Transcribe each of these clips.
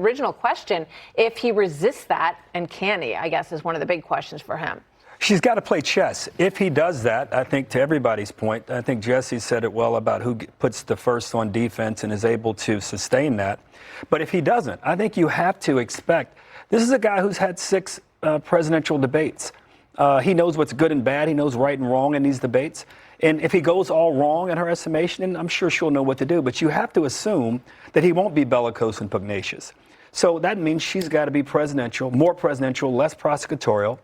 original question, if he resists that, and can he, I guess, is one of the big questions for him. She's got to play chess. If he does that, I think to everybody's point, I think Jesse said it well about who puts the first on defense and is able to sustain that. But if he doesn't, I think you have to expect, this is a guy who's had 6 presidential debates. He knows what's good and bad. He knows right and wrong in these debates. And if he goes all wrong in her estimation, then I'm sure she'll know what to do. But you have to assume that he won't be bellicose and pugnacious. So that means she's got to be presidential, more presidential, less prosecutorial,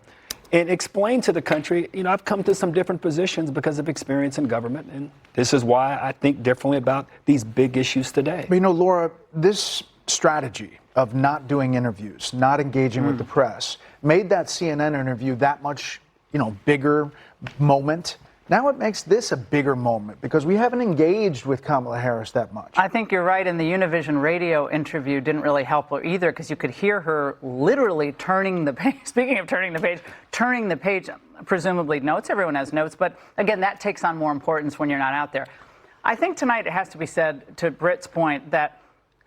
and explain to the country, you know, I've come to some different positions because of experience in government. And this is why I think differently about these big issues today. But, you know, Laura, this strategy of not doing interviews, not engaging with the press, made that CNN interview that much, you know, bigger moment. Now it makes this a bigger moment because we haven't engaged with Kamala Harris that much. I think you're right. And the Univision radio interview didn't really help her either because you could hear her literally turning the page. Speaking of turning the page, presumably notes. Everyone has notes. But again, that takes on more importance when you're not out there. I think tonight it has to be said, to Britt's point, that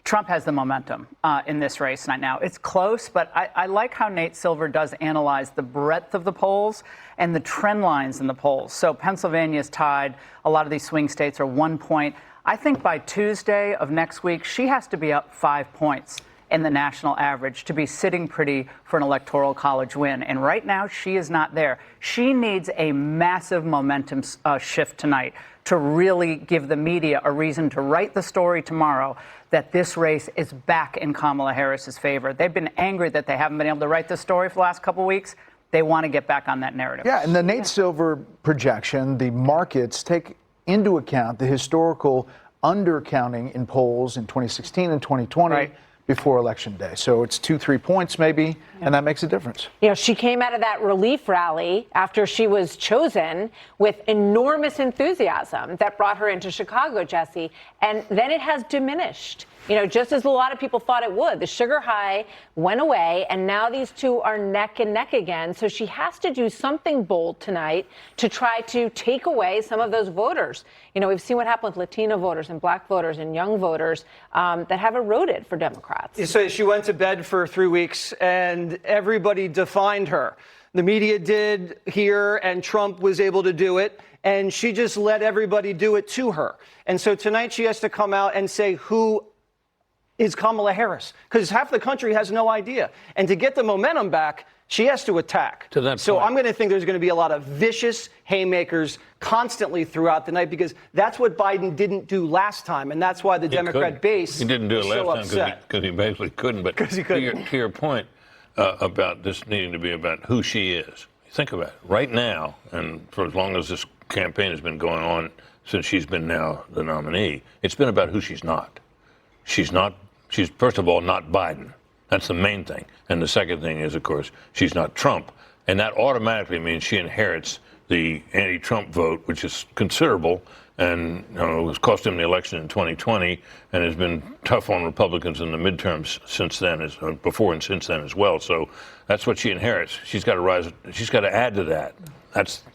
Trump has the momentum in this race right now. It's close, but I like how Nate Silver does analyze the breadth of the polls and the trend lines in the polls. So Pennsylvania is tied. A lot of these swing states are 1 point. I think by Tuesday of next week, she has to be up 5 points in the national average to be sitting pretty for an electoral college win. And right now, she is not there. She needs a massive momentum shift tonight to really give the media a reason to write the story tomorrow that this race is back in Kamala Harris's favor. They've been angry that they haven't been able to write the story for the last couple of weeks. They want to get back on that narrative. Yeah, and the Nate Silver projection, the markets take into account the historical undercounting in polls in 2016 and 2020 before Election Day. So it's 2-3 points maybe, and that makes a difference. You know, she came out of that relief rally after she was chosen with enormous enthusiasm that brought her into Chicago, Jesse, and then it has diminished. You know, just as a lot of people thought it would. The sugar high went away, and now these two are neck and neck again. So she has to do something bold tonight to try to take away some of those voters. You know, we've seen what happened with Latino voters and black voters and young voters that have eroded for Democrats. So she went to bed for 3 weeks, and everybody defined her. The media did here, and Trump was able to do it, and she just let everybody do it to her. And so tonight she has to come out and say who is Kamala Harris, because half the country has no idea. And to get the momentum back, she has to attack. To that so point. I'm going to think there's going to be a lot of vicious haymakers constantly throughout the night, because that's what Biden didn't do last time, and that's why the Democrat base he didn't do it was last so time upset. because he basically couldn't. But He couldn't. To your point about this needing to be about who she is, think about it. Right now, and for as long as this campaign has been going on since she's been now the nominee, it's been about who she's not. She's first of all not Biden. That's the main thing. And the second thing is, of course, she's not Trump. And that automatically means she inherits the anti-Trump vote, which is considerable, and has cost him the election in 2020 and has been tough on Republicans in the midterms since then, before and since then as well. So that's what she inherits. She's got to rise. She's got to add to that.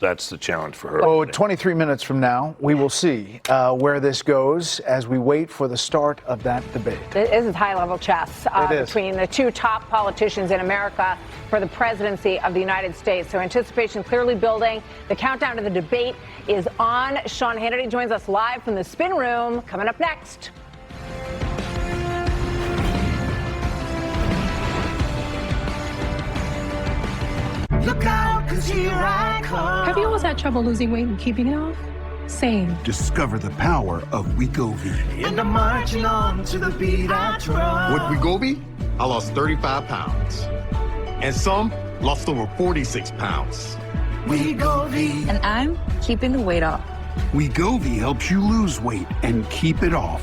That's the challenge for her. Oh, 23 minutes from now, we will see where this goes as we wait for the start of that debate. This is high-level chess between the two top politicians in America for the presidency of the United States. So anticipation clearly building. The countdown to the debate is on. Sean Hannity joins us live from the Spin Room. Coming up next. Look out, 'cause here I come. Have you always had trouble losing weight and keeping it off? Same. Discover the power of Wegovy. And I'm marching on to the beat I drum. With Wegovy, I lost 35 pounds. And some lost over 46 pounds. Wegovy. And I'm keeping the weight off. Wegovy helps you lose weight and keep it off.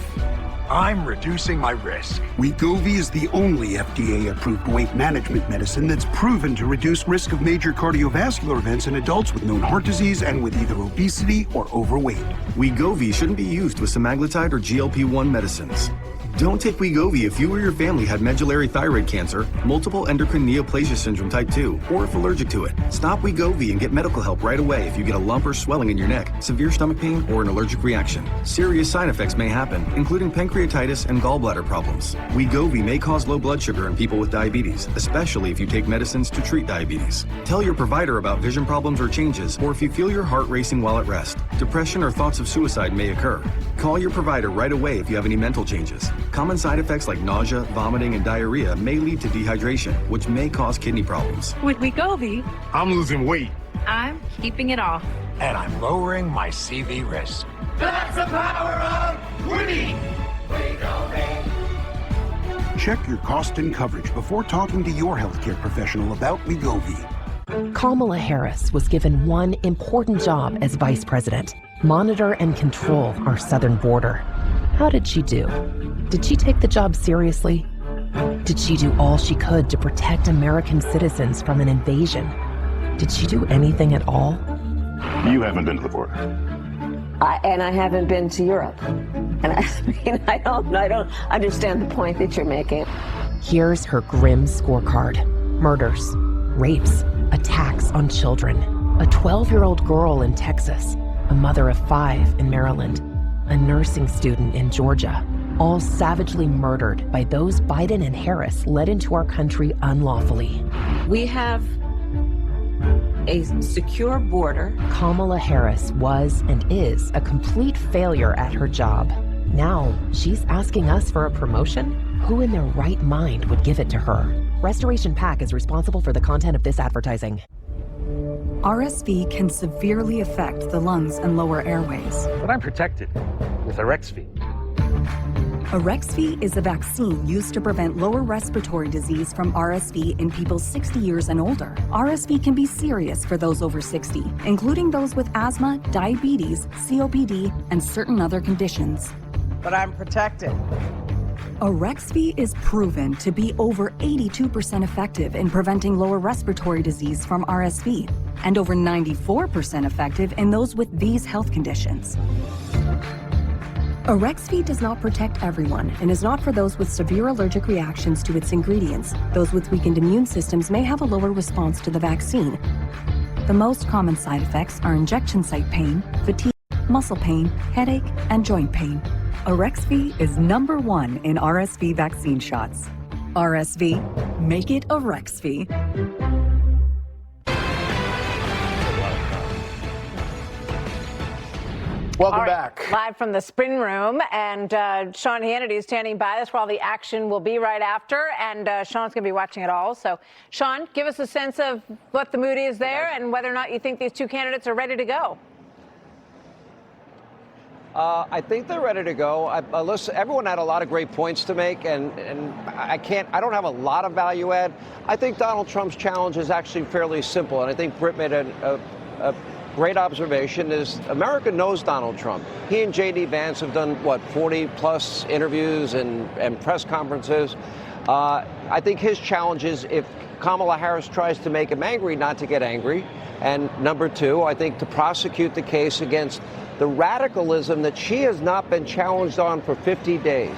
I'm reducing my risk. Wegovy is the only FDA-approved weight management medicine that's proven to reduce risk of major cardiovascular events in adults with known heart disease and with either obesity or overweight. Wegovy shouldn't be used with semaglutide or GLP-1 medicines. Don't take Wegovy if you or your family had medullary thyroid cancer, multiple endocrine neoplasia syndrome type 2, or if allergic to it. Stop Wegovy and get medical help right away if you get a lump or swelling in your neck, severe stomach pain, or an allergic reaction. Serious side effects may happen, including pancreatitis and gallbladder problems. Wegovy may cause low blood sugar in people with diabetes, especially if you take medicines to treat diabetes. Tell your provider about vision problems or changes, or if you feel your heart racing while at rest. Depression or thoughts of suicide may occur. Call your provider right away if you have any mental changes. Common side effects like nausea, vomiting, and diarrhea may lead to dehydration, which may cause kidney problems. With Wegovy, I'm losing weight, I'm keeping it off. and I'm lowering my CV risk. That's the power of winning. Check your cost and coverage before talking to your healthcare professional about Wegovy. Kamala Harris was given one important job as vice president: monitor and control our southern border. How did she do? Did she take the job seriously? Did she do all she could to protect American citizens from an invasion? Did she do anything at all? You haven't been to the border. And I haven't been to Europe. And I don't understand the point that you're making. Here's her grim scorecard: murders, rapes, attacks on children, a 12-year-old girl in Texas, a mother of 5 in Maryland, a nursing student in Georgia, all savagely murdered by those Biden and Harris led into our country unlawfully. We have a secure border. Kamala Harris was and is a complete failure at her job. Now she's asking us for a promotion? Who in their right mind would give it to her? Restoration PAC is responsible for the content of this advertising. RSV can severely affect the lungs and lower airways. But I'm protected with Arexvy. Arexvy is a vaccine used to prevent lower respiratory disease from RSV in people 60 years and older. RSV can be serious for those over 60, including those with asthma, diabetes, COPD, and certain other conditions. But I'm protected. Arexvy is proven to be over 82% effective in preventing lower respiratory disease from RSV, and over 94% effective in those with these health conditions. Arexvy does not protect everyone and is not for those with severe allergic reactions to its ingredients. Those with weakened immune systems may have a lower response to the vaccine. The most common side effects are injection site pain, fatigue, muscle pain, headache, and joint pain. Arexvy is #1 in RSV vaccine shots. RSV, make it Arexvy. Welcome All right, back. Live from the Spin Room, and Sean Hannity is standing by. That's where all the action will be right after, and Sean's going to be watching it all. So, Sean, give us a sense of what the mood is there and whether or not you think these two candidates are ready to go. I think they're ready to go. Listen, everyone had a lot of great points to make, and I don't have a lot of value add. I think Donald Trump's challenge is actually fairly simple, and I think Britt made a great observation is America knows Donald Trump. He and J.D. Vance have done, 40-plus interviews and press conferences. I think his challenge is if Kamala Harris tries to make him angry, not to get angry. And number two, I think to prosecute the case against the radicalism that she has not been challenged on for 50 days.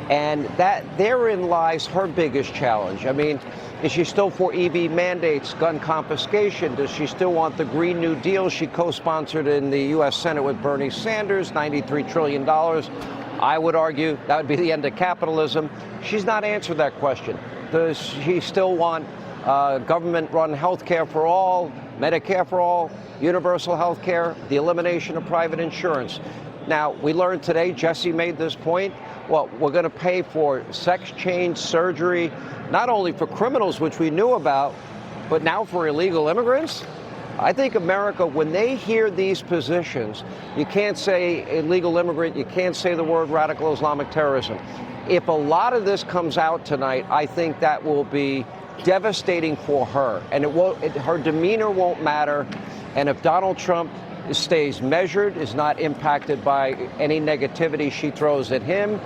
And that therein lies her biggest challenge. I mean, is she still for EV mandates, gun confiscation? Does she still want the Green New Deal she co-sponsored in the U.S. Senate with Bernie Sanders, $93 trillion? I would argue that would be the end of capitalism. She's not answered that question. Does she still want government-run health care for all, Medicare for all, universal health care, the elimination of private insurance? Now, we learned today, Jesse made this point, we're going to pay for sex change surgery, not only for criminals, which we knew about, but now for illegal immigrants? I think America, when they hear these positions, you can't say illegal immigrant, you can't say the word radical Islamic terrorism. If a lot of this comes out tonight, I think that will be devastating for her, and her demeanor won't matter. And if Donald Trump stays measured, is not impacted by any negativity she throws at him,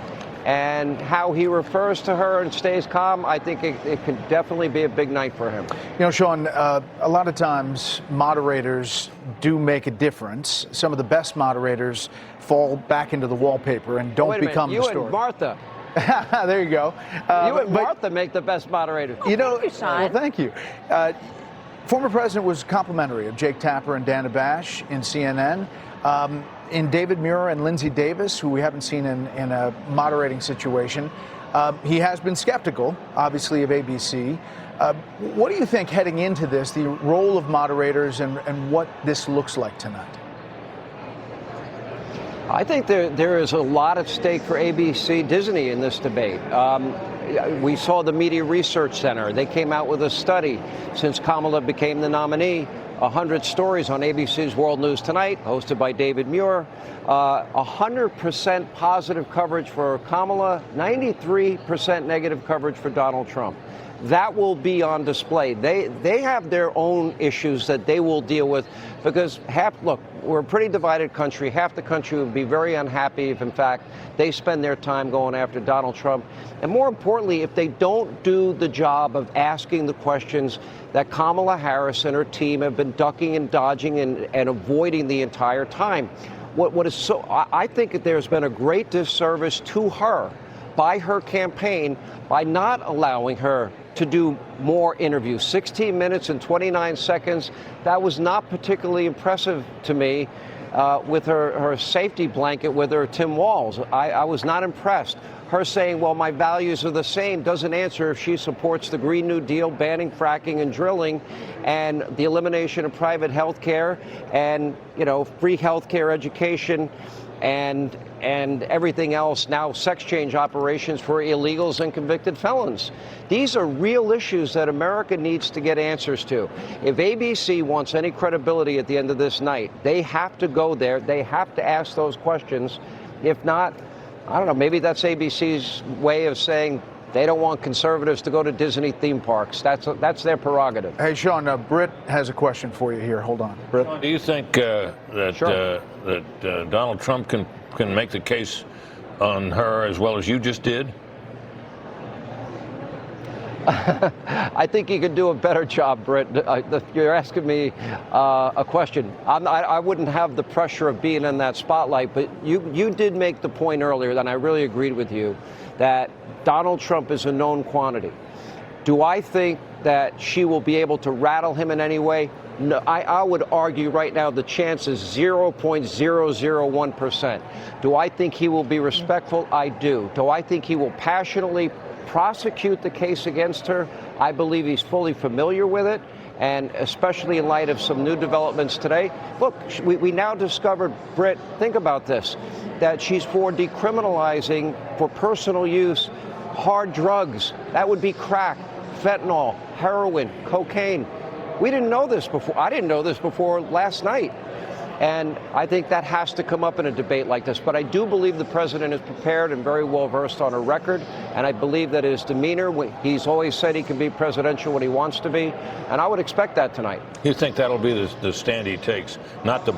and how he refers to her and stays calm, I think it could definitely be a big night for him. You know, Sean, a lot of times moderators do make a difference. Some of the best moderators fall back into the wallpaper and don't become the story. You and Martha, There you go. You and Martha make the best moderators. You know, Thank you, Sean. well, thank you. Former president was complimentary of Jake Tapper and Dana Bash in CNN. In David Muir and Lindsay Davis, who we haven't seen in a moderating situation, he has been skeptical, obviously, of ABC. What do you think heading into this, the role of moderators and what this looks like tonight? I think there is a lot at stake for ABC Disney in this debate. We saw the Media Research Center. They came out with a study since Kamala became the nominee. 100 stories on ABC's World News Tonight, hosted by David Muir. 100% positive coverage for Kamala, 93% negative coverage for Donald Trump. That will be on display. They have their own issues that they will deal with because look, we're a pretty divided country. Half the country would be very unhappy if, in fact, they spend their time going after Donald Trump. And more importantly, if they don't do the job of asking the questions that Kamala Harris and her team have been ducking and dodging and avoiding the entire time. What is so, I think that there's been a great disservice to her by her campaign by not allowing her to do more interviews. 16 minutes and 29 seconds. That was not particularly impressive to me with her safety blanket with her Tim Walz. I was not impressed. Her saying, well, my values are the same, doesn't answer if she supports the Green New Deal, banning fracking and drilling, and the elimination of private health care and, free health care education and everything else, now sex change operations for illegals and convicted felons. These are real issues that America needs to get answers to. If ABC wants any credibility at the end of this night, they have to go there. They have to ask those questions. If not, I don't know, maybe that's ABC's way of saying they don't want conservatives to go to Disney theme parks. That's their prerogative. Hey, Sean, Britt has a question for you here. Hold on. Britt? Do you think that Donald Trump can make the case on her as well as you just did? I think he could do a better job, Britt. You're asking me a question. I wouldn't have the pressure of being in that spotlight, but you did make the point earlier, and I really agreed with you, that Donald Trump is a known quantity. Do I think that she will be able to rattle him in any way? No, I would argue right now the chance is 0.001%. Do I think he will be respectful? I do. Do I think he will passionately prosecute the case against her? I believe he's fully familiar with it, and especially in light of some new developments today. Look, we now discovered, Britt, think about this, that she's for decriminalizing for personal use hard drugs. That would be crack, fentanyl, heroin, cocaine. We didn't know this before. I didn't know this before last night. And I think that has to come up in a debate like this. But I do believe the president is prepared and very well versed on her record. And I believe that his demeanor, he's always said he can be presidential when he wants to be. And I would expect that tonight. You think that'll be the stand he takes, not the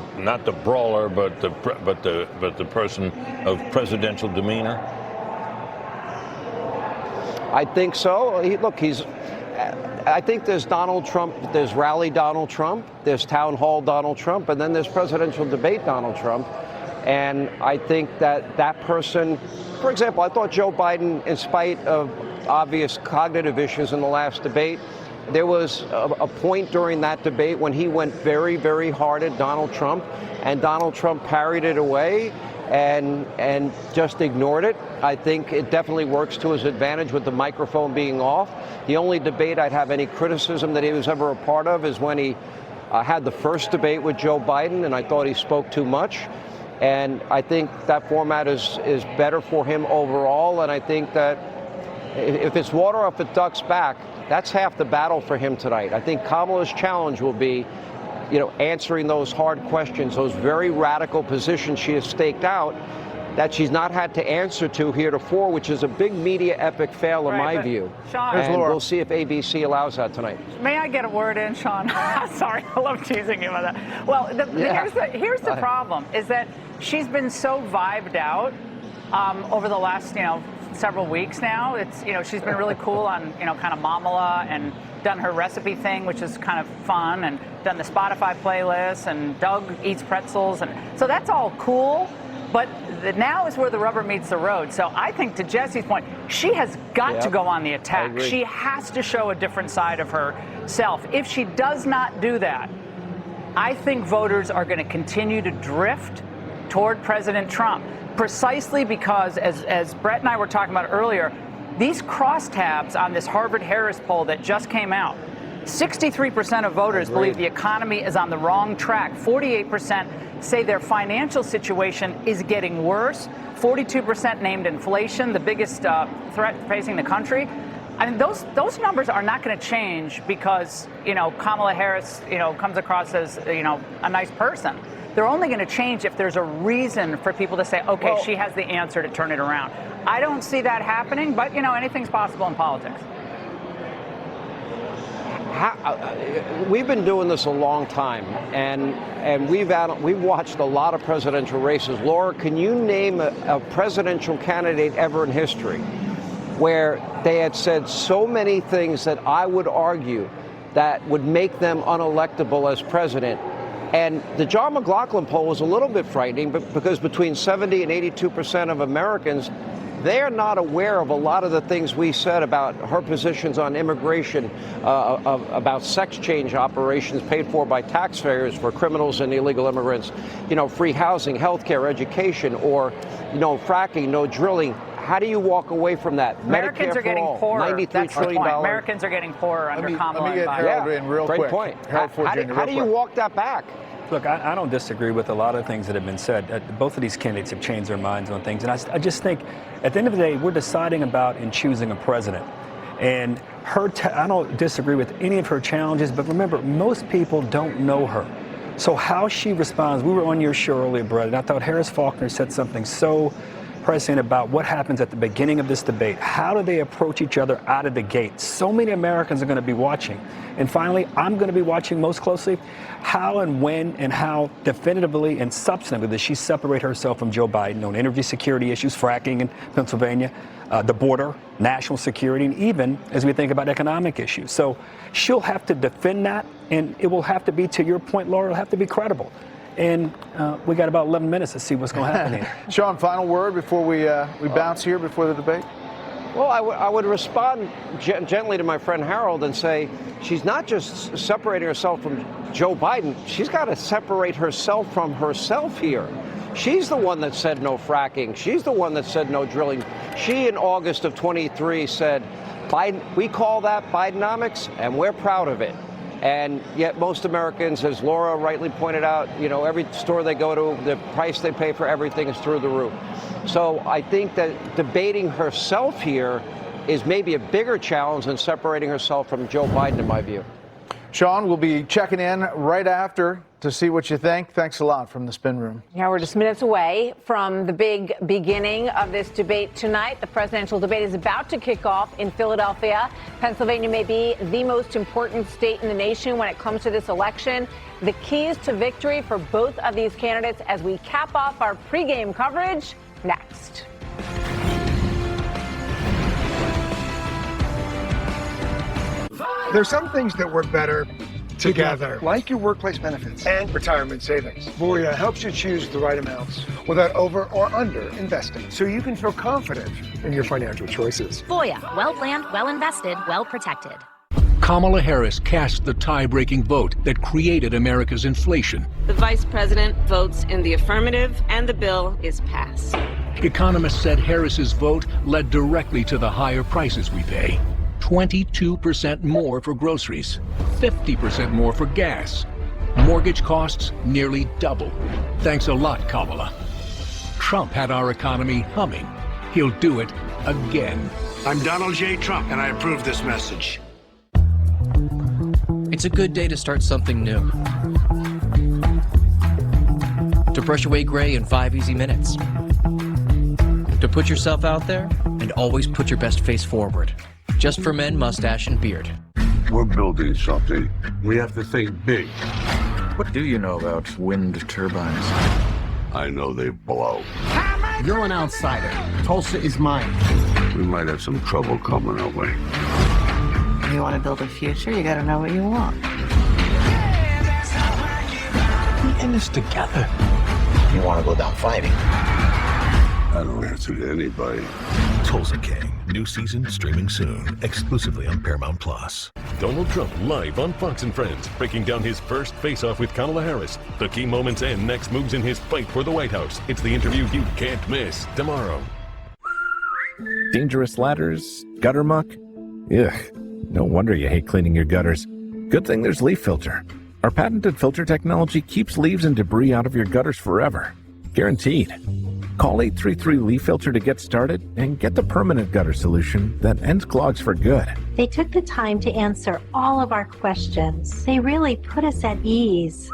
brawler, but the person of presidential demeanor? I think so. I think there's Donald Trump, there's rally Donald Trump, there's town hall Donald Trump, and then there's presidential debate Donald Trump. And I think that person, for example, I thought Joe Biden, in spite of obvious cognitive issues in the last debate, there was a point during that debate when he went very, very hard at Donald Trump, and Donald Trump parried it away and just ignored it. I think it definitely works to his advantage with the microphone being off. The only debate I'd have any criticism that he was ever a part of is when he had the first debate with Joe Biden, and I thought he spoke too much. And I think that format is better for him overall, and I think that if it's water off a duck's back, that's half the battle for him tonight. I think Kamala's challenge will be answering those hard questions, those very radical positions she has staked out that she's not had to answer to heretofore, which is a big media epic fail in my view. Sean, and we'll see if ABC allows that tonight. May I get a word in, Sean? Sorry, I love teasing you about that. Well, here's the problem, is that she's been so vibed out over the last, several weeks now. It's, she's been really cool on, kind of Mamala and done her recipe thing, which is kind of fun, and done the Spotify playlist, and Doug eats pretzels. And so that's all cool. But now is where the rubber meets the road. So I think, to Jesse's point, she has got to go on the attack. She has to show a different side of herself. If she does not do that, I think voters are going to continue to drift toward President Trump, precisely because, as Brett and I were talking about earlier, these crosstabs on this Harvard-Harris poll that just came out, 63% of voters believe the economy is on the wrong track. 48% say their financial situation is getting worse. 42% named inflation the biggest threat facing the country. I mean, those numbers are not going to change because, Kamala Harris, comes across as, a nice person. They're only going to change if there's a reason for people to say, okay, she has the answer to turn it around. I don't see that happening, but, anything's possible in politics. We've been doing this a long time, and we've watched a lot of presidential races. Laura, can you name a presidential candidate ever in history where they had said so many things that I would argue that would make them unelectable as president? And the John McLaughlin poll was a little bit frightening, but because between 70 and 82% of Americans, they're not aware of a lot of the things we said about her positions on immigration, about sex change operations paid for by taxpayers for criminals and illegal immigrants, free housing, healthcare, education, or, fracking, no drilling. How do you walk away from that? Americans Medicare are getting for all, poorer. $93 That's trillion. the point. Americans are getting poorer under Kamala. Let me get Harold in real great quick. point. Harold Ford Jr., How do you walk that back? Look, I don't disagree with a lot of things that have been said. Both of these candidates have changed their minds on things. And I just think at the end of the day, we're deciding about and choosing a president. And I don't disagree with any of her challenges, but remember, most people don't know her. So how she responds, we were on your show earlier, Brett, and I thought Harris Faulkner said something so pressing about what happens at the beginning of this debate. How do they approach each other out of the gate? So many Americans are going to be watching. And finally, I'm going to be watching most closely how and when and how definitively and substantively does she separate herself from Joe Biden on energy security issues, fracking in Pennsylvania, the border, national security, and even as we think about economic issues. So she'll have to defend that, and it will have to be, to your point, Laura, it'll have to be credible. And we got about 11 minutes to see what's going to happen here. Sean, final word before we bounce here before the debate? Well, I would respond gently to my friend Harold and say she's not just separating herself from Joe Biden. She's got to separate herself from herself here. She's the one that said no fracking. She's the one that said no drilling. She, in August of 23, said, we call that Bidenomics, and we're proud of it. And yet most Americans, as Laura rightly pointed out, every store they go to, the price they pay for everything is through the roof. So I think that debating herself here is maybe a bigger challenge than separating herself from Joe Biden, in my view. Sean, we'll be checking in right after to see what you think. Thanks a lot from the Spin Room. Yeah, we're just minutes away from the big beginning of this debate tonight. The presidential debate is about to kick off in Philadelphia. Pennsylvania may be the most important state in the nation when it comes to this election. The keys to victory for both of these candidates as we cap off our pregame coverage next. There's some things that work better together, Like your workplace benefits and retirement savings. Voya helps you choose the right amounts without over or under investing, so you can feel confident in your financial choices. Voya, well planned, well invested, well protected. Kamala Harris cast the tie-breaking vote that created America's inflation. The vice president votes in the affirmative, and the bill is passed. Economists said Harris's vote led directly to the higher prices we pay. 22% more for groceries, 50% more for gas. Mortgage costs nearly double. Thanks a lot, Kamala. Trump had our economy humming. He'll do it again. I'm Donald J. Trump, and I approve this message. It's a good day to start something new. To brush away gray in 5 easy minutes. To put yourself out there and always put your best face forward. Just for men, mustache, and beard. We're building something. We have to think big. What do you know about wind turbines? I know they blow. You're an outsider. Tulsa is mine. We might have some trouble coming our way. If you want to build a future, you got to know what you want. We're in this together. You want to go down fighting? I don't answer to anybody. Tulsa King, new season streaming soon, exclusively on Paramount Plus. Donald Trump live on Fox & Friends, breaking down his first face-off with Kamala Harris, the key moments and next moves in his fight for the White House. It's the interview you can't miss tomorrow. Dangerous ladders, gutter muck? Ugh, no wonder you hate cleaning your gutters. Good thing there's Leaf Filter. Our patented filter technology keeps leaves and debris out of your gutters forever. Guaranteed. Call 833-LEAF-FILTER to get started and get the permanent gutter solution that ends clogs for good. They took the time to answer all of our questions. They really put us at ease.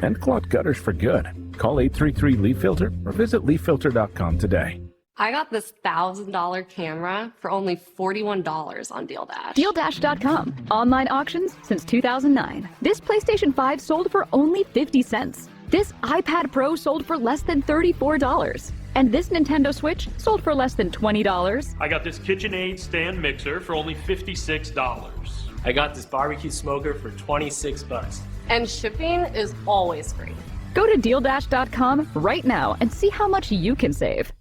End clogged gutters for good. Call 833-LEAF-FILTER or visit leaffilter.com today. I got this $1,000 camera for only $41 on DealDash. DealDash.com. Online auctions since 2009. This PlayStation 5 sold for only 50 cents. This iPad Pro sold for less than $34. And this Nintendo Switch sold for less than $20. I got this KitchenAid stand mixer for only $56. I got this barbecue smoker for $26. And shipping is always free. Go to DealDash.com right now and see how much you can save.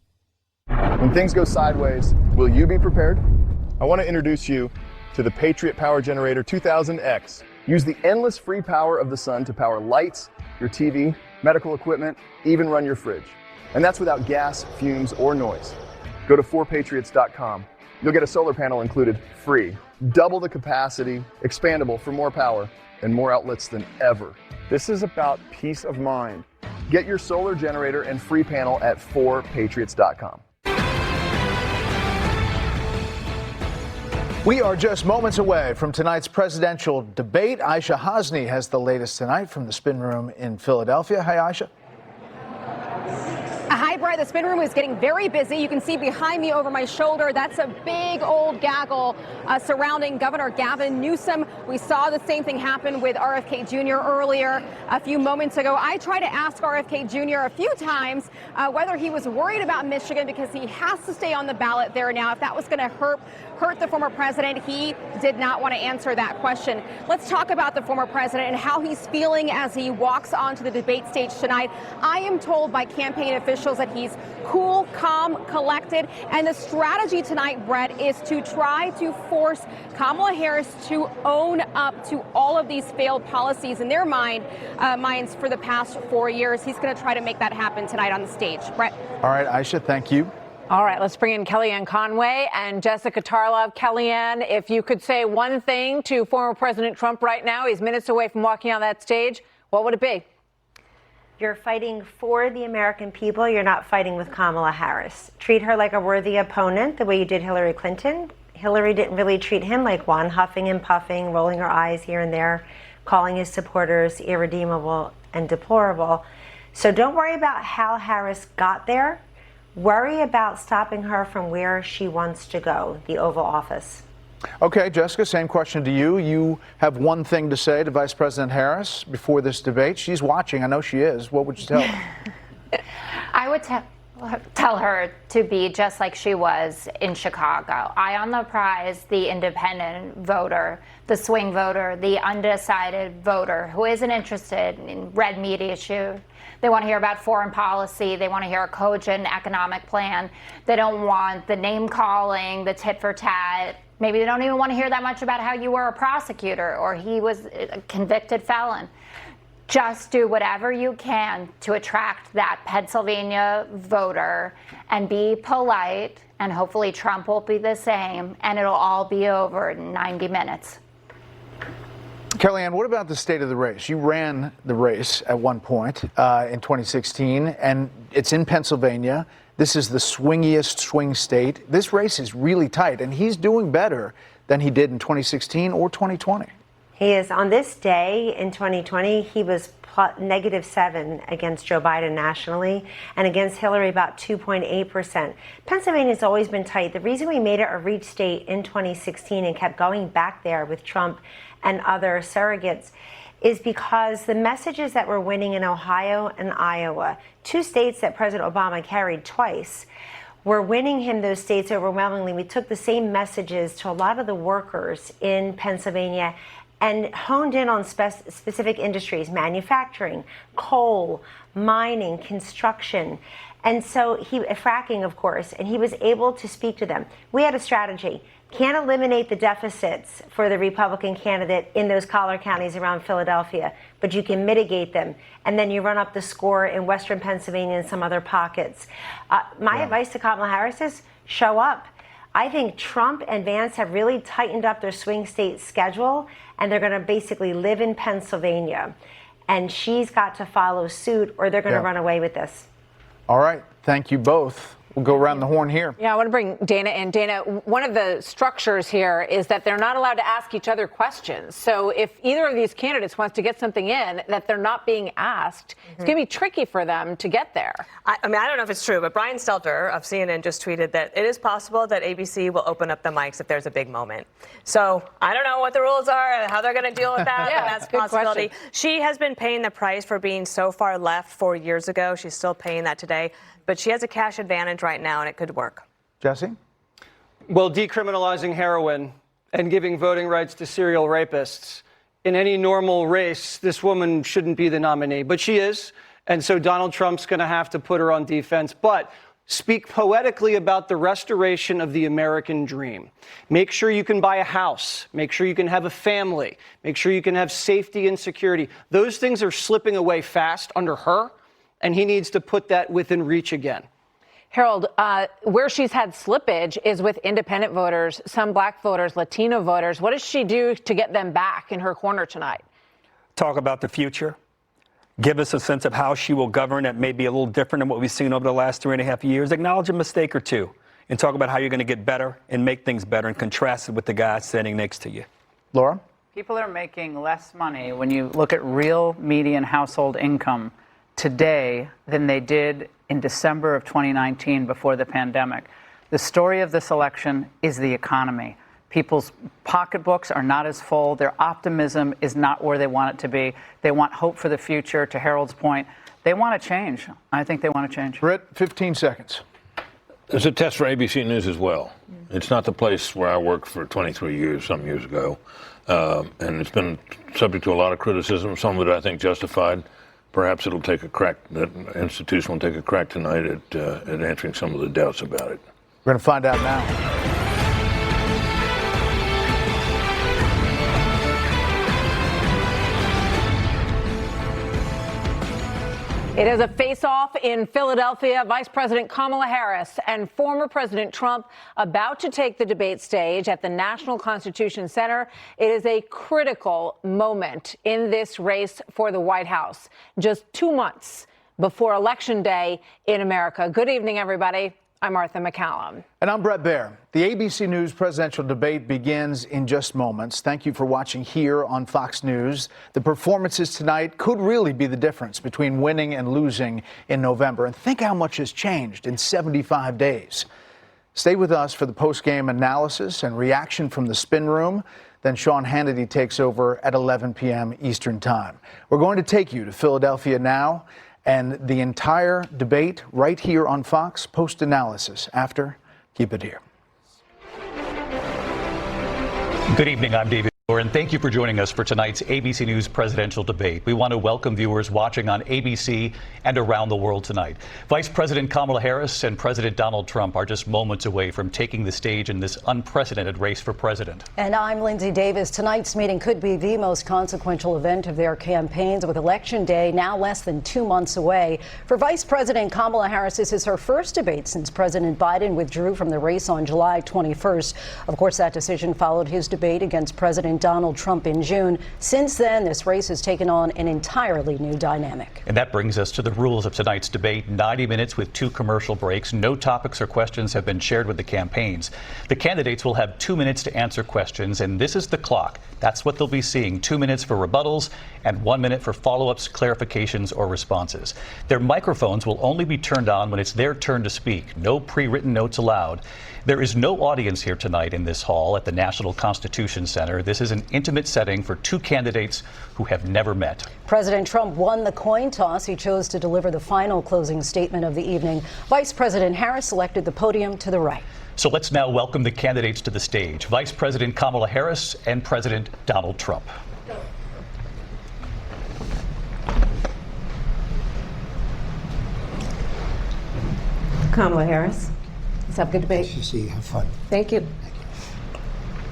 When things go sideways, will you be prepared? I want to introduce you to the Patriot Power Generator 2000X. Use the endless free power of the sun to power lights, your TV, medical equipment, even run your fridge. And that's without gas, fumes, or noise. Go to 4patriots.com. You'll get a solar panel included free, double the capacity, expandable for more power, and more outlets than ever. This is about peace of mind. Get your solar generator and free panel at 4patriots.com. We are just moments away from tonight's presidential debate. Aisha Hasni has the latest tonight from the Spin Room in Philadelphia. Hi, Aisha. Hi, Brett. The Spin Room is getting very busy. You can see behind me over my shoulder, that's a big old gaggle surrounding Governor Gavin Newsom. We saw the same thing happen with RFK Jr. earlier a few moments ago. I tried to ask RFK Jr. a few times whether he was worried about Michigan because he has to stay on the ballot there now. If that was going to hurt the former president, he did not want to answer that question. Let's talk about the former president and how he's feeling as he walks onto the debate stage tonight. I am told by campaign officials that he's cool, calm, collected, and the strategy tonight, Brett, is to try to force Kamala Harris to own up to all of these failed policies in their minds for the past 4 years. He's going to try to make that happen tonight on the stage. Brett. All right, Aisha, thank you. All right, let's bring in Kellyanne Conway and Jessica Tarlov. Kellyanne, if you could say one thing to former President Trump right now, he's minutes away from walking on that stage, what would it be? You're fighting for the American people. You're not fighting with Kamala Harris. Treat her like a worthy opponent, the way you did Hillary Clinton. Hillary didn't really treat him like one, huffing and puffing, rolling her eyes here and there, calling his supporters irredeemable and deplorable. So don't worry about how Harris got there. Worry about stopping her from where she wants to go, the Oval Office. Okay, Jessica, same question to you. You have one thing to say to Vice President Harris before this debate. She's watching. I know she is. What would you tell her? I would tell her to be just like she was in Chicago. Eye on the prize, the independent voter, the swing voter, the undecided voter who isn't interested in red meat issue. They want to hear about foreign policy. They want to hear a cogent economic plan. They don't want the name calling, the tit for tat. Maybe they don't even want to hear that much about how you were a prosecutor or he was a convicted felon. Just do whatever you can to attract that Pennsylvania voter and be polite, and hopefully Trump will be the same, and it'll all be over in 90 minutes. Kellyanne, what about the state of the race? You ran the race at one point in 2016, and it's in Pennsylvania. This is the swingiest swing state. This race is really tight, and he's doing better than he did in 2016 or 2020. He is. On this day in 2020, he was -7 against Joe Biden nationally and against Hillary about 2.8%. Pennsylvania's always been tight. The reason we made it a reach state in 2016 and kept going back there with Trump and other surrogates is because the messages that were winning in Ohio and Iowa, two states that President Obama carried twice, were winning him those states overwhelmingly. We took the same messages to a lot of the workers in Pennsylvania and honed in on specific industries, manufacturing, coal, mining, construction. And so fracking, of course, and he was able to speak to them. We had a strategy. Can't eliminate the deficits for the Republican candidate in those collar counties around Philadelphia, but you can mitigate them. And then you run up the score in Western Pennsylvania and some other pockets. My advice to Kamala Harris is show up. I think Trump and Vance have really tightened up their swing state schedule, and they're going to basically live in Pennsylvania. And she's got to follow suit, or they're going to run away with this. All right. Thank you both. We'll go around the horn here. Yeah, I want to bring Dana in. Dana, one of the structures here is that they're not allowed to ask each other questions. So if either of these candidates wants to get something in that they're not being asked, it's going to be tricky for them to get there. I mean, I don't know if it's true, but Brian Stelter of CNN just tweeted that it is possible that ABC will open up the mics if there's a big moment. So I don't know what the rules are, how they're going to deal with that, but that's a possibility. She has been paying the price for being so far left 4 years ago. She's still paying that today. But she has a cash advantage right now, and it could work. Jesse? Well, decriminalizing heroin and giving voting rights to serial rapists. In any normal race, this woman shouldn't be the nominee, but she is. And so Donald Trump's going to have to put her on defense. But speak poetically about the restoration of the American dream. Make sure you can buy a house. Make sure you can have a family. Make sure you can have safety and security. Those things are slipping away fast under her. And he needs to put that within reach again. Harold, where she's had slippage is with independent voters, some black voters, Latino voters. What does she do to get them back in her corner tonight? Talk about the future. Give us a sense of how she will govern that may be a little different than what we've seen over the last 3.5 years. Acknowledge a mistake or two and talk about how you're going to get better and make things better and contrast it with the guy standing next to you. Laura? People are making less money when you look at real median household income today than they did in December of 2019 before the pandemic. The story of this election is the economy. People's pocketbooks are not as full. Their optimism is not where they want it to be. They want hope for the future. To Harold's point, they want to change. I think they want to change. Britt, 15 seconds. It's a test for ABC News as well. It's not the place where I worked for 23 years, some years ago. And it's been subject to a lot of criticism, some of it I think justified. Perhaps it'll take a crack, that institution will take a crack tonight at answering some of the doubts about it. We're going to find out now. It is a face-off in Philadelphia. Vice President Kamala Harris and former President Trump about to take the debate stage at the National Constitution Center. It is a critical moment in this race for the White House, just 2 months before Election Day in America. Good evening, everybody. I'm Martha McCallum. And I'm Brett Baer. The ABC News presidential debate begins in just moments. Thank you for watching here on Fox News. The performances tonight could really be the difference between winning and losing in November. And think how much has changed in 75 days. Stay with us for the post-game analysis and reaction from the spin room. Then Sean Hannity takes over at 11 p.m. Eastern Time. We're going to take you to Philadelphia now. And the entire debate right here on Fox, post-analysis after. Keep it here. Good evening. I'm David Moore, and thank you for joining us for tonight's ABC News presidential debate. We want to welcome viewers watching on ABC and around the world tonight. Vice President Kamala Harris and President Donald Trump are just moments away from taking the stage in this unprecedented race for president. And I'm Lindsay Davis. Tonight's meeting could be the most consequential event of their campaigns, with Election Day now less than 2 months away. For Vice President Kamala Harris, this is her first debate since President Biden withdrew from the race on July 21st. Of course, that decision followed his debate against President Donald Trump in June. Since then, this race has taken on an entirely new dynamic. And that brings us to the rules of tonight's debate. 90 minutes with 2 commercial breaks. No topics or questions have been shared with the campaigns. The candidates will have 2 minutes to answer questions, and this is the clock. That's what they'll be seeing. 2 minutes for rebuttals and 1 minute for follow-ups, clarifications, or responses. Their microphones will only be turned on when it's their turn to speak. No pre-written notes allowed. There is no audience here tonight in this hall at the National Constitution Center. This is an intimate setting for 2 candidates who have never met. President Trump won the coin toss. He chose to deliver the final closing statement of the evening. Vice President Harris selected the podium to the right. So let's now welcome the candidates to the stage. Vice President Kamala Harris and President Donald Trump. Kamala Harris. Let's have a good debate. Nice to see you. Have fun. Thank you.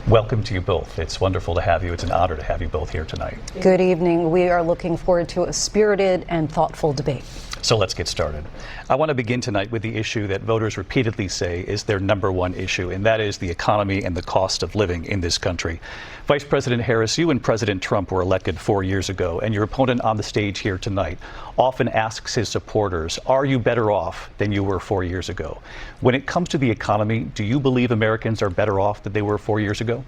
Welcome to you both. It's wonderful to have you. It's an honor to have you both here tonight. Good evening. We are looking forward to a spirited and thoughtful debate. So let's get started. I want to begin tonight with the issue that voters repeatedly say is their number one issue, and that is the economy and the cost of living in this country. Vice President Harris, you and President Trump were elected 4 years ago, and your opponent on the stage here tonight often asks his supporters, are you better off than you were 4 years ago? When it comes to the economy, do you believe Americans are better off than they were 4 years ago?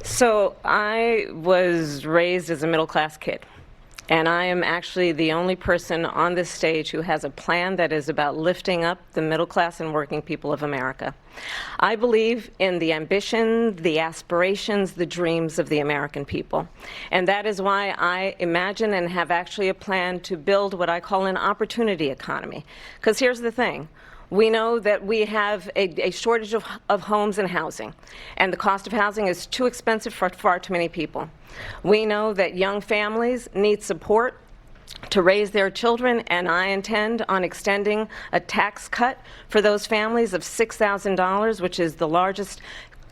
So I was raised as a middle-class kid. And I am actually the only person on this stage who has a plan that is about lifting up the middle class and working people of America. I believe in the ambition, the aspirations, the dreams of the American people. And that is why I imagine and have actually a plan to build what I call an opportunity economy. Because here's the thing. We know that we have a shortage of homes and housing, and the cost of housing is too expensive for far too many people. We know that young families need support to raise their children, and I intend on extending a tax cut for those families of $6,000, which is the largest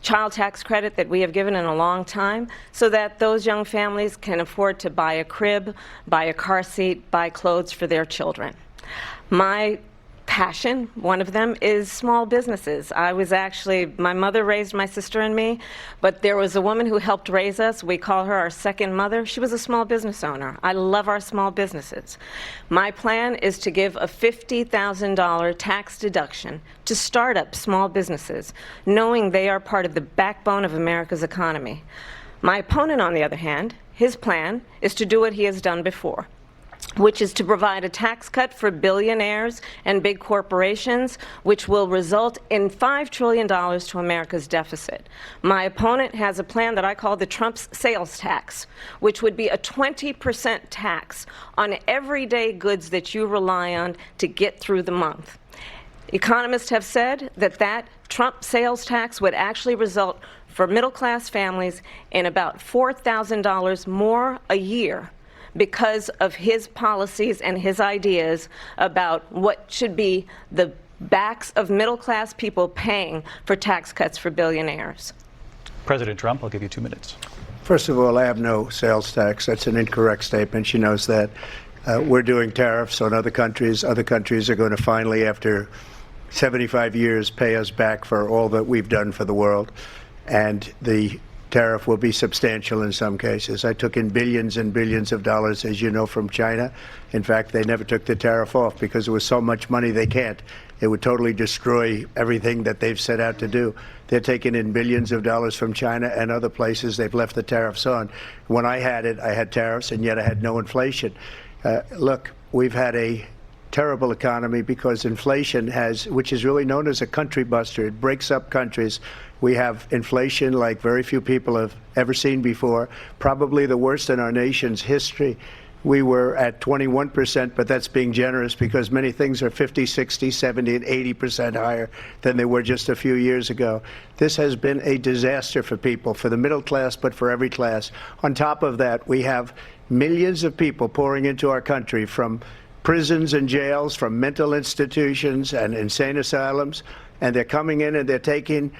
child tax credit that we have given in a long time, so that those young families can afford to buy a crib, buy a car seat, buy clothes for their children. My passion, one of them, is small businesses. My mother raised my sister and me, but there was a woman who helped raise us. We call her our second mother. She was a small business owner. I love our small businesses. My plan is to give a $50,000 tax deduction to start up small businesses, knowing they are part of the backbone of America's economy. My opponent, on the other hand, his plan is to do what he has done before, which is to provide a tax cut for billionaires and big corporations, which will result in $5 trillion to America's deficit. My opponent has a plan that I call the Trump's sales tax, which would be a 20% tax on everyday goods that you rely on to get through the month. Economists have said that Trump sales tax would actually result for middle-class families in about $4,000 more a year, because of his policies and his ideas about what should be the backs of middle-class people paying for tax cuts for billionaires. President Trump, I'll give you 2 minutes. First of all, I have no sales tax. That's an incorrect statement. She knows that. We're doing tariffs on other countries. Other countries are going to finally, after 75 years, pay us back for all that we've done for the world. And the tariff will be substantial in some cases. I took in billions and billions of dollars, as you know, from China. In fact, they never took the tariff off because there was so much money they can't. It would totally destroy everything that they've set out to do. They're taking in billions of dollars from China and other places. They've left the tariffs on. When I had it, I had tariffs, and yet I had no inflation. Look, we've had a terrible economy because inflation which is really known as a country buster. It breaks up countries. We have inflation like very few people have ever seen before, probably the worst in our nation's history. We were at 21%, but that's being generous because many things are 50, 60, 70, and 80% higher than they were just a few years ago. This has been a disaster for people, for the middle class, but for every class. On top of that, we have millions of people pouring into our country from prisons and jails, from mental institutions and insane asylums, and they're coming in and they're taking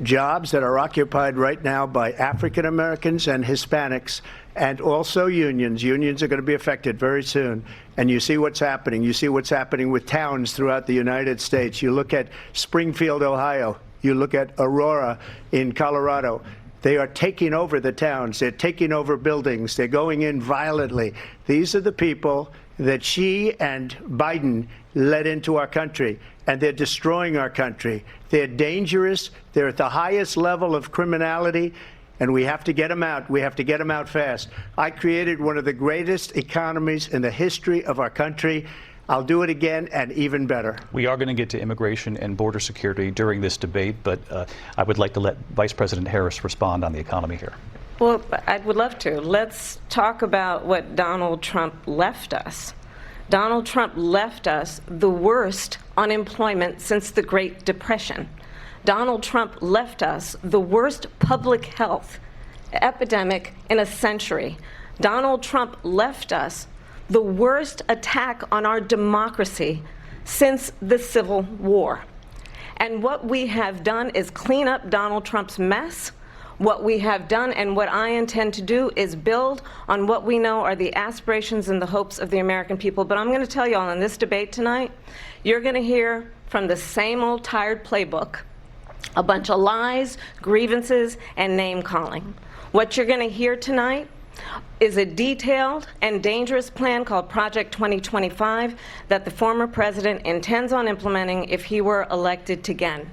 jobs that are occupied right now by African Americans and Hispanics, and also unions. Unions are going to be affected very soon. And you see what's happening. You see what's happening with towns throughout the United States. You look at Springfield, Ohio. You look at Aurora in Colorado. They are taking over the towns. They're taking over buildings. They're going in violently. These are the people that Xi and Biden led into our country, and they're destroying our country. They're dangerous. They're at the highest level of criminality, and we have to get them out. We have to get them out fast. I created one of the greatest economies in the history of our country. I'll do it again and even better. We are going to get to immigration and border security during this debate, but I would like to let Vice President Harris respond on the economy here. Well, I would love to. Let's talk about what Donald Trump left us. Donald Trump left us the worst unemployment since the Great Depression. Donald Trump left us the worst public health epidemic in a century. Donald Trump left us the worst attack on our democracy since the Civil War. And what we have done is clean up Donald Trump's mess. What we have done and what I intend to do is build on what we know are the aspirations and the hopes of the American people. But I'm going to tell you all in this debate tonight, you're going to hear from the same old tired playbook, a bunch of lies, grievances, and name-calling. What you're going to hear tonight is a detailed and dangerous plan called Project 2025 that the former president intends on implementing if he were elected again.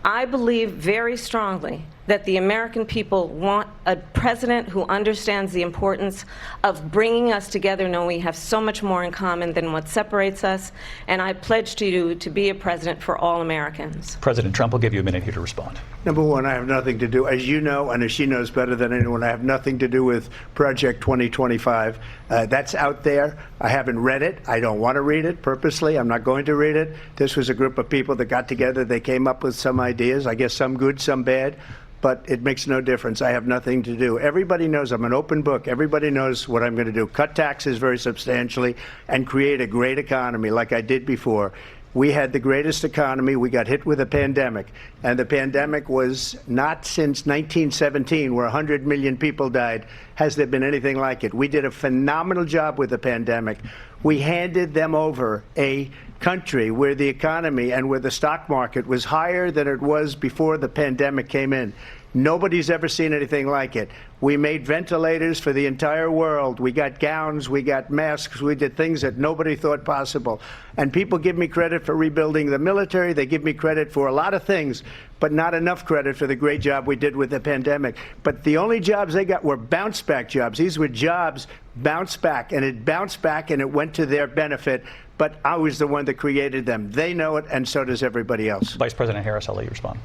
I believe very strongly that the American people want a president who understands the importance of bringing us together, knowing we have so much more in common than what separates us. And I pledge to you to be a president for all Americans. President Trump will give you a minute here to respond. Number one, I have nothing to do, as you know, and as she knows better than anyone, I have nothing to do with Project 2025. That's out there. I haven't read it. I don't want to read it purposely. I'm not going to read it. This was a group of people that got together. They came up with some ideas, I guess some good, some bad. But it makes no difference. I have nothing to do. Everybody knows I'm an open book. Everybody knows what I'm going to do. Cut taxes very substantially and create a great economy like I did before. We had the greatest economy. We got hit with a pandemic. And the pandemic was not since 1917, where 100 million people died, has there been anything like it. We did a phenomenal job with the pandemic. We handed them over a country where the economy and where the stock market was higher than it was before the pandemic came in. Nobody's ever seen anything like it. We made ventilators for the entire world. We got gowns, we got masks, we did things that nobody thought possible. And people give me credit for rebuilding the military. They give me credit for a lot of things, but not enough credit for the great job we did with the pandemic. But the only jobs they got were bounce back jobs. These were jobs bounced back, and it bounced back and it went to their benefit. But I was the one that created them. They know it, and so does everybody else. Vice President Harris, I'll let you respond.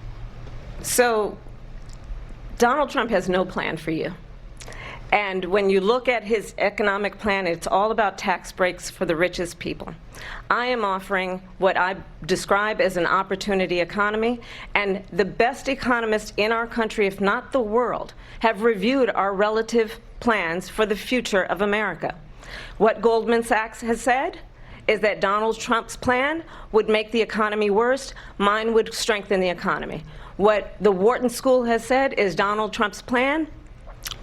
So Donald Trump has no plan for you. And when you look at his economic plan, it's all about tax breaks for the richest people. I am offering what I describe as an opportunity economy, and the best economists in our country, if not the world, have reviewed our relative plans for the future of America. What Goldman Sachs has said is that Donald Trump's plan would make the economy worse. Mine would strengthen the economy. What the Wharton School has said is Donald Trump's plan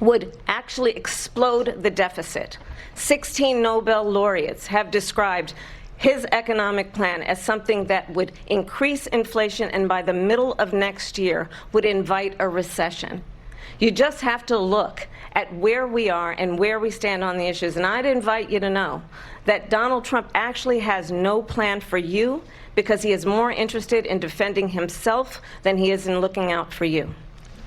would actually explode the deficit. 16 Nobel laureates have described his economic plan as something that would increase inflation and by the middle of next year would invite a recession. You just have to look at where we are and where we stand on the issues. And I'd invite you to know that Donald Trump actually has no plan for you because he is more interested in defending himself than he is in looking out for you.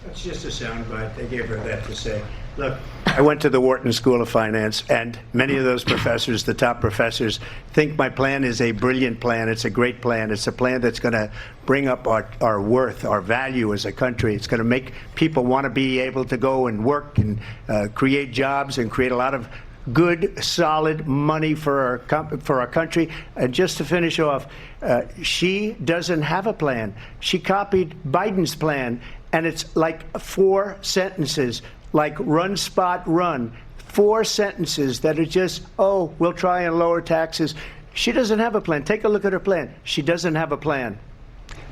That's just a soundbite. They gave her that to say. Look, I went to the Wharton School of Finance, and many of those professors, the top professors, think my plan is a brilliant plan. It's a great plan. It's a plan that's going to bring up our worth, our value as a country. It's going to make people want to be able to go and work and create jobs and create a lot of good, solid money for our country. And just to finish off, she doesn't have a plan. She copied Biden's plan, and it's like 4 sentences, like run, spot, run. 4 sentences that are just, oh, we'll try and lower taxes. She doesn't have a plan. Take a look at her plan. She doesn't have a plan.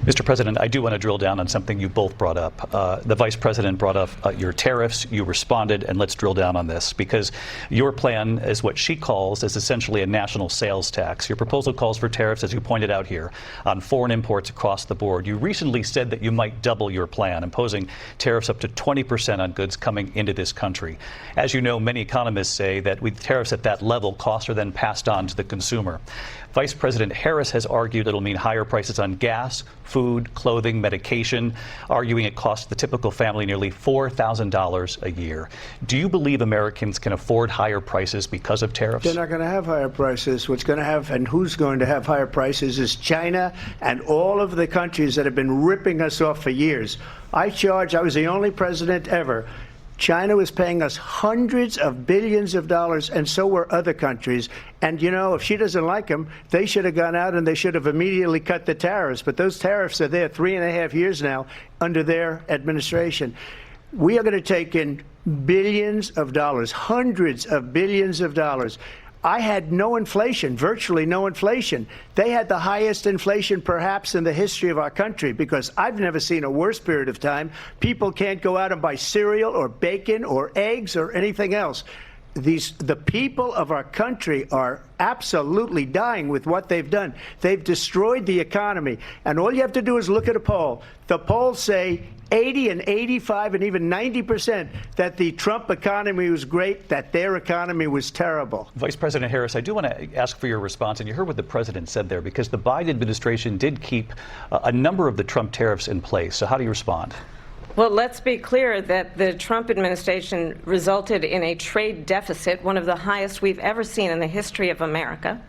Mr. President, I do want to drill down on something you both brought up. The Vice President brought up your tariffs. You responded, and let's drill down on this because your plan is what she calls is essentially a national sales tax. Your proposal calls for tariffs, as you pointed out here, on foreign imports across the board. You recently said that you might double your plan, imposing tariffs up to 20% on goods coming into this country. As you know, many economists say that with tariffs at that level, costs are then passed on to the consumer. Vice President Harris has argued it'll mean higher prices on gas, food, clothing, medication, arguing it costs the typical family nearly $4,000 a year. Do you believe Americans can afford higher prices because of tariffs? They're not going to have higher prices. What's going to have and who's going to have higher prices is China and all of the countries that have been ripping us off for years. I was the only president ever. China was paying us hundreds of billions of dollars, and so were other countries. And, you know, if she doesn't like them, they should have gone out and they should have immediately cut the tariffs. But those tariffs are there 3.5 years now under their administration. We are going to take in billions of dollars, hundreds of billions of dollars. I had no inflation, virtually no inflation. They had the highest inflation perhaps in the history of our country, because I've never seen a worse period of time. People can't go out and buy cereal or bacon or eggs or anything else. The people of our country are absolutely dying with what they've done. They've destroyed the economy. And all you have to do is look at a poll. The polls say 80 and 85 and even 90% that the Trump economy was great, that their economy was terrible. Vice President Harris, I do want to ask for your response, and you heard what the president said there, because the Biden administration did keep a number of the Trump tariffs in place. So how do you respond? Well, let's be clear that the Trump administration resulted in a trade deficit, one of the highest we've ever seen in the history of America.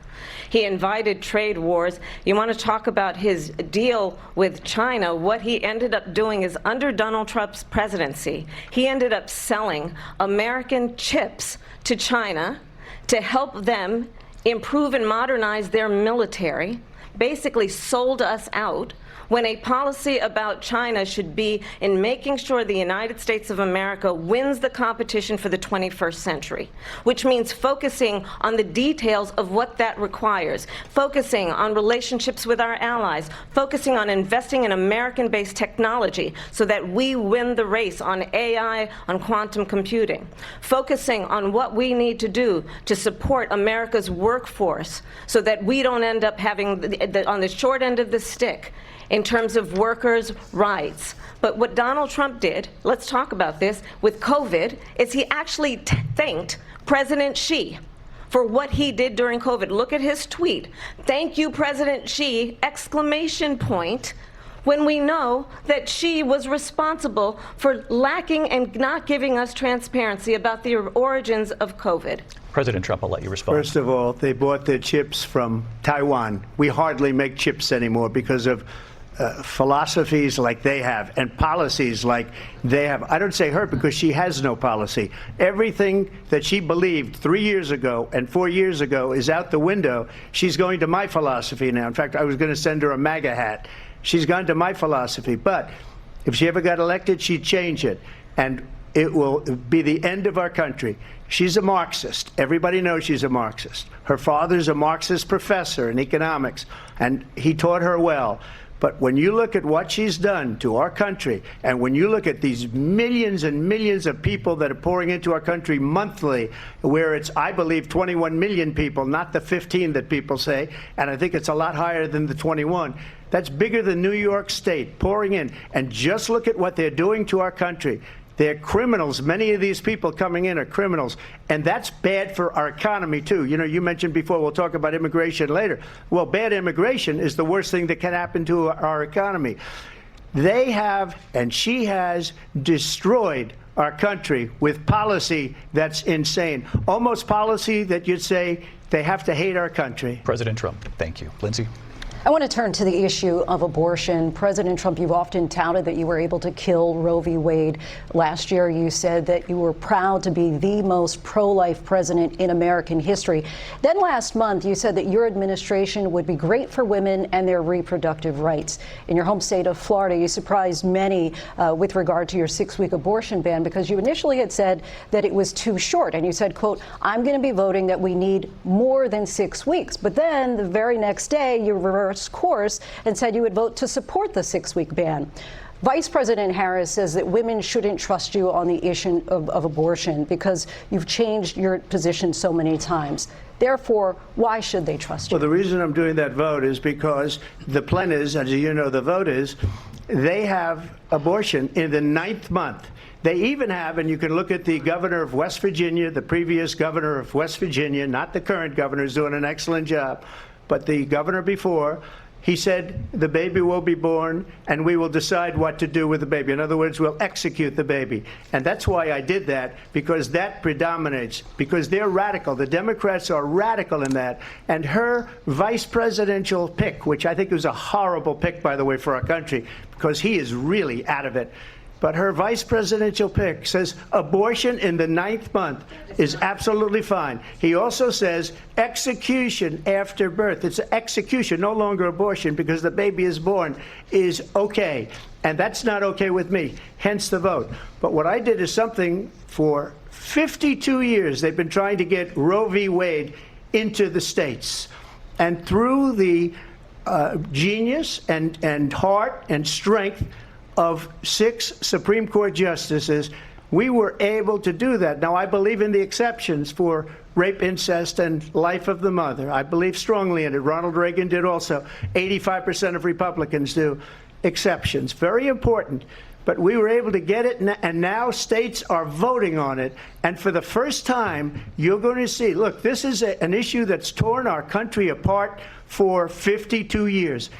He invited trade wars. You want to talk about his deal with China? What he ended up doing is, under Donald Trump's presidency, he ended up selling American chips to China to help them improve and modernize their military, basically sold us out, when a policy about China should be in making sure the United States of America wins the competition for the 21st century, which means focusing on the details of what that requires, focusing on relationships with our allies, focusing on investing in American-based technology so that we win the race on AI, on quantum computing, focusing on what we need to do to support America's workforce so that we don't end up having, on the short end of the stick, in terms of workers' rights. But what Donald Trump did, let's talk about this, with COVID, is he actually thanked President Xi for what he did during COVID. Look at his tweet. "Thank you, President Xi," exclamation point, when we know that Xi was responsible for lacking and not giving us transparency about the origins of COVID. President Trump, I'll let you respond. First of all, they bought their chips from Taiwan. We hardly make chips anymore because of philosophies like they have and policies like they have. I don't say her because she has no policy. Everything that she believed 3 years ago and 4 years ago is out the window. She's going to my philosophy now. In fact, I was going to send her a MAGA hat. She's gone to my philosophy. But if she ever got elected, she'd change it. And it will be the end of our country. She's a Marxist. Everybody knows she's a Marxist. Her father's a Marxist professor in economics, and he taught her well. But when you look at what she's done to our country, and when you look at these millions and millions of people that are pouring into our country monthly, where it's, I believe, 21 million people, not the 15 that people say, and I think it's a lot higher than the 21. That's bigger than New York State pouring in. And just look at what they're doing to our country. They're criminals. Many of these people coming in are criminals. And that's bad for our economy, too. You know, you mentioned before, we'll talk about immigration later. Well, bad immigration is the worst thing that can happen to our economy. They have, and she has, destroyed our country with policy that's insane. Almost policy that you'd say they have to hate our country. President Trump, thank you. Lindsay? I want to turn to the issue of abortion. President Trump, you've often touted that you were able to kill Roe v. Wade. Last year, you said that you were proud to be the most pro-life president in American history. Then last month, you said that your administration would be great for women and their reproductive rights. In your home state of Florida, you surprised many with regard to your 6-week abortion ban, because you initially had said that it was too short. And you said, quote, "I'm going to be voting that we need more than 6 weeks." But then the very next day, you reversed course and said you would vote to support the 6-week ban. Vice President Harris says that women shouldn't trust you on the issue of abortion because you've changed your position so many times. Therefore, why should they trust you? Well, the reason I'm doing that vote is because the plan is, as you know, the vote is, they have abortion in the 9th month. They even have, and you can look at the governor of West Virginia, the previous governor of West Virginia, not the current governor, is doing an excellent job, but the governor before, he said the baby will be born and we will decide what to do with the baby. In other words, we'll execute the baby. And that's why I did that, because that predominates, because they're radical. The Democrats are radical in that. And her vice presidential pick, which I think was a horrible pick, by the way, for our country, because he is really out of it. But her vice presidential pick says abortion in the 9th month is absolutely fine. He also says execution after birth. It's execution, no longer abortion, because the baby is born, is okay. And that's not okay with me, hence the vote. But what I did is something for 52 years they've been trying to get Roe v. Wade into the states. And through the genius and heart and strength of 6 Supreme Court justices, we were able to do that. Now, I believe in the exceptions for rape, incest, and life of the mother. I believe strongly in it. Ronald Reagan did also. 85% of Republicans do. Exceptions. Very important. But we were able to get it, and now states are voting on it. And for the first time, you're going to see, look, this is an issue that's torn our country apart for 52 years.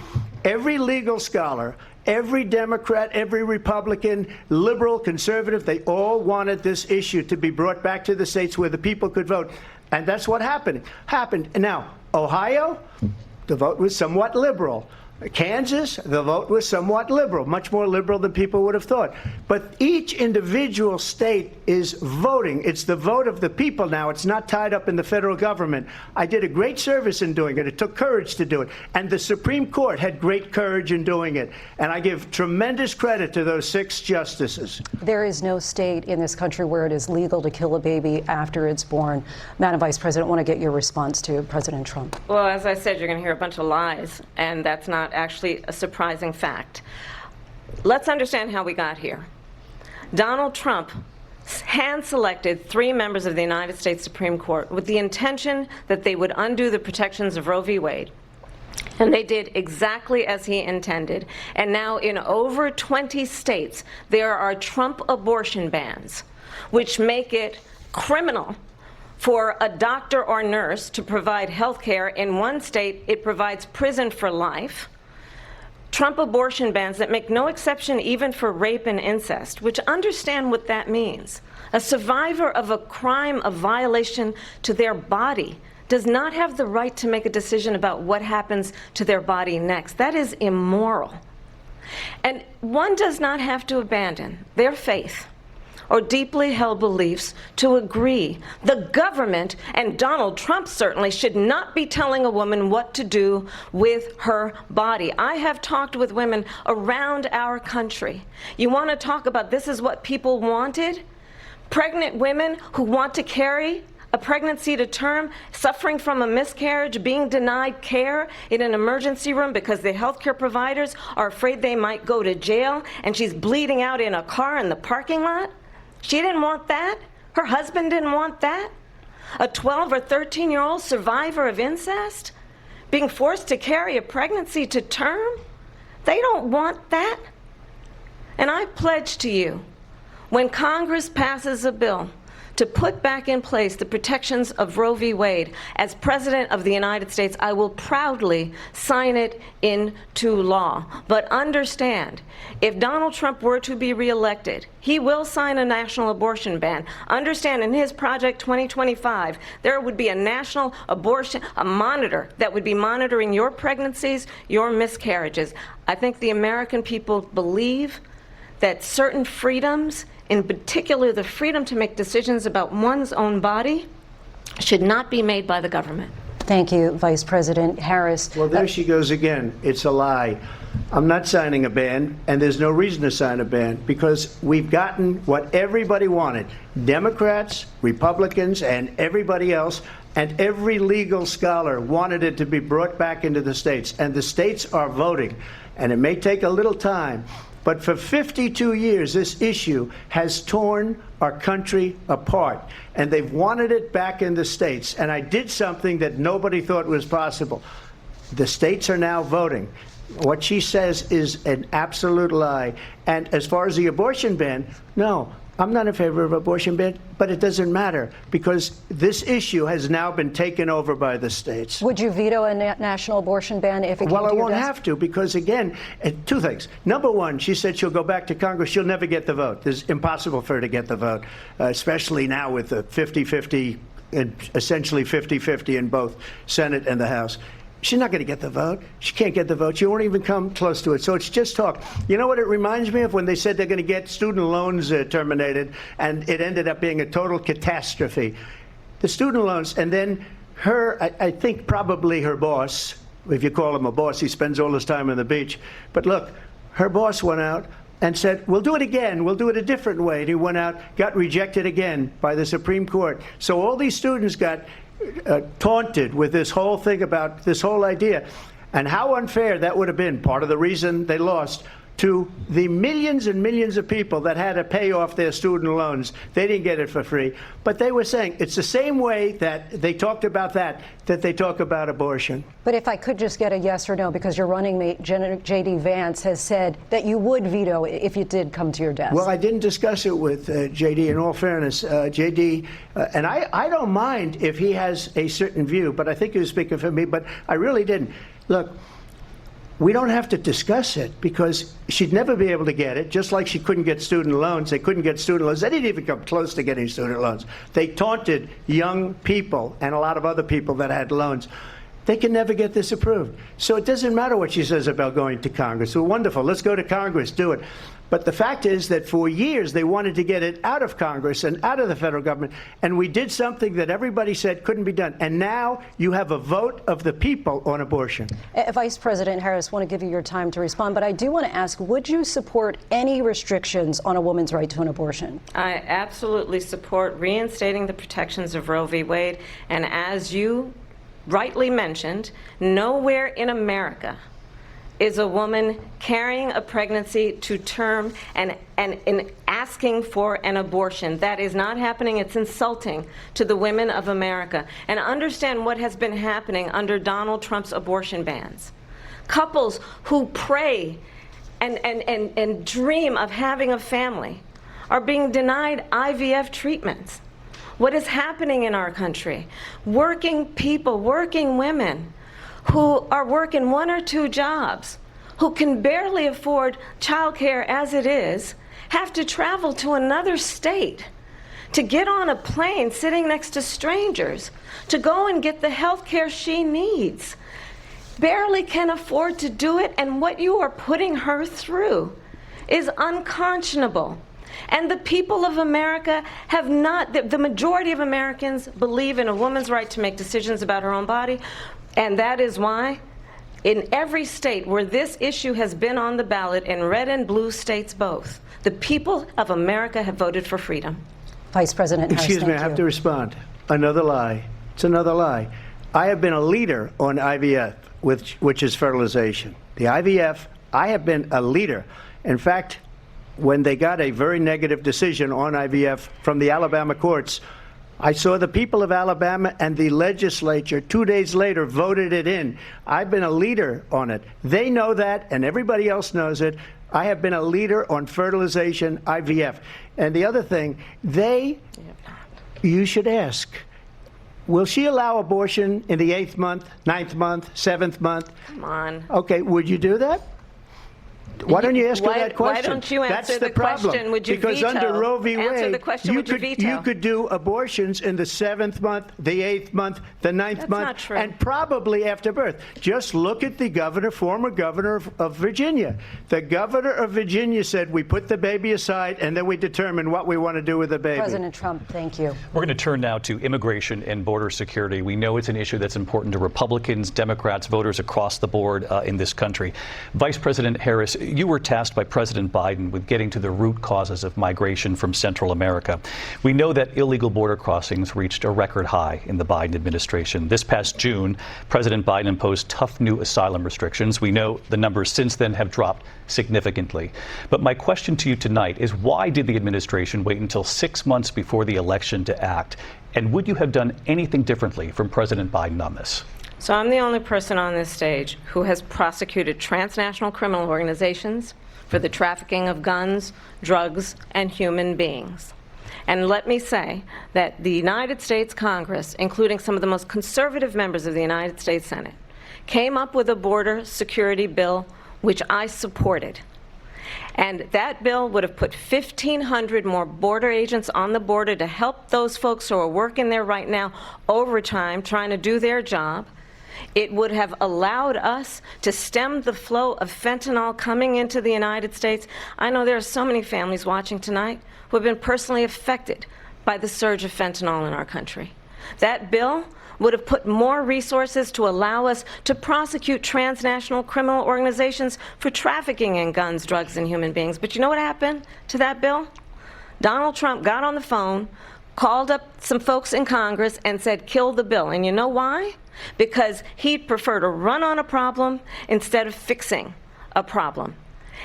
Every legal scholar, every Democrat, every Republican, liberal, conservative, they all wanted this issue to be brought back to the states where the people could vote. And that's what happened. Now, Ohio, the vote was somewhat liberal. Kansas, the vote was somewhat liberal, much more liberal than people would have thought. But each individual state is voting. It's the vote of the people now. It's not tied up in the federal government. I did a great service in doing it. It took courage to do it. And the Supreme Court had great courage in doing it. And I give tremendous credit to those 6 justices. There is no state in this country where it is legal to kill a baby after it's born. Madam Vice President, I want to get your response to President Trump. Well, as I said, you're going to hear a bunch of lies, and that's not actually a surprising fact. Let's understand how we got here. Donald Trump hand-selected 3 members of the United States Supreme Court with the intention that they would undo the protections of Roe v. Wade. And they did exactly as he intended. And now in over 20 states, there are Trump abortion bans, which make it criminal for a doctor or nurse to provide health care. In one state, it provides prison for life. Trump abortion bans that make no exception even for rape and incest, which understand what that means. A survivor of a crime of violation to their body does not have the right to make a decision about what happens to their body next. That is immoral. And one does not have to abandon their faith or deeply held beliefs to agree. The government, and Donald Trump certainly, should not be telling a woman what to do with her body. I have talked with women around our country. You want to talk about this is what people wanted? Pregnant women who want to carry a pregnancy to term, suffering from a miscarriage, being denied care in an emergency room because the healthcare providers are afraid they might go to jail, and she's bleeding out in a car in the parking lot. She didn't want that. Her husband didn't want that. A 12 or 13-year-old survivor of incest being forced to carry a pregnancy to term. They don't want that. And I pledge to you, when Congress passes a bill to put back in place the protections of Roe v. Wade, as President of the United States, I will proudly sign it into law. But understand, if Donald Trump were to be reelected, he will sign a national abortion ban. Understand, in his Project 2025, there would be a national abortion, a monitor that would be monitoring your pregnancies, your miscarriages. I think the American people believe that certain freedoms, in particular the freedom to make decisions about one's own body, should not be made by the government. Thank you, Vice President Harris. Well, there she goes again. It's a lie. I'm not signing a ban, and there's no reason to sign a ban, because we've gotten what everybody wanted. Democrats, Republicans, and everybody else, and every legal scholar wanted it to be brought back into the states. And the states are voting. And it may take a little time, but for 52 years, this issue has torn our country apart, and they've wanted it back in the states. And I did something that nobody thought was possible. The states are now voting. What she says is an absolute lie. And as far as the abortion ban, no, I'm not in favor of abortion ban, but it doesn't matter, because this issue has now been taken over by the states. Would you veto a national abortion ban if it came to your Well, I won't desk? have to, because again, 2 things. Number one, she said she'll go back to Congress. She'll never get the vote. It's impossible for her to get the vote, especially now with the 50-50, essentially 50-50 in both Senate and the House. She's not going to get the vote. She can't get the vote. She won't even come close to it. So it's just talk. You know what it reminds me of? When they said they're going to get student loans terminated, and it ended up being a total catastrophe. The student loans, and then her, I think probably her boss, if you call him a boss, he spends all his time on the beach. But look, her boss went out and said, we'll do it again. We'll do it a different way. And he went out, got rejected again by the Supreme Court. So all these students got taunted with this whole thing about this whole idea, and how unfair that would have been. Part of the reason they lost to the millions and millions of people that had to pay off their student loans. They didn't get it for free. But they were saying it's the same way that they talked about that they talk about abortion. But if I could just get a yes or no, because your running mate, J.D. Vance, has said that you would veto if it did come to your desk. Well, I didn't discuss it with J.D. in all fairness. J.D., and I don't mind if he has a certain view, but I think he was speaking for me, but I really didn't. Look, we don't have to discuss it because she'd never be able to get it, just like she couldn't get student loans. They couldn't get student loans. They didn't even come close to getting student loans. They taunted young people and a lot of other people that had loans. They can never get this approved. So it doesn't matter what she says about going to Congress. Well, wonderful. Let's go to Congress. Do it. But the fact is that for years they wanted to get it out of Congress and out of the federal government, and we did something that everybody said couldn't be done. And now you have a vote of the people on abortion. Vice President Harris, I want to give you your time to respond, but I do want to ask, would you support any restrictions on a woman's right to an abortion? I absolutely support reinstating the protections of Roe v. Wade, and as you rightly mentioned, nowhere in America is a woman carrying a pregnancy to term and asking for an abortion. That is not happening. It's insulting to the women of America. And understand what has been happening under Donald Trump's abortion bans. Couples who pray and dream of having a family are being denied IVF treatments. What is happening in our country? Working people, working women, who are working 1 or 2 jobs, who can barely afford childcare as it is, have to travel to another state to get on a plane sitting next to strangers to go and get the health care she needs. Barely can afford to do it, and what you are putting her through is unconscionable. And the people of America have not, the majority of Americans believe in a woman's right to make decisions about her own body. And that is why in every state where this issue has been on the ballot, in red and blue states both, the people of America have voted for freedom. Vice President Harris, excuse me, I have to respond. Another lie. It's another lie. I have been a leader on IVF, which is fertilization. The IVF, I have been a leader. In fact, when they got a very negative decision on IVF from the Alabama courts, I saw the people of Alabama and the legislature 2 days later voted it in. I've been a leader on it. They know that, and everybody else knows it. I have been a leader on fertilization, IVF. And the other thing, you should ask, will she allow abortion in the 8th month, 9th month, 7th month? Come on. Okay, would you do that? Why don't you ask her that question? Why don't you answer the question? Would you because veto? Under Roe v. Wade, answer the question, would you veto? You could do abortions in the 7th month, the 8th month, the 9th That's month, not true. and probably after birth. Just look at the governor, former governor of Virginia. The governor of Virginia said we put the baby aside and then we determine what we want to do with the baby. President Trump, thank you. We're going to turn now to immigration and border security. We know it's an issue that's important to Republicans, Democrats, voters across the board in this country. Vice President Harris, you were tasked by President Biden with getting to the root causes of migration from Central America. We know that illegal border crossings reached a record high in the Biden administration. This past June, President Biden imposed tough new asylum restrictions. We know the numbers since then have dropped significantly. But my question to you tonight is, why did the administration wait until 6 months before the election to act? And would you have done anything differently from President Biden on this? So I'm the only person on this stage who has prosecuted transnational criminal organizations for the trafficking of guns, drugs, and human beings. And let me say that the United States Congress, including some of the most conservative members of the United States Senate, came up with a border security bill which I supported. And that bill would have put 1,500 more border agents on the border to help those folks who are working there right now overtime, trying to do their job. It would have allowed us to stem the flow of fentanyl coming into the United States. I know there are so many families watching tonight who have been personally affected by the surge of fentanyl in our country. That bill would have put more resources to allow us to prosecute transnational criminal organizations for trafficking in guns, drugs, and human beings. But you know what happened to that bill? Donald Trump got on the phone, called up some folks in Congress and said, kill the bill. And you know why? Because he'd prefer to run on a problem instead of fixing a problem.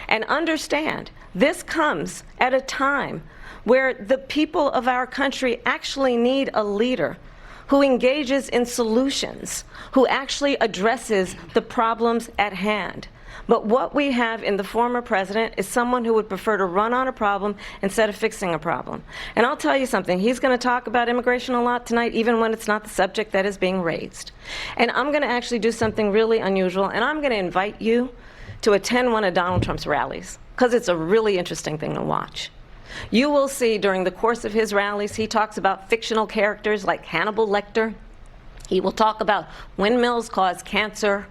And understand, this comes at a time where the people of our country actually need a leader who engages in solutions, who actually addresses the problems at hand. But what we have in the former president is someone who would prefer to run on a problem instead of fixing a problem. And I'll tell you something, he's going to talk about immigration a lot tonight, even when it's not the subject that is being raised. And I'm going to actually do something really unusual, and I'm going to invite you to attend one of Donald Trump's rallies, because it's a really interesting thing to watch. You will see during the course of his rallies, he talks about fictional characters like Hannibal Lecter. He will talk about windmills cause cancer.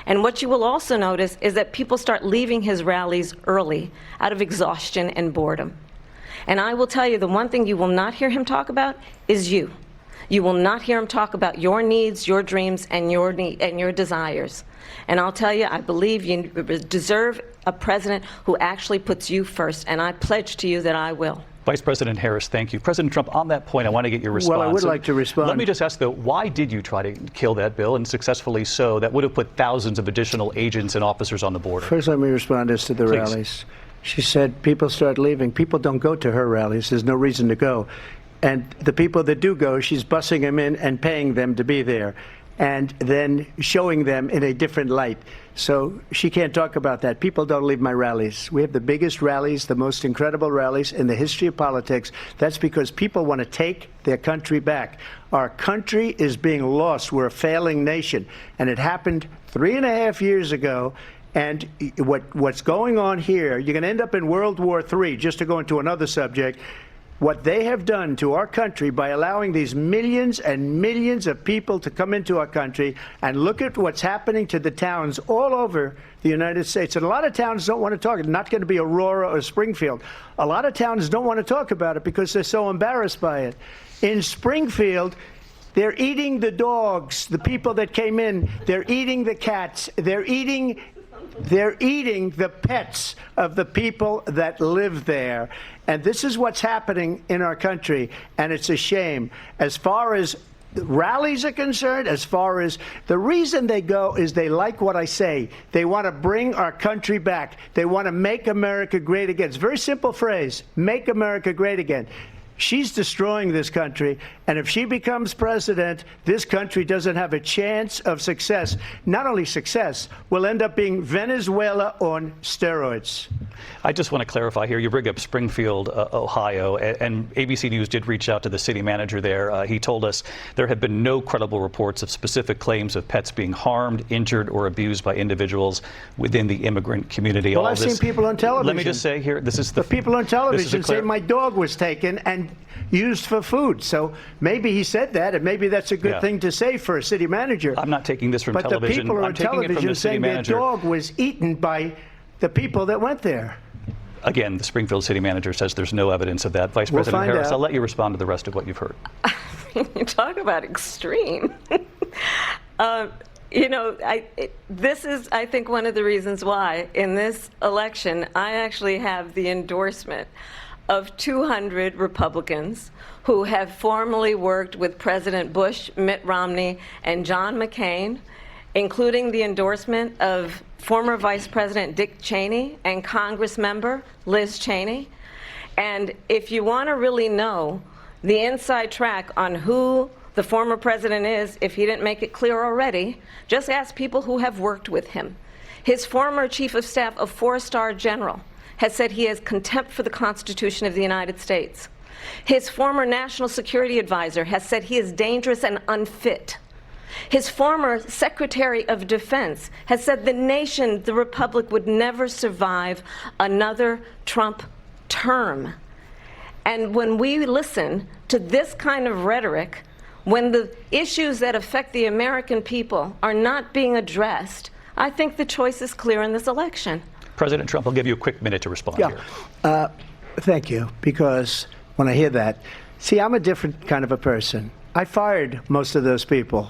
And what you will also notice is that people start leaving his rallies early out of exhaustion and boredom. And I will tell you, the one thing you will not hear him talk about is you. You will not hear him talk about your needs, your dreams, and your desires. And I'll tell you, I believe you deserve a president who actually puts you first, and I pledge to you that I will. Vice President Harris, thank you. President Trump, on that point, I want to get your response. Well, I would like to respond. Let me just ask, though, why did you try to kill that bill, and successfully so? That would have put thousands of additional agents and officers on the border. First, let me respond as to the rallies. She said people start leaving. People don't go to her rallies. There's no reason to go. And the people that do go, she's bussing them in and paying them to be there, and then showing them in a different light. So she can't talk about that. People don't leave my rallies. We have the biggest rallies, the most incredible rallies in the history of politics. That's because people want to take their country back. Our country is being lost. We're a failing nation. And it happened 3.5 years ago. And what's going on here, you're going to end up in World War III, just to go into another subject. What they have done to our country by allowing these millions and millions of people to come into our country, and look at what's happening to the towns all over the United States. And a lot of towns don't want to talk. It's not going to be Aurora or Springfield. A lot of towns don't want to talk about it because they're so embarrassed by it. In Springfield, they're eating the dogs, the people that came in. They're eating the cats. They're eating the pets of the people that live there. And this is what's happening in our country, and it's a shame. As far as rallies are concerned, as far as the reason they go is they like what I say. They want to bring our country back. They want to make America great again. It's a very simple phrase, make America great again. She's destroying this country, and if she becomes president, this country doesn't have a chance of success. Not only success, we'll end up being Venezuela on steroids. I just want to clarify here. You bring up Springfield, Ohio, and ABC News did reach out to the city manager there. He told us there have been no credible reports of specific claims of pets being harmed, injured, or abused by individuals within the immigrant community. Well, I've seen people on television. Let me just say here, this is the people on television say my dog was taken and used for food. So maybe he said that, and maybe that's a good thing to say for a city manager. I'm not taking this from but television. But the people I'm on taking it from television the city saying manager. their dog was eaten by the people that went there. Again, the Springfield city manager says there's no evidence of that. Vice President Harris, I'll let you respond to the rest of what you've heard. You talk about extreme. This is, I think, one of the reasons why in this election I actually have the endorsement of 200 Republicans who have formerly worked with President Bush, Mitt Romney, and John McCain, including the endorsement of former Vice President Dick Cheney and Congress member Liz Cheney. And if you want to really know the inside track on who the former president is, if he didn't make it clear already, just ask people who have worked with him. His former chief of staff, a 4-star general, has said he has contempt for the Constitution of the United States. His former national security advisor has said he is dangerous and unfit. His former Secretary of Defense has said the nation, the republic, would never survive another Trump term. And when we listen to this kind of rhetoric, when the issues that affect the American people are not being addressed, I think the choice is clear in this election. President Trump, I'll give you a quick minute to respond here. Thank you, because when I hear that, see, I'm a different kind of a person. I fired most of those people.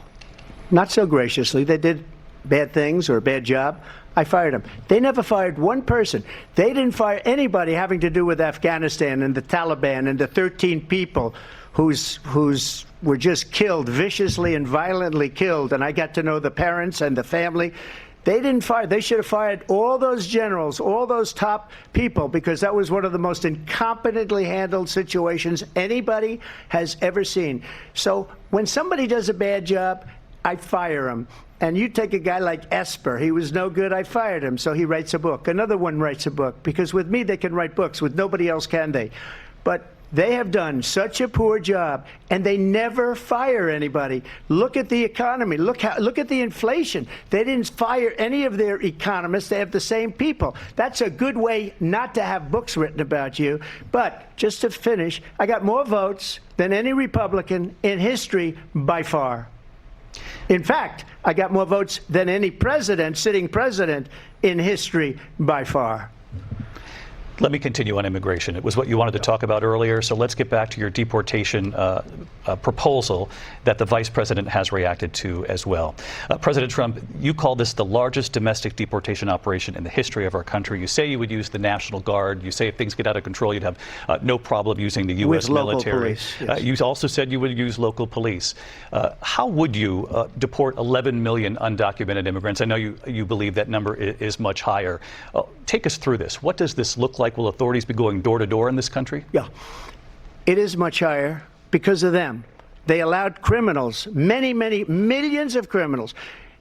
Not so graciously. They did bad things or a bad job. I fired them. They never fired one person. They didn't fire anybody having to do with Afghanistan and the Taliban and the 13 people were just killed, viciously and violently killed, and I got to know the parents and the family. They didn't fire. They should have fired all those generals, all those top people, because that was one of the most incompetently handled situations anybody has ever seen. So when somebody does a bad job, I fire him. And you take a guy like Esper. He was no good. I fired him. So he writes a book. Another one writes a book. Because with me, they can write books. With nobody else can they. But they have done such a poor job, and they never fire anybody. Look at the economy. Look at the inflation. They didn't fire any of their economists. They have the same people. That's a good way not to have books written about you. But just to finish, I got more votes than any Republican in history by far. In fact, I got more votes than any president, sitting president, in history by far. Let me continue on immigration. It was what you wanted to talk about earlier, so let's get back to your deportation proposal that the vice president has reacted to as well. President Trump, you call this the largest domestic deportation operation in the history of our country. You say you would use the National Guard. You say if things get out of control, you'd have no problem using the U.S. military. Police, yes. You also said you would use local police. How would you deport 11 million undocumented immigrants? I know you believe that number is much higher. Take us through this. What does this look like? Will authorities be going door to door in this country? Yeah, it is much higher because of them. They allowed criminals, many millions of criminals.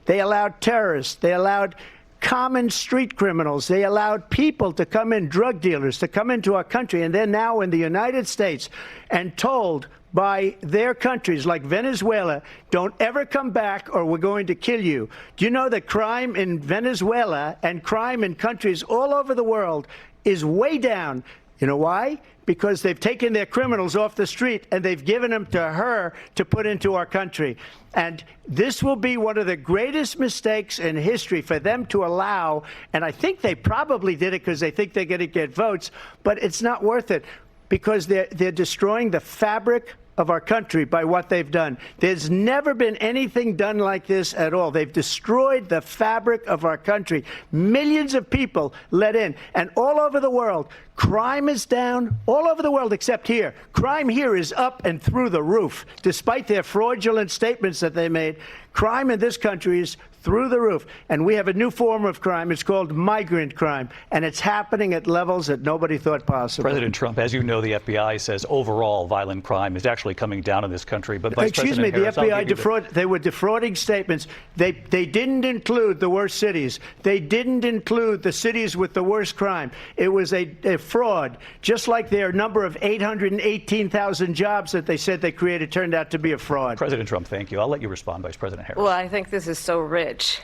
They allowed terrorists. They allowed common street criminals. They allowed people to come in, drug dealers, to come into our country. And they're now in the United States and told by their countries like Venezuela, don't ever come back or we're going to kill you. Do you know that crime in Venezuela and crime in countries all over the world is way down? You know why? Because they've taken their criminals off the street and they've given them to her to put into our country. And this will be one of the greatest mistakes in history for them to allow. And I think they probably did it because they think they're going to get votes, but it's not worth it because they're destroying the fabric of our country by what they've done. There's never been anything done like this at all. They've destroyed the fabric of our country. Millions of people let in. And all over the world, crime is down. All over the world except here. Crime here is up and through the roof. Despite their fraudulent statements that they made, crime in this country is through the roof. And we have a new form of crime. It's called migrant crime. And it's happening at levels that nobody thought possible. President Trump, as you know, the FBI says overall violent crime is actually coming down in this country. But Vice President Harris, the FBI they were defrauding statements. They didn't include the worst cities. They didn't include the cities with the worst crime. It was a fraud. Just like their number of 818,000 jobs that they said they created turned out to be a fraud. President Trump, thank you. I'll let you respond, Vice President Harris. Well, I think this is so rich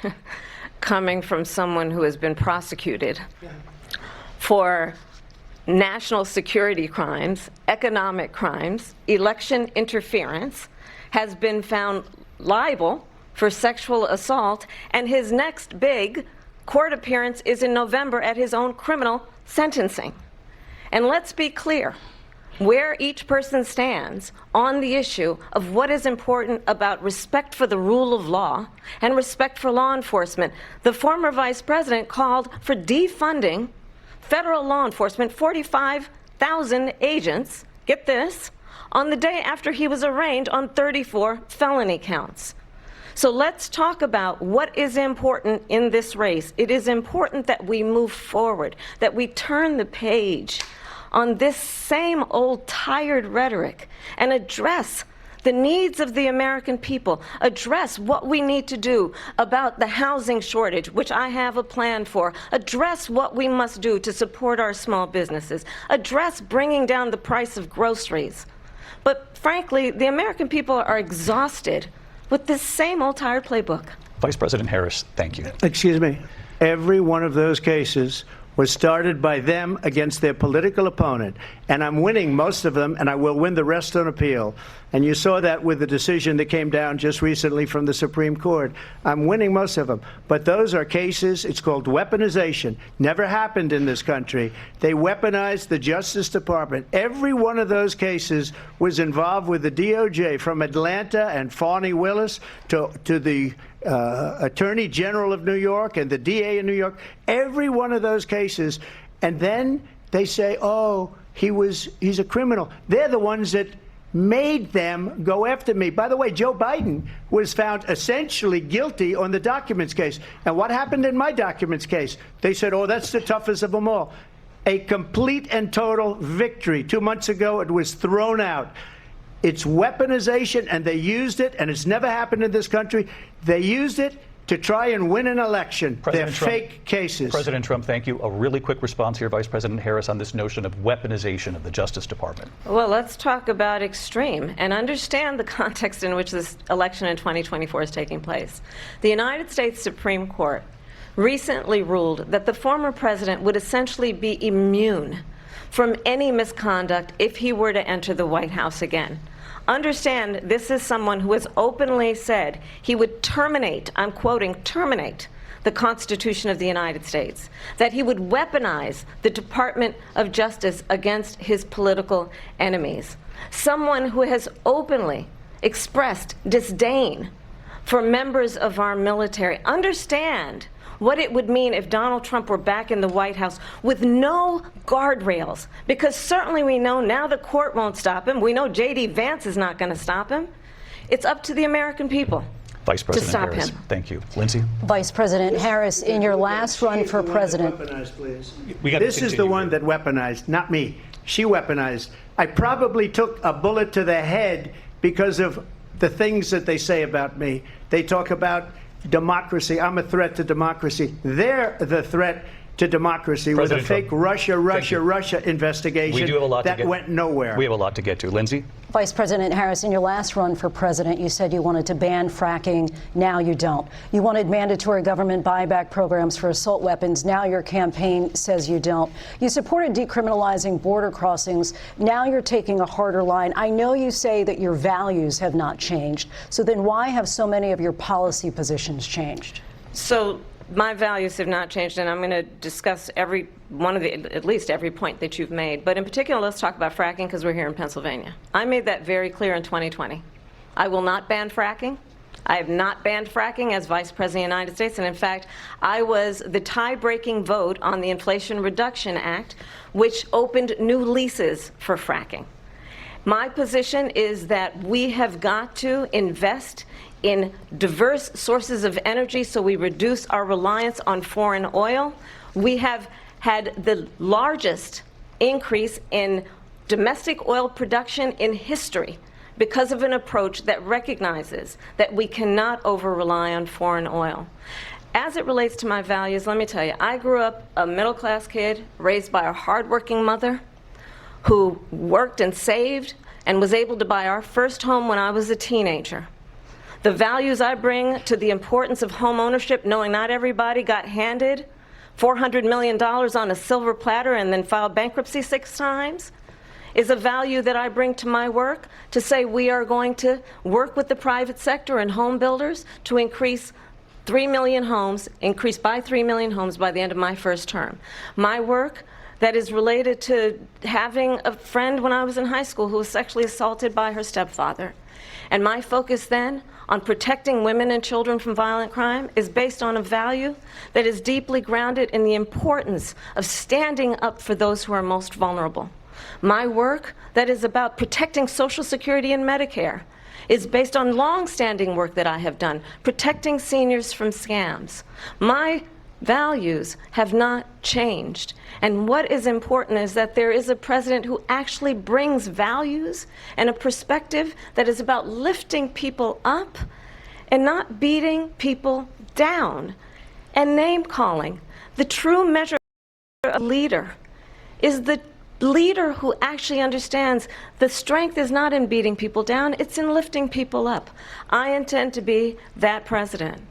coming from someone who has been prosecuted for national security crimes, economic crimes, election interference, has been found liable for sexual assault, and his next big court appearance is in November at his own criminal sentencing. And let's be clear where each person stands on the issue of what is important about respect for the rule of law and respect for law enforcement. The former vice president called for defunding federal law enforcement, 45,000 agents, get this, on the day after he was arraigned on 34 felony counts. So let's talk about what is important in this race. It is important that we move forward, that we turn the page on this same old tired rhetoric and address the needs of the American people, address what we need to do about the housing shortage, which I have a plan for, address what we must do to support our small businesses, address bringing down the price of groceries. But frankly, the American people are exhausted with this same old tired playbook. Vice President Harris, thank you. Excuse me. Every one of those cases was started by them against their political opponent. And I'm winning most of them, and I will win the rest on appeal. And you saw that with the decision that came down just recently from the Supreme Court. I'm winning most of them. But those are cases, it's called weaponization. Never happened in this country. They weaponized the Justice Department. Every one of those cases was involved with the DOJ, from Atlanta and Fani Willis to the Attorney General of New York and the DA in New York. Every one of those cases. And then they say, oh, he's a criminal. They're the ones that made them go after me. By the way, Joe Biden was found essentially guilty on the documents case. And what happened in my documents case? They said, oh, that's the toughest of them all. A complete and total victory. 2 months ago, it was thrown out. It's weaponization, and they used it, and it's never happened in this country. They used it to try and win an election. They're fake cases. President Trump, thank you. A really quick response here, Vice President Harris, on this notion of weaponization of the Justice Department. Well, let's talk about extreme and understand the context in which this election in 2024 is taking place. The United States Supreme Court recently ruled that the former president would essentially be immune from any misconduct if he were to enter the White House again. Understand, this is someone who has openly said he would terminate, I'm quoting, terminate the Constitution of the United States, that he would weaponize the Department of Justice against his political enemies. Someone who has openly expressed disdain for members of our military. Understand what it would mean if Donald Trump were back in the White House with no guardrails, because certainly we know now the court won't stop him. We know J.D. Vance is not going to stop him. It's up to the American people Vice President to stop Harris. him. Thank you. Lindsay? Vice President Harris, in your last run for president. This is the one that weaponized, not me. She weaponized. I probably took a bullet to the head because of the things that they say about me. They talk about democracy. I'm a threat to democracy. They're the threat to democracy with a fake Russia investigation We do have a lot that to get. went nowhere. We have a lot to get to. Lindsay? Vice President Harris, in your last run for president, you said you wanted to ban fracking. Now you don't. You wanted mandatory government buyback programs for assault weapons. Now your campaign says you don't. You supported decriminalizing border crossings. Now you're taking a harder line. I know you say that your values have not changed. So then why have so many of your policy positions changed? So my values have not changed, and I'm going to discuss every one of at least every point that you've made. But in particular, let's talk about fracking, because we're here in Pennsylvania. I made that very clear in 2020. I will not ban fracking. I have not banned fracking as Vice President of the United States, and in fact, I was the tie-breaking vote on the Inflation Reduction Act, which opened new leases for fracking. My position is that we have got to invest in diverse sources of energy so we reduce our reliance on foreign oil. We have had the largest increase in domestic oil production in history because of an approach that recognizes that we cannot over-rely on foreign oil. As it relates to my values, let me tell you, I grew up a middle-class kid raised by a hardworking mother who worked and saved and was able to buy our first home when I was a teenager. The values I bring to the importance of home ownership, knowing not everybody got handed $400 million on a silver platter and then filed bankruptcy 6 times, is a value that I bring to my work to say we are going to work with the private sector and home builders to increase 3 million homes, increase by 3 million homes by the end of my first term. My work that is related to having a friend when I was in high school who was sexually assaulted by her stepfather. And my focus then on protecting women and children from violent crime is based on a value that is deeply grounded in the importance of standing up for those who are most vulnerable. My work that is about protecting Social Security and Medicare is based on long-standing work that I have done, protecting seniors from scams. My values have not changed. And what is important is that there is a president who actually brings values and a perspective that is about lifting people up and not beating people down and name-calling. The true measure of a leader is the leader who actually understands the strength is not in beating people down, it's in lifting people up. I intend to be that president.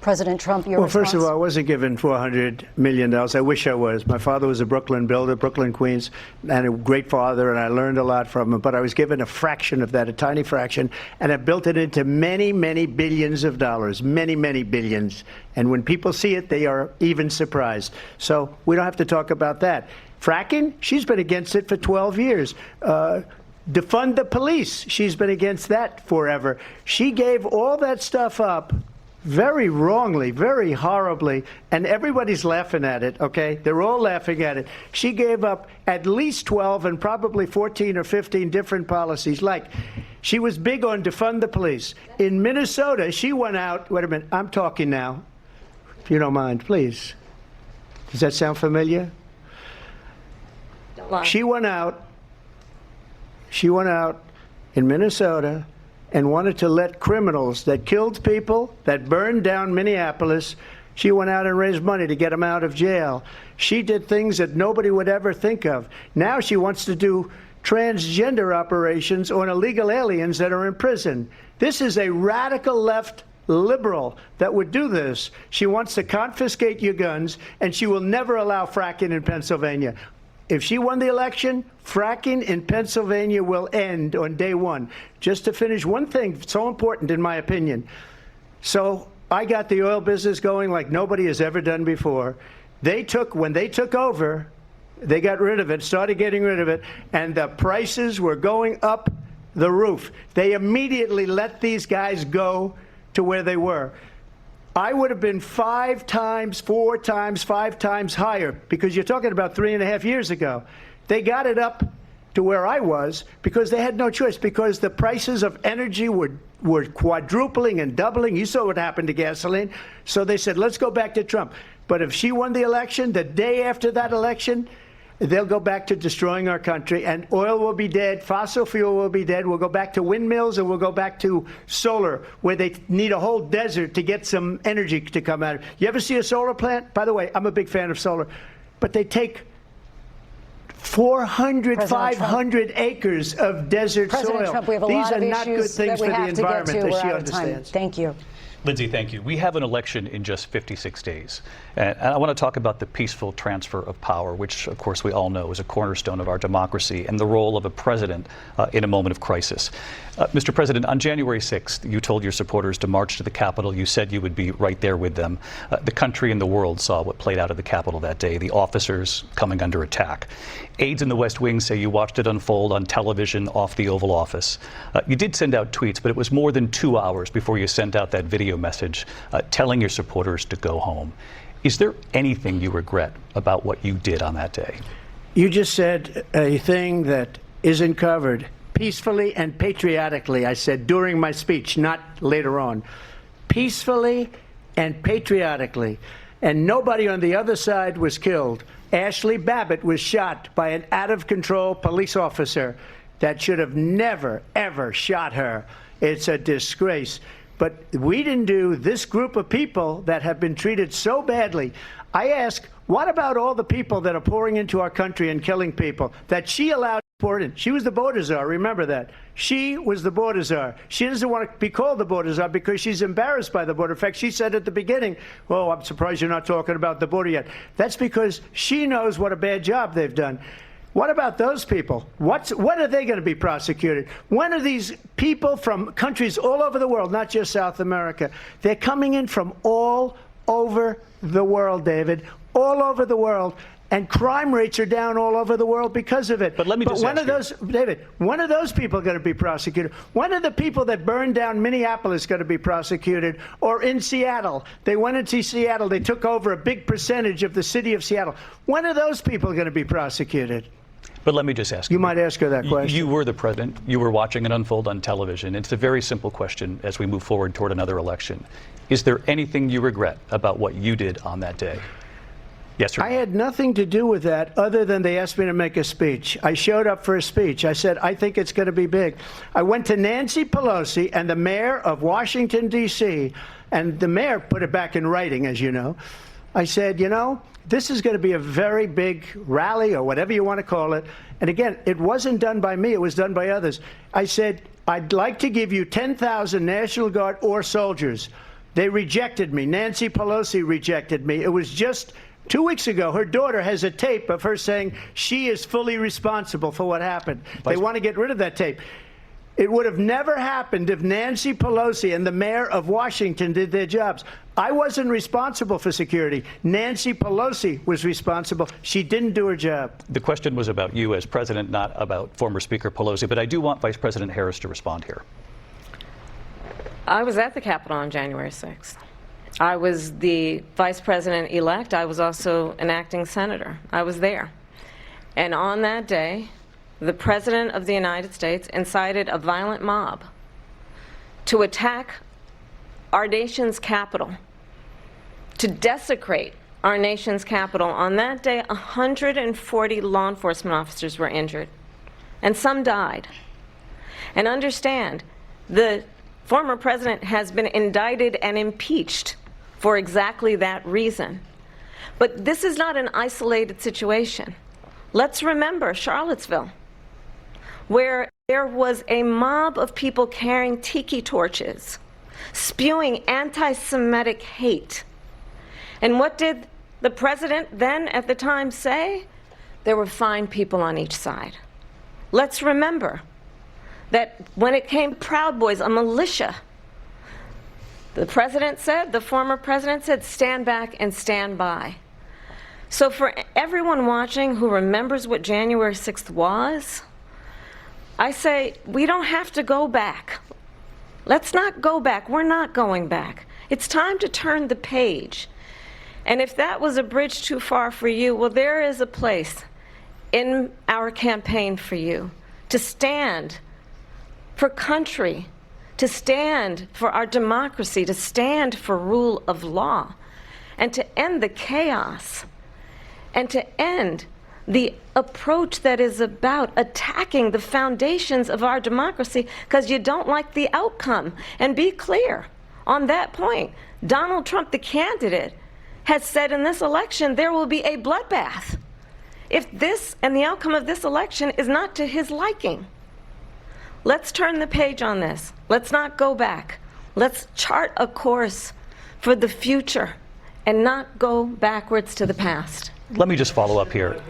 President Trump, your Well, response? first of all, I wasn't given $400 million. I wish I was. My father was a Brooklyn builder, Brooklyn, Queens, and a great father, and I learned a lot from him. But I was given a fraction of that, a tiny fraction, and I built it into many, many billions of dollars, many, many billions. And when people see it, they are even surprised. So we don't have to talk about that. Fracking, she's been against it for 12 years. Defund the police, she's been against that forever. She gave all that stuff up very wrongly, very horribly, and everybody's laughing at it, okay? They're all laughing at it. She gave up at least 12 and probably 14 or 15 different policies. Like, she was big on defund the police. In Minnesota, she went out, wait a minute, I'm talking now, if you don't mind, please. Does that sound familiar? Don't lie. She went out in Minnesota and wanted to let criminals that killed people, that burned down Minneapolis, she went out and raised money to get them out of jail. She did things that nobody would ever think of. Now she wants to do transgender operations on illegal aliens that are in prison. This is a radical left liberal that would do this. She wants to confiscate your guns, and she will never allow fracking in Pennsylvania. If she won the election, fracking in Pennsylvania will end on day one. Just to finish one thing, so important in my opinion. So I got the oil business going like nobody has ever done before. When they took over, they got rid of it, started getting rid of it, and the prices were going up the roof. They immediately let these guys go to where they were. I would have been 5 times, 4 times, 5 times higher, because you're talking about 3.5 years ago. They got it up to where I was because they had no choice, because the prices of energy were quadrupling and doubling. You saw what happened to gasoline. So they said, let's go back to Trump. But if she won the election, the day after that election, they'll go back to destroying our country, and oil will be dead, fossil fuel will be dead, we'll go back to windmills, and we'll go back to solar, where they need a whole desert to get some energy to come out of. You ever see a solar plant? By the way, I'm a big fan of solar, but they take 400, 500 acres of desert President soil. Trump, we have a These lot are of not good issues things that for we the have to get environment to. that We're she out of time. understands. Thank you. Lindsay, thank you. We have an election in just 56 days. And I want to talk about the peaceful transfer of power, which, of course, we all know is a cornerstone of our democracy, and the role of a president in a moment of crisis. Mr. President, on January 6th, you told your supporters to march to the Capitol. You said you would be right there with them. The country and the world saw what played out at the Capitol that day, the officers coming under attack. Aides in the West Wing say you watched it unfold on television off the Oval Office. You did send out tweets, but it was more than 2 hours before you sent out that video message telling your supporters to go home. Is there anything you regret about what you did on that day? You just said a thing that isn't covered. Peacefully and patriotically, I said during my speech, not later on. Peacefully and patriotically. And nobody on the other side was killed. Ashley Babbitt was shot by an out-of-control police officer that should have never, ever shot her. It's a disgrace. But we didn't do this group of people that have been treated so badly. I ask, what about all the people that are pouring into our country and killing people that she allowed to pour in? She was the border czar, remember that. She was the border czar. She doesn't want to be called the border czar because she's embarrassed by the border. In fact, she said at the beginning, oh, I'm surprised you're not talking about the border yet. That's because she knows what a bad job they've done. What about those people? When are they going to be prosecuted? When are these people from countries all over the world, not just South America? They're coming in from all over the world, David, all over the world. And crime rates are down all over the world because of it. But let me just when ask are those, David, when are those people going to be prosecuted? When are the people that burned down Minneapolis going to be prosecuted? Or in Seattle? They went into Seattle. They took over a big percentage of the city of Seattle. When are those people going to be prosecuted? But let me just ask you. You might ask her that question. You were the president. You were watching it unfold on television. It's a very simple question as we move forward toward another election. Is there anything you regret about what you did on that day? Yes or no? I had nothing to do with that other than they asked me to make a speech. I showed up for a speech. I said, I think it's going to be big. I went to Nancy Pelosi and the mayor of Washington, D.C., and the mayor put it back in writing, as you know. I said, you know, this is going to be a very big rally or whatever you want to call it. And again, it wasn't done by me. It was done by others. I said, I'd like to give you 10,000 National Guard or soldiers. They rejected me. Nancy Pelosi rejected me. It was just 2 weeks ago. Her daughter has a tape of her saying she is fully responsible for what happened. They want to get rid of that tape. It would have never happened if Nancy Pelosi and the mayor of Washington did their jobs. I wasn't responsible for security. Nancy Pelosi was responsible. She didn't do her job. The question was about you as president, not about former Speaker Pelosi, but I do want Vice President Harris to respond here. I was at the Capitol on January 6th. I was the vice president-elect. I was also an acting senator. I was there. And on that day, the President of the United States incited a violent mob to attack our nation's capital, to desecrate our nation's capital. On that day, 140 law enforcement officers were injured, and some died. And understand, the former president has been indicted and impeached for exactly that reason. But this is not an isolated situation. Let's remember Charlottesville, where there was a mob of people carrying tiki torches, spewing anti-Semitic hate. And what did the president then at the time say? There were fine people on each side. Let's remember that when it came to Proud Boys, a militia, the president said, the former president said, stand back and stand by. So for everyone watching who remembers what January 6th was, I say we don't have to go back. Let's not go back. We're not going back. It's time to turn the page. And if that was a bridge too far for you, well, there is a place in our campaign for you to stand for country, to stand for our democracy, to stand for rule of law, and to end the chaos, and to end the approach that is about attacking the foundations of our democracy because you don't like the outcome. And be clear on that point. Donald Trump, the candidate, has said in this election there will be a bloodbath if this and the outcome of this election is not to his liking. Let's turn the page on this. Let's not go back. Let's chart a course for the future and not go backwards to the past. Let me just follow up here.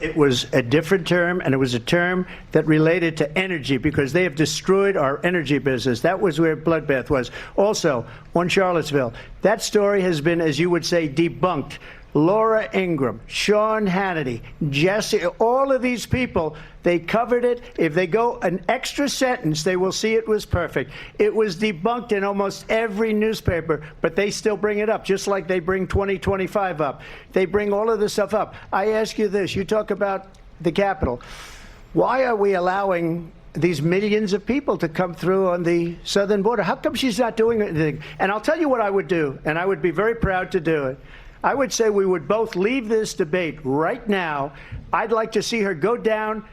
It was a different term, and it was a term that related to energy because they have destroyed our energy business. That was where bloodbath was. Also, on Charlottesville, that story has been, as you would say, debunked. Laura Ingraham, Sean Hannity, Jesse, all of these people, they covered it. If they go an extra sentence, they will see it was perfect. It was debunked in almost every newspaper, but they still bring it up, just like they bring 2025 up. They bring all of this stuff up. I ask you this, you talk about the Capitol. Why are we allowing these millions of people to come through on the southern border? How come she's not doing anything? And I'll tell you what I would do, and I would be very proud to do it. I would say we would both leave this debate right now. I'd like to see her go down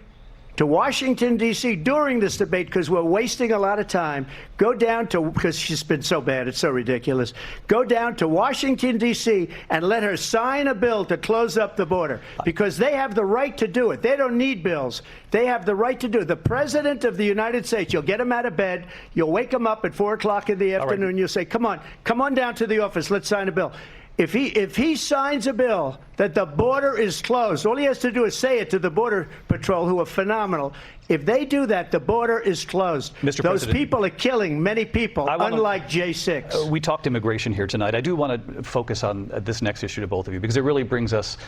to Washington, D.C. during this debate because we're wasting a lot of time. Go down to, because she's been so bad, it's so ridiculous. Go down to Washington, D.C. and let her sign a bill to close up the border because they have the right to do it. They don't need bills. They have the right to do it. The President of the United States, you'll get him out of bed. You'll wake him up at 4 o'clock in the afternoon. You'll say, come on down to the office. Let's sign a bill. If he signs a bill that the border is closed, all he has to do is say it to the Border Patrol, who are phenomenal. If they do that, the border is closed. Mr. Those President, people are killing many people, unlike J6. We talked immigration here tonight. I do want to focus on this next issue to both of you because it really brings us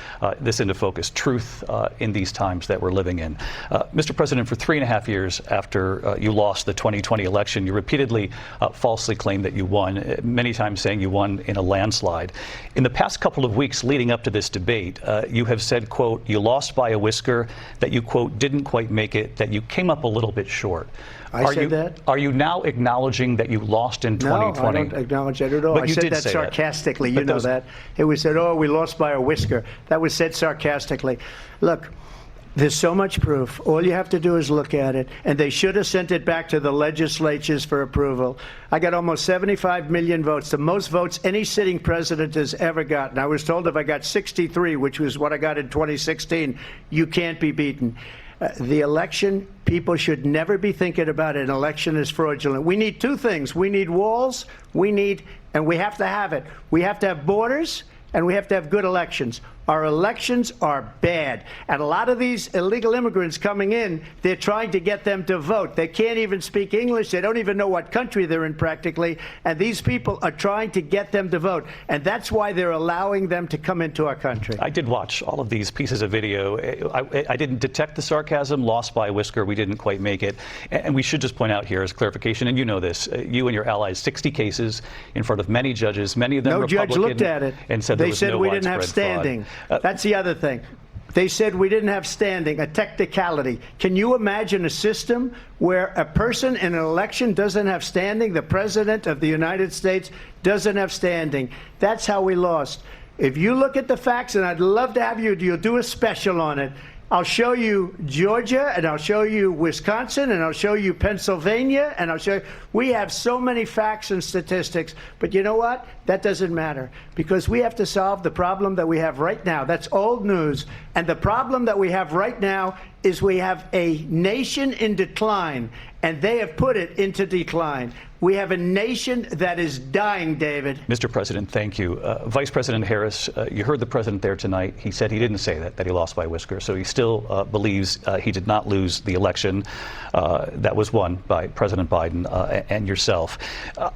this into focus, truth in these times that we're living in. Mr. President, for 3.5 years after you lost the 2020 election, you repeatedly falsely claimed that you won, many times saying you won in a landslide. In the past couple of weeks leading up to this debate, you have said, quote, you lost by a whisker, that you, quote, didn't quite make it, that you came up a little bit short. I said that? Are you now acknowledging that you lost in 2020? No, I don't acknowledge that at all. But I you said did that say sarcastically. That. You know that. It was said, oh, we lost by a whisker. That was said sarcastically. Look, there's so much proof. All you have to do is look at it. And they should have sent it back to the legislatures for approval. I got almost 75 million votes, the most votes any sitting president has ever gotten. I was told if I got 63, which was what I got in 2016, you can't be beaten. The election, people should never be thinking about an election as fraudulent. We need two things. We need walls, and we have to have it. We have to have borders, and we have to have good elections. Our elections are bad. And a lot of these illegal immigrants coming in, they're trying to get them to vote. They can't even speak English. They don't even know what country they're in practically. And these people are trying to get them to vote. And that's why they're allowing them to come into our country. I did watch all of these pieces of video. I didn't detect the sarcasm, lost by a whisker. We didn't quite make it. And we should just point out here as clarification, and you know this, you and your allies, 60 cases in front of many judges, many of them Republican. No judge looked at it. And said they there was said no we didn't have widespread standing. fraud. That's the other thing. They said we didn't have standing, a technicality. Can you imagine a system where a person in an election doesn't have standing? The President of the United States doesn't have standing. That's how we lost. If you look at the facts, and I'd love to have you'll do a special on it. I'll show you Georgia, and I'll show you Wisconsin, and I'll show you Pennsylvania, and I'll show you. We have so many facts and statistics, but you know what? That doesn't matter, because we have to solve the problem that we have right now. That's old news. And the problem that we have right now is we have a nation in decline, and they have put it into decline. We have a nation that is dying, David. Mr. President, thank you. Vice President Harris, you heard the president there tonight. He said he didn't say that he lost by a whisker. So he still believes he did not lose the election that was won by President Biden and yourself.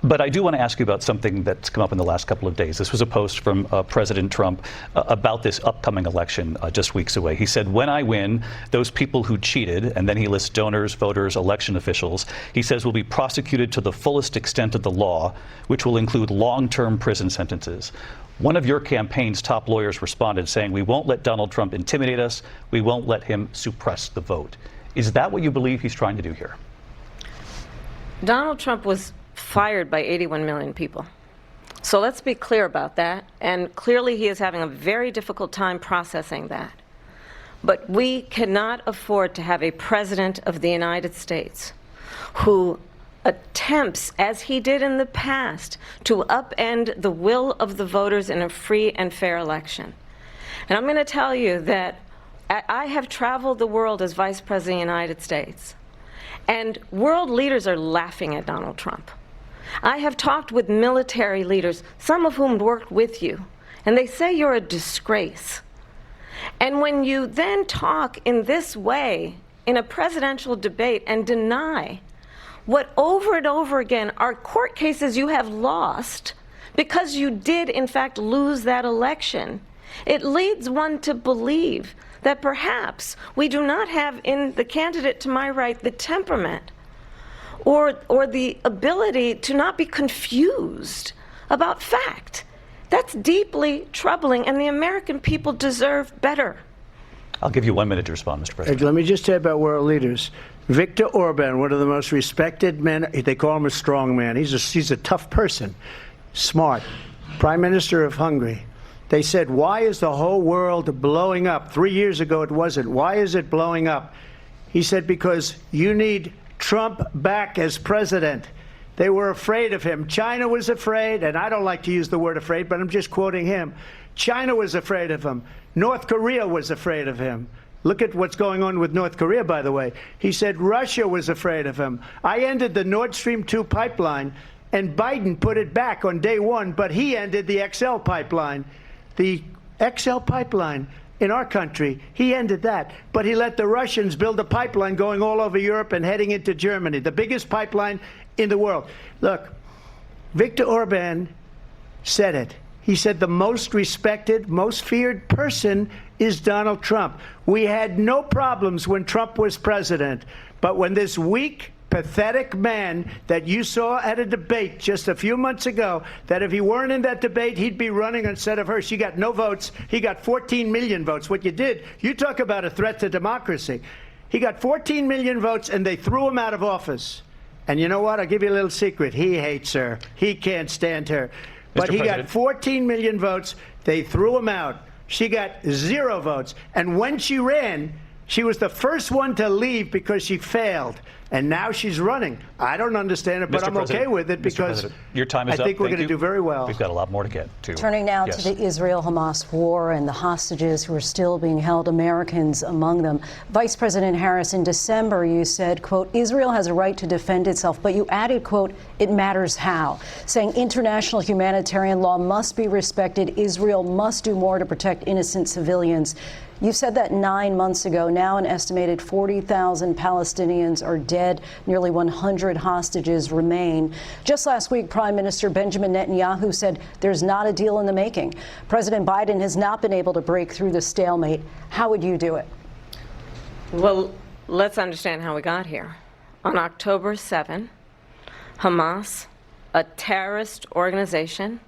But I do want to ask you about something that's come up in the last couple of days. This was a post from President Trump about this upcoming election just weeks away. He said, when I win, those people who cheated, and then he lists donors, voters, election officials, he says will be prosecuted to the fullest extent of the law, which will include long-term prison sentences. One of your campaign's top lawyers responded saying, we won't let Donald Trump intimidate us. We won't let him suppress the vote. Is that what you believe he's trying to do here? Donald Trump was fired by 81 million people. So let's be clear about that. And clearly he is having a very difficult time processing that. But we cannot afford to have a president of the United States who attempts, as he did in the past, to upend the will of the voters in a free and fair election. And I'm going to tell you that I have traveled the world as Vice President of the United States, and world leaders are laughing at Donald Trump. I have talked with military leaders, some of whom worked with you, and they say you're a disgrace. And when you then talk in this way in a presidential debate and deny what over and over again are court cases you have lost because you did in fact lose that election, it leads one to believe that perhaps we do not have in the candidate to my right the temperament or the ability to not be confused about fact. That's deeply troubling, and the American people deserve better. I'll give you 1 minute to respond, Mr. President. Let me just say about world leaders. Viktor Orban, one of the most respected men, they call him a strong man. He's a tough person, smart. Prime Minister of Hungary. They said, why is the whole world blowing up? 3 years ago it wasn't. Why is it blowing up? He said, because you need Trump back as president. They were afraid of him. China was afraid, and I don't like to use the word afraid, but I'm just quoting him. China was afraid of him. North Korea was afraid of him. Look at what's going on with North Korea, by the way. He said Russia was afraid of him. I ended the Nord Stream 2 pipeline, and Biden put it back on day one, but he ended the XL pipeline. The XL pipeline in our country, he ended that. But he let the Russians build a pipeline going all over Europe and heading into Germany, the biggest pipeline in the world. Look, Viktor Orban said it. He said the most respected, most feared person is Donald Trump. We had no problems when Trump was president, but when this weak, pathetic man that you saw at a debate just a few months ago, that if he weren't in that debate, he'd be running instead of her. She got no votes. He got 14 million votes. What you did, you talk about a threat to democracy. He got 14 million votes, and they threw him out of office. And you know what? I'll give you a little secret. He hates her. He can't stand her. But he got 14 million votes. They threw him out. She got 0 votes. And when she ran, She was the first one to leave because she failed. And now she's running. I don't understand it, but I'm okay with it because your time is I think up. we're going to do very well. We've got a lot more to get to. Turning now to the Israel-Hamas war and the hostages who are still being held, Americans among them. Vice President Harris, in December, you said, quote, Israel has a right to defend itself, but you added, quote, it matters how, saying international humanitarian law must be respected. Israel must do more to protect innocent civilians. You said that 9 months ago. Now an estimated 40,000 Palestinians are dead. Nearly 100 hostages remain. Just last week, Prime Minister Benjamin Netanyahu said there's not a deal in the making. President Biden has not been able to break through the stalemate. How would you do it? Well, let's understand how we got here. On October 7, Hamas, a terrorist organization,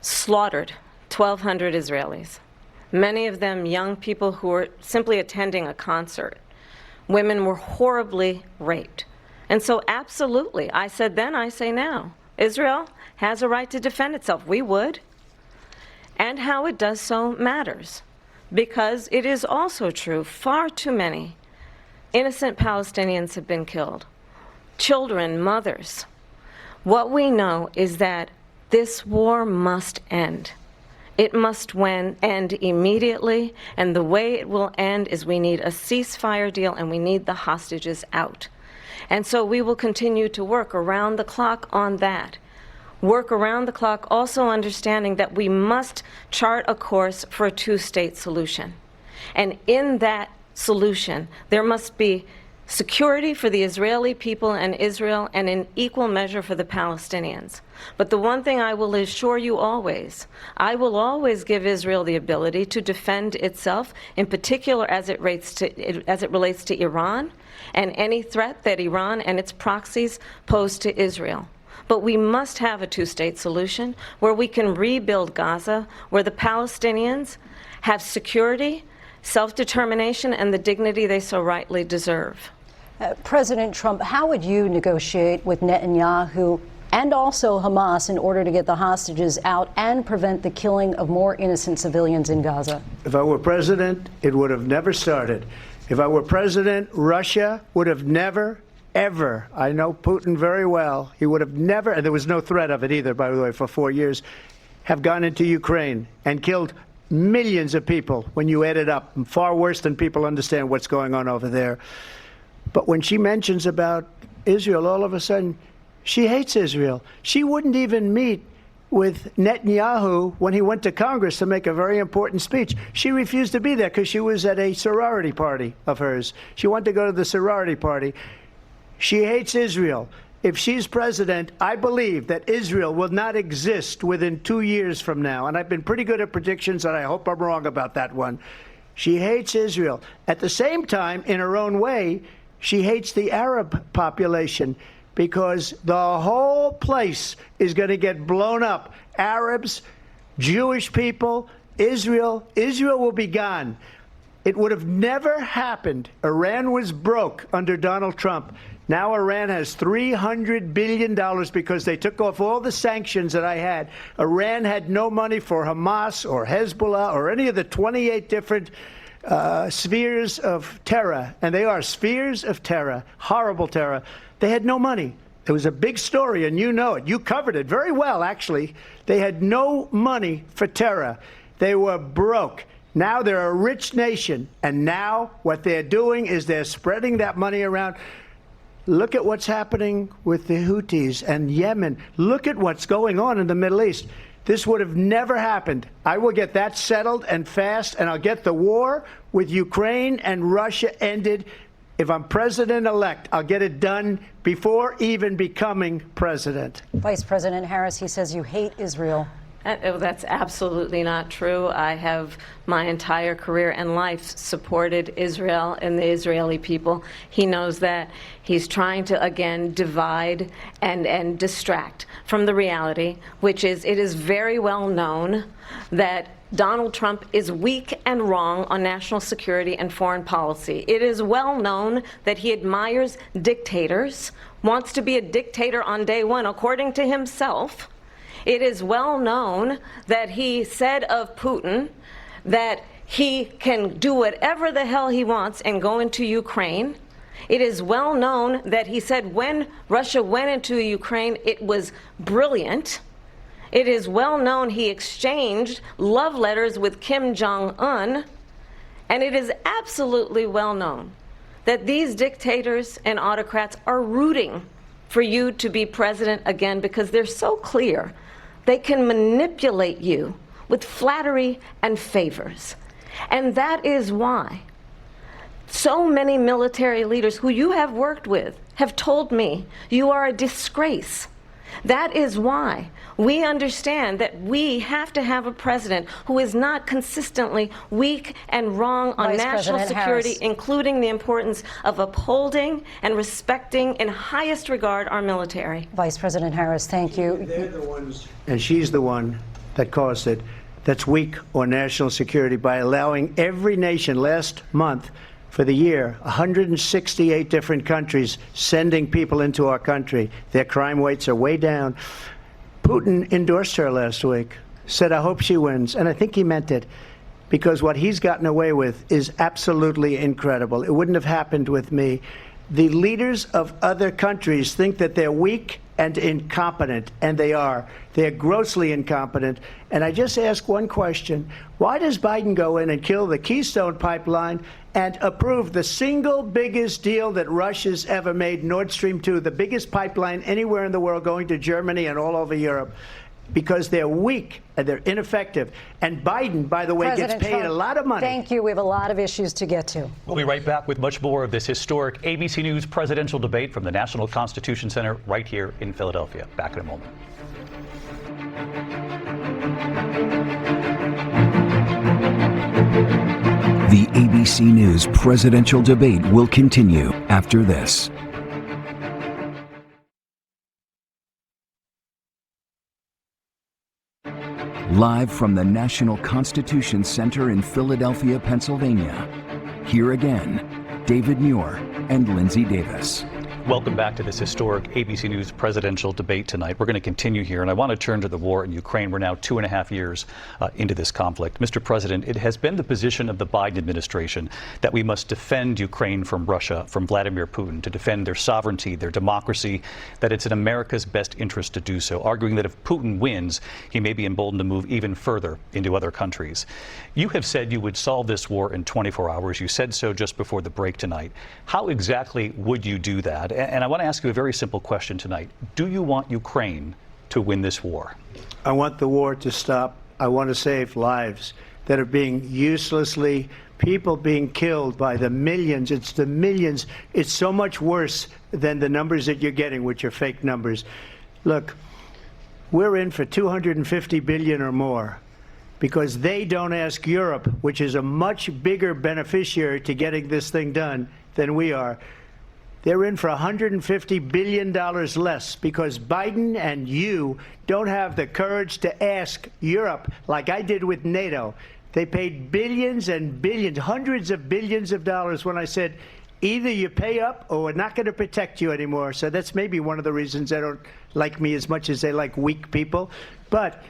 slaughtered 1,200 Israelis. Many of them young people who were simply attending a concert. Women were horribly raped. And so absolutely, I said then, I say now, Israel has a right to defend itself. We would. And how it does so matters. Because it is also true, far too many innocent Palestinians have been killed. Children, mothers. What we know is that this war must end. It must end immediately, and the way it will end is we need a ceasefire deal and we need the hostages out. And so we will continue to work around the clock on that. Work around the clock, also understanding that we must chart a course for a two-state solution. And in that solution, there must be security for the Israeli people and Israel, and in equal measure for the Palestinians. But the one thing I will assure you always, I will always give Israel the ability to defend itself, in particular as it relates to Iran and any threat that Iran and its proxies pose to Israel. But we must have a two-state solution where we can rebuild Gaza, where the Palestinians have security, self-determination, and the dignity they so rightly deserve. President Trump, how would you negotiate with Netanyahu and also Hamas in order to get the hostages out and prevent the killing of more innocent civilians in Gaza? If I were president, it would have never started. If I were president, Russia would have never, ever, I know Putin very well, he would have never, and there was no threat of it either, by the way, for 4 years, have gone into Ukraine and killed millions of people when you add it up, far worse than people understand what's going on over there. But when she mentions about Israel, all of a sudden, she hates Israel. She wouldn't even meet with Netanyahu when he went to Congress to make a very important speech. She refused to be there because she was at a sorority party of hers. She wanted to go to the sorority party. She hates Israel. If she's president, I believe that Israel will not exist within 2 years from now. And I've been pretty good at predictions, and I hope I'm wrong about that one. She hates Israel. At the same time, in her own way, she hates the Arab population because the whole place is going to get blown up. Arabs, Jewish people, Israel will be gone. It would have never happened. Iran was broke under Donald Trump. Now Iran has $300 billion because they took off all the sanctions that I had. Iran had no money for Hamas or Hezbollah or any of the 28 different spheres of terror, and they are spheres of terror, horrible terror. They had no money. It was a big story, and you know it. You covered it very well, actually. They had no money for terror. They were broke. Now they're a rich nation, and now what they're doing is they're spreading that money around. Look at what's happening with the Houthis and Yemen. Look at what's going on in the Middle East. This would have never happened. I will get that settled and fast, and I'll get the war with Ukraine and Russia ended. If I'm president-elect, I'll get it done before even becoming president. Vice President Harris, he says you hate Israel. That's absolutely not true. I have my entire career and life supported Israel and the Israeli people. He knows that. He's trying to, again, divide and distract from the reality, which is it is very well known that Donald Trump is weak and wrong on national security and foreign policy. It is well known that he admires dictators, wants to be a dictator on day one, according to himself. It is well known that he said of Putin that he can do whatever the hell he wants and go into Ukraine. It is well known that he said when Russia went into Ukraine, it was brilliant. It is well known he exchanged love letters with Kim Jong-un. And it is absolutely well known that these dictators and autocrats are rooting for you to be president again because they're so clear they can manipulate you with flattery and favors. And that is why so many military leaders who you have worked with have told me you are a disgrace. That is why we understand that we have to have a president who is not consistently weak and wrong on Vice national President security, Harris. including the importance of upholding and respecting in highest regard our military. Vice President Harris, thank you. They're the ones, and she's the one that caused it, that's weak on national security by allowing every nation last month for the year, 168 different countries sending people into our country. Their crime rates are way down. Putin endorsed her last week, said, I hope she wins. And I think he meant it, because what he's gotten away with is absolutely incredible. It wouldn't have happened with me. The leaders of other countries think that they're weak and incompetent, and they are. They're grossly incompetent. And I just ask one question. Why does Biden go in and kill the Keystone Pipeline and approve the single biggest deal that Russia's ever made, Nord Stream 2, the biggest pipeline anywhere in the world going to Germany and all over Europe? Because they're weak and they're ineffective. And Biden, by the way, President gets paid Trump, a lot of money. Thank you. We have a lot of issues to get to. We'll be right back with much more of this historic ABC News presidential debate from the National Constitution Center right here in Philadelphia. Back in a moment. The ABC News presidential debate will continue after this. Live from the National Constitution Center in Philadelphia, Pennsylvania. Here again, David Muir and Lindsay Davis. Welcome back to this historic ABC News presidential debate tonight. We're going to continue here, and I want to turn to the war in Ukraine. We're now 2.5 years into this conflict. Mr. President, it has been the position of the Biden administration that we must defend Ukraine from Russia, from Vladimir Putin, to defend their sovereignty, their democracy, that it's in America's best interest to do so, arguing that if Putin wins, he may be emboldened to move even further into other countries. You have said you would solve this war in 24 hours. You said so just before the break tonight. How exactly would you do that? And I want to ask you a very simple question tonight. Do you want Ukraine to win this war? I want the war to stop. I want to save lives that are being uselessly, people being killed by the millions. It's the millions. It's so much worse than the numbers that you're getting, which are fake numbers. Look, we're in for 250 billion or more because they don't ask Europe, which is a much bigger beneficiary to getting this thing done than we are. They're in for $150 billion less because Biden and you don't have the courage to ask Europe like I did with NATO. They paid billions and billions, hundreds of billions of dollars when I said, either you pay up or we're not going to protect you anymore. So that's maybe one of the reasons they don't like me as much as they like weak people. But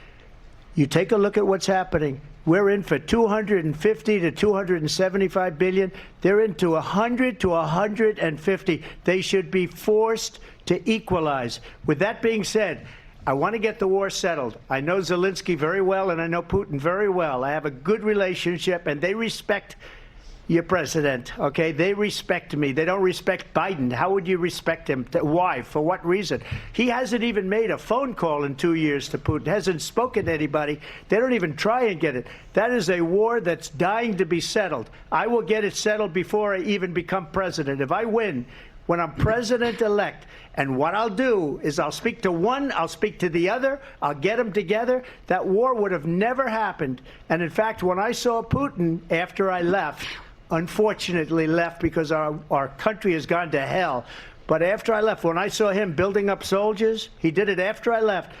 you take a look at what's happening. We're in for 250 to 275 billion. They're into 100 to 150. They should be forced to equalize. With that being said, I want to get the war settled. I know Zelensky very well, and I know Putin very well. I have a good relationship, and they respect your president, okay? They respect me. They don't respect Biden. How would you respect him? Why? For what reason? He hasn't even made a phone call in 2 years to Putin, hasn't spoken to anybody. They don't even try and get it. That is a war that's dying to be settled. I will get it settled before I even become president. If I win, when I'm president-elect, and what I'll do is I'll speak to one, I'll speak to the other, I'll get them together. That war would have never happened. And in fact, when I saw Putin after I left, unfortunately left because our country has gone to hell. But after I left, when I saw him building up soldiers, he did it after I left,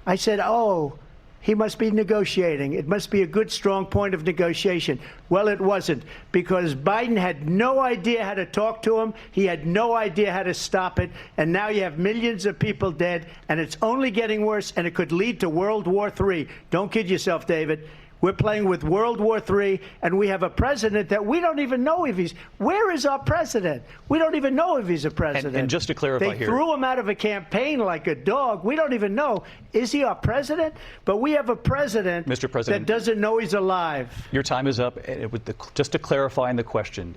I said, oh, he must be negotiating. It must be a good, strong point of negotiation. Well, it wasn't, because Biden had no idea how to talk to him. He had no idea how to stop it. And now you have millions of people dead, and it's only getting worse, and it could lead to World War III. Don't kid yourself, David. We're playing with World War III, and we have a president that we don't even know if he's. Where is our president? We don't even know if he's a president. And just to clarify they here, threw him out of a campaign like a dog. We don't even know. Is he our president? But we have a president, Mr. President, that doesn't know he's alive. Your time is up. Just to clarify in the question,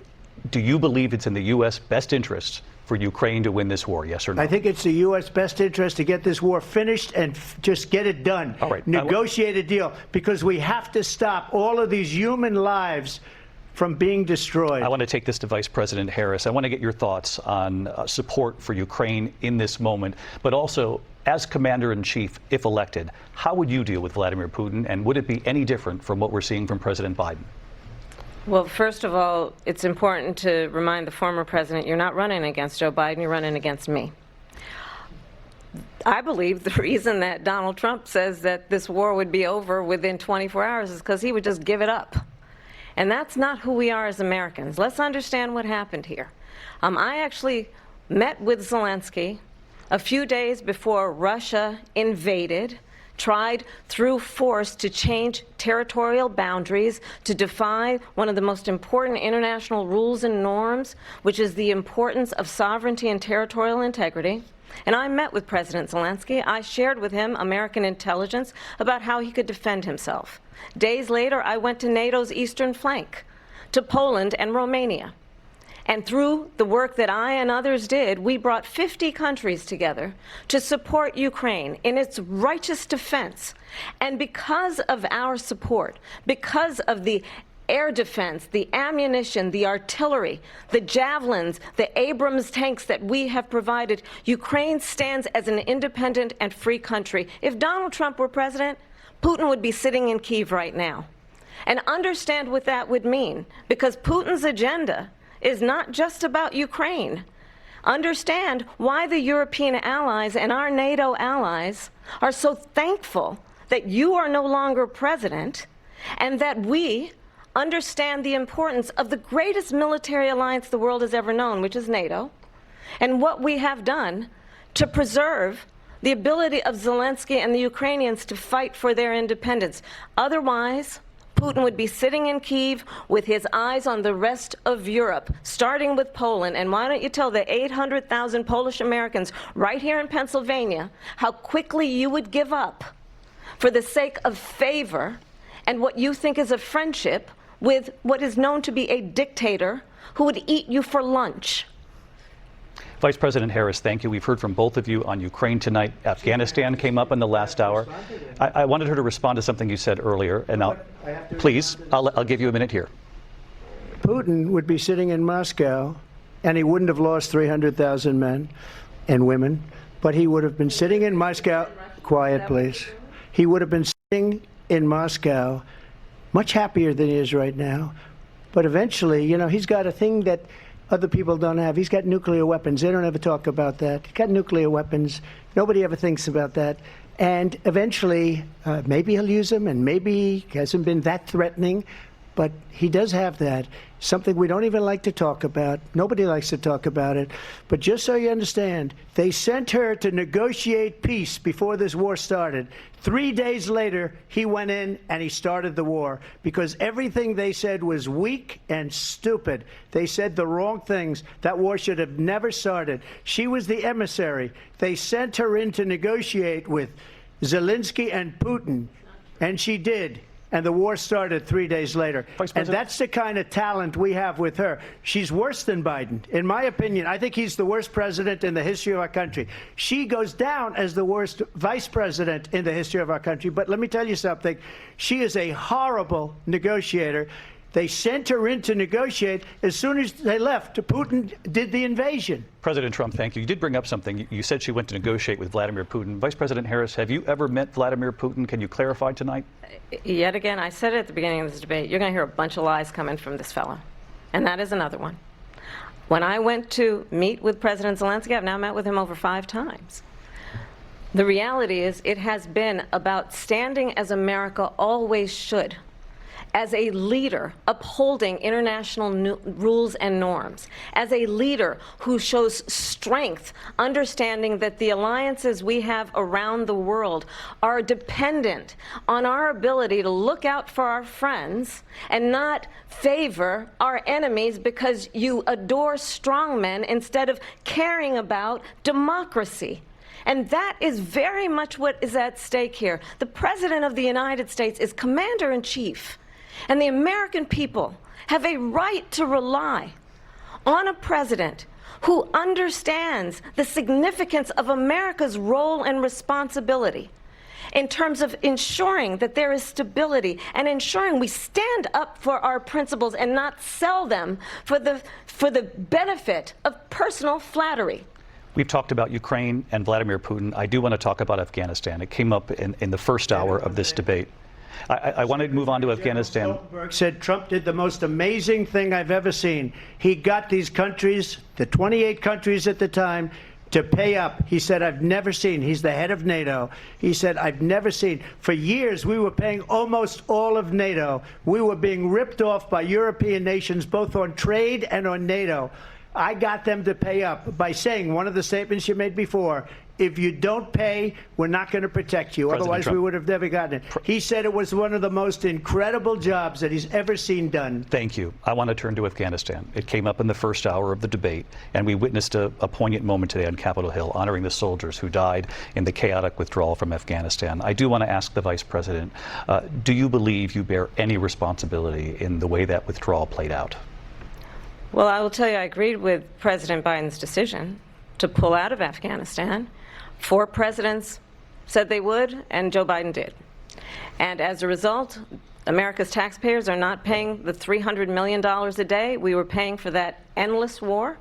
do you believe it's in the U.S. best interest for Ukraine to win this war, yes or no? I think it's the U.S. best interest to get this war finished and just get it done. All right. Negotiate a deal, because we have to stop all of these human lives from being destroyed. I want to take this to Vice President Harris. I want to get your thoughts on support for Ukraine in this moment, but also, as Commander-in-Chief, if elected, how would you deal with Vladimir Putin, and would it be any different from what we're seeing from President Biden? Well, first of all, it's important to remind the former president you're not running against Joe Biden, you're running against me. I believe the reason that Donald Trump says that this war would be over within 24 hours is because he would just give it up. And that's not who we are as Americans. Let's understand what happened here. I actually met with Zelensky a few days before Russia invaded, tried through force to change territorial boundaries, to defy one of the most important international rules and norms, which is the importance of sovereignty and territorial integrity. And I met with President Zelensky. I shared with him American intelligence about how he could defend himself. Days later, I went to NATO's eastern flank, to Poland and Romania. And through the work that I and others did, we brought 50 countries together to support Ukraine in its righteous defense. And because of our support, because of the air defense, the ammunition, the artillery, the javelins, the Abrams tanks that we have provided, Ukraine stands as an independent and free country. If Donald Trump were president, Putin would be sitting in Kyiv right now. And understand what that would mean, because Putin's agenda is not just about Ukraine. Understand why the European allies and our NATO allies are so thankful that you are no longer president, and that we understand the importance of the greatest military alliance the world has ever known, which is NATO, and what we have done to preserve the ability of Zelensky and the Ukrainians to fight for their independence. Otherwise, Putin would be sitting in Kyiv with his eyes on the rest of Europe, starting with Poland. And why don't you tell the 800,000 Polish Americans right here in Pennsylvania how quickly you would give up for the sake of favor and what you think is a friendship with what is known to be a dictator who would eat you for lunch. Vice President Harris, thank you. We've heard from both of you on Ukraine tonight. Afghanistan came up in the last hour. I wanted her to respond to something you said earlier, and please, I'll give you a minute here. Putin would be sitting in Moscow, and he wouldn't have lost 300,000 men and women, but he would have been sitting in Moscow. Quiet, please. He would have been sitting in Moscow, much happier than he is right now. But eventually, you know, he's got a thing that other people don't have. He's got nuclear weapons. They don't ever talk about that. He's got nuclear weapons. Nobody ever thinks about that. And eventually, maybe he'll use them, and maybe he hasn't been that threatening, but he does have that. Something we don't even like to talk about. Nobody likes to talk about it. But just so you understand, they sent her to negotiate peace before this war started. 3 days later, he went in and he started the war because everything they said was weak and stupid. They said the wrong things. That war should have never started. She was the emissary. They sent her in to negotiate with Zelensky and Putin, and she did. And the war started 3 days later. And that's the kind of talent we have with her. She's worse than Biden. In my opinion, I think he's the worst president in the history of our country. She goes down as the worst vice president in the history of our country. But let me tell you something. She is a horrible negotiator. They sent her in to negotiate. As soon as they left, Putin did the invasion. President Trump, thank you. You did bring up something. You said she went to negotiate with Vladimir Putin. Vice President Harris, have you ever met Vladimir Putin? Can you clarify tonight? Yet again, I said it at the beginning of this debate, you're going to hear a bunch of lies coming from this fellow. And that is another one. When I went to meet with President Zelensky, I've now met with him over 5 times. The reality is it has been about standing as America always should, as a leader upholding international rules and norms, as a leader who shows strength, understanding that the alliances we have around the world are dependent on our ability to look out for our friends and not favor our enemies because you adore strongmen instead of caring about democracy. And that is very much what is at stake here. The President of the United States is Commander-in-Chief, and the American people have a right to rely on a president who understands the significance of America's role and responsibility in terms of ensuring that there is stability and ensuring we stand up for our principles and not sell them for the benefit of personal flattery. We've talked about Ukraine and Vladimir Putin. I do want to talk about Afghanistan. It came up in the first hour of this debate. I want to move on to Afghanistan. Stoltenberg said Trump did the most amazing thing I've ever seen. He got these countries, the 28 countries at the time, to pay up. He said, I've never seen. He's the head of NATO. He said, I've never seen. For years, we were paying almost all of NATO. We were being ripped off by European nations, both on trade and on NATO. I got them to pay up by saying one of the statements you made before, if you don't pay, we're not going to protect you. President Otherwise, Trump. we would have never gotten it. He said it was one of the most incredible jobs that he's ever seen done. Thank you. I want to turn to Afghanistan. It came up in the first hour of the debate, and we witnessed a poignant moment today on Capitol Hill, honoring the soldiers who died in the chaotic withdrawal from Afghanistan. I do want to ask the Vice President, do you believe you bear any responsibility in the way that withdrawal played out? Well, I will tell you, I agreed with President Biden's decision to pull out of Afghanistan. 4 presidents said they would, and Joe Biden did. And as a result, America's taxpayers are not paying the $300 million a day we were paying for that endless war.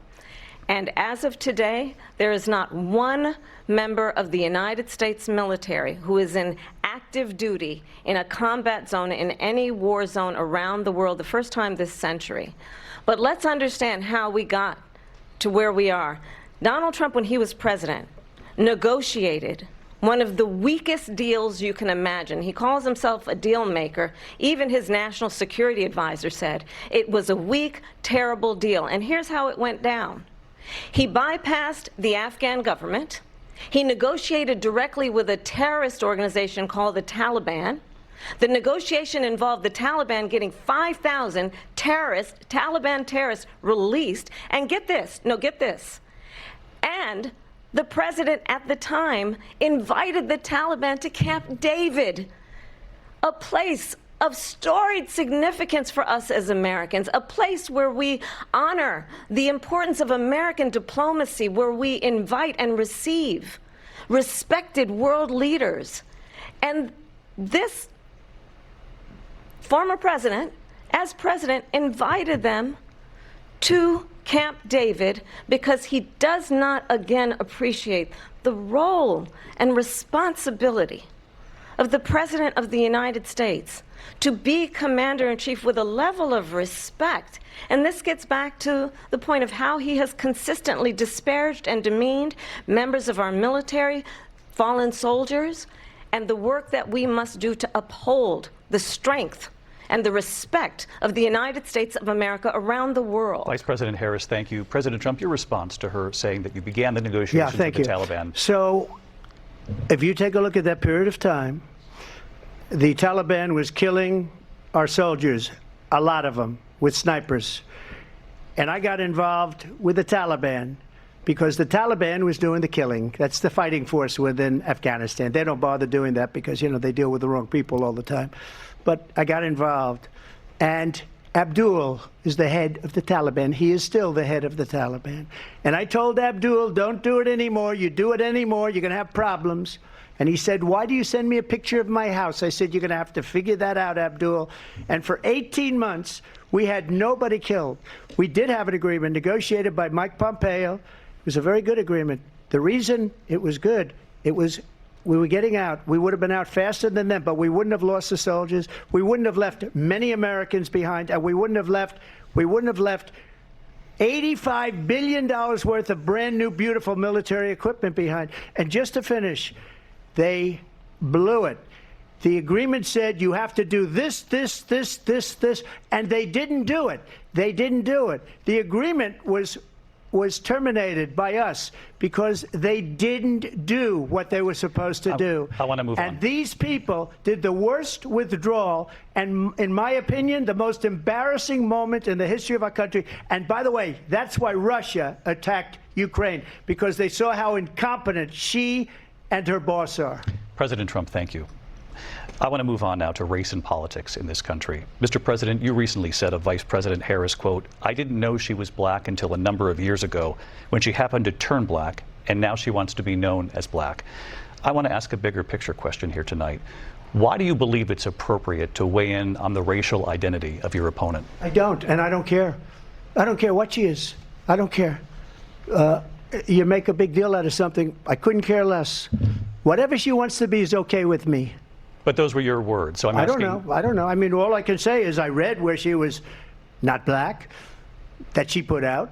And as of today, there is not one member of the United States military who is in active duty in a combat zone in any war zone around the world, the first time this century. But let's understand how we got to where we are. Donald Trump, when he was president, negotiated one of the weakest deals you can imagine. He calls himself a deal maker. Even his national security advisor said it was a weak, terrible deal. And here's how it went down. He bypassed the Afghan government. He negotiated directly with a terrorist organization called the Taliban. The negotiation involved the Taliban getting 5,000 Taliban terrorists released. And get this, and the president at the time invited the Taliban to Camp David, a place of storied significance for us as Americans, a place where we honor the importance of American diplomacy, where we invite and receive respected world leaders. And this former president, as president, invited them to Camp David because he does not again appreciate the role and responsibility of the President of the United States to be Commander-in-Chief with a level of respect. And this gets back to the point of how he has consistently disparaged and demeaned members of our military, fallen soldiers, and the work that we must do to uphold the strength and the respect of the United States of America around the world. Vice President Harris, thank you. President Trump, your response to her saying that you began the negotiations with the Taliban. So if you take a look at that period of time, the Taliban was killing our soldiers, a lot of them, with snipers. And I got involved with the Taliban because the Taliban was doing the killing. That's the fighting force within Afghanistan. They don't bother doing that because, you know, they deal with the wrong people all the time. But I got involved. And Abdul is the head of the Taliban. He is still the head of the Taliban. And I told Abdul, don't do it anymore. You do it anymore, you're going to have problems. And he said, why do you send me a picture of my house? I said, you're going to have to figure that out, Abdul. And for 18 months, we had nobody killed. We did have an agreement negotiated by Mike Pompeo. It was a very good agreement. The reason it was good, it was we were getting out. We would have been out faster than them, but we wouldn't have lost the soldiers. We wouldn't have left many Americans behind, and we wouldn't have left $85 billion worth of brand new, beautiful military equipment behind. And just to finish, they blew it. The agreement said you have to do this, and they didn't do it. They didn't do it. The agreement was terminated by us because they didn't do what they were supposed to do. I want to move on. And these people did the worst withdrawal, and in my opinion, the most embarrassing moment in the history of our country. And by the way, that's why Russia attacked Ukraine, because they saw how incompetent she and her boss are. President Trump, thank you. I want to move on now to race and politics in this country. Mr. President, you recently said of Vice President Harris, quote, "I didn't know she was black until a number of years ago when she happened to turn black, and now she wants to be known as black." I want to ask a bigger picture question here tonight. Why do you believe it's appropriate to weigh in on the racial identity of your opponent? I don't, and I don't care. I don't care what she is. I don't care. You make a big deal out of something. I couldn't care less. Whatever she wants to be is okay with me. But those were your words, so I'm asking. I don't know. I mean, all I can say is I read where she was not black, that she put out,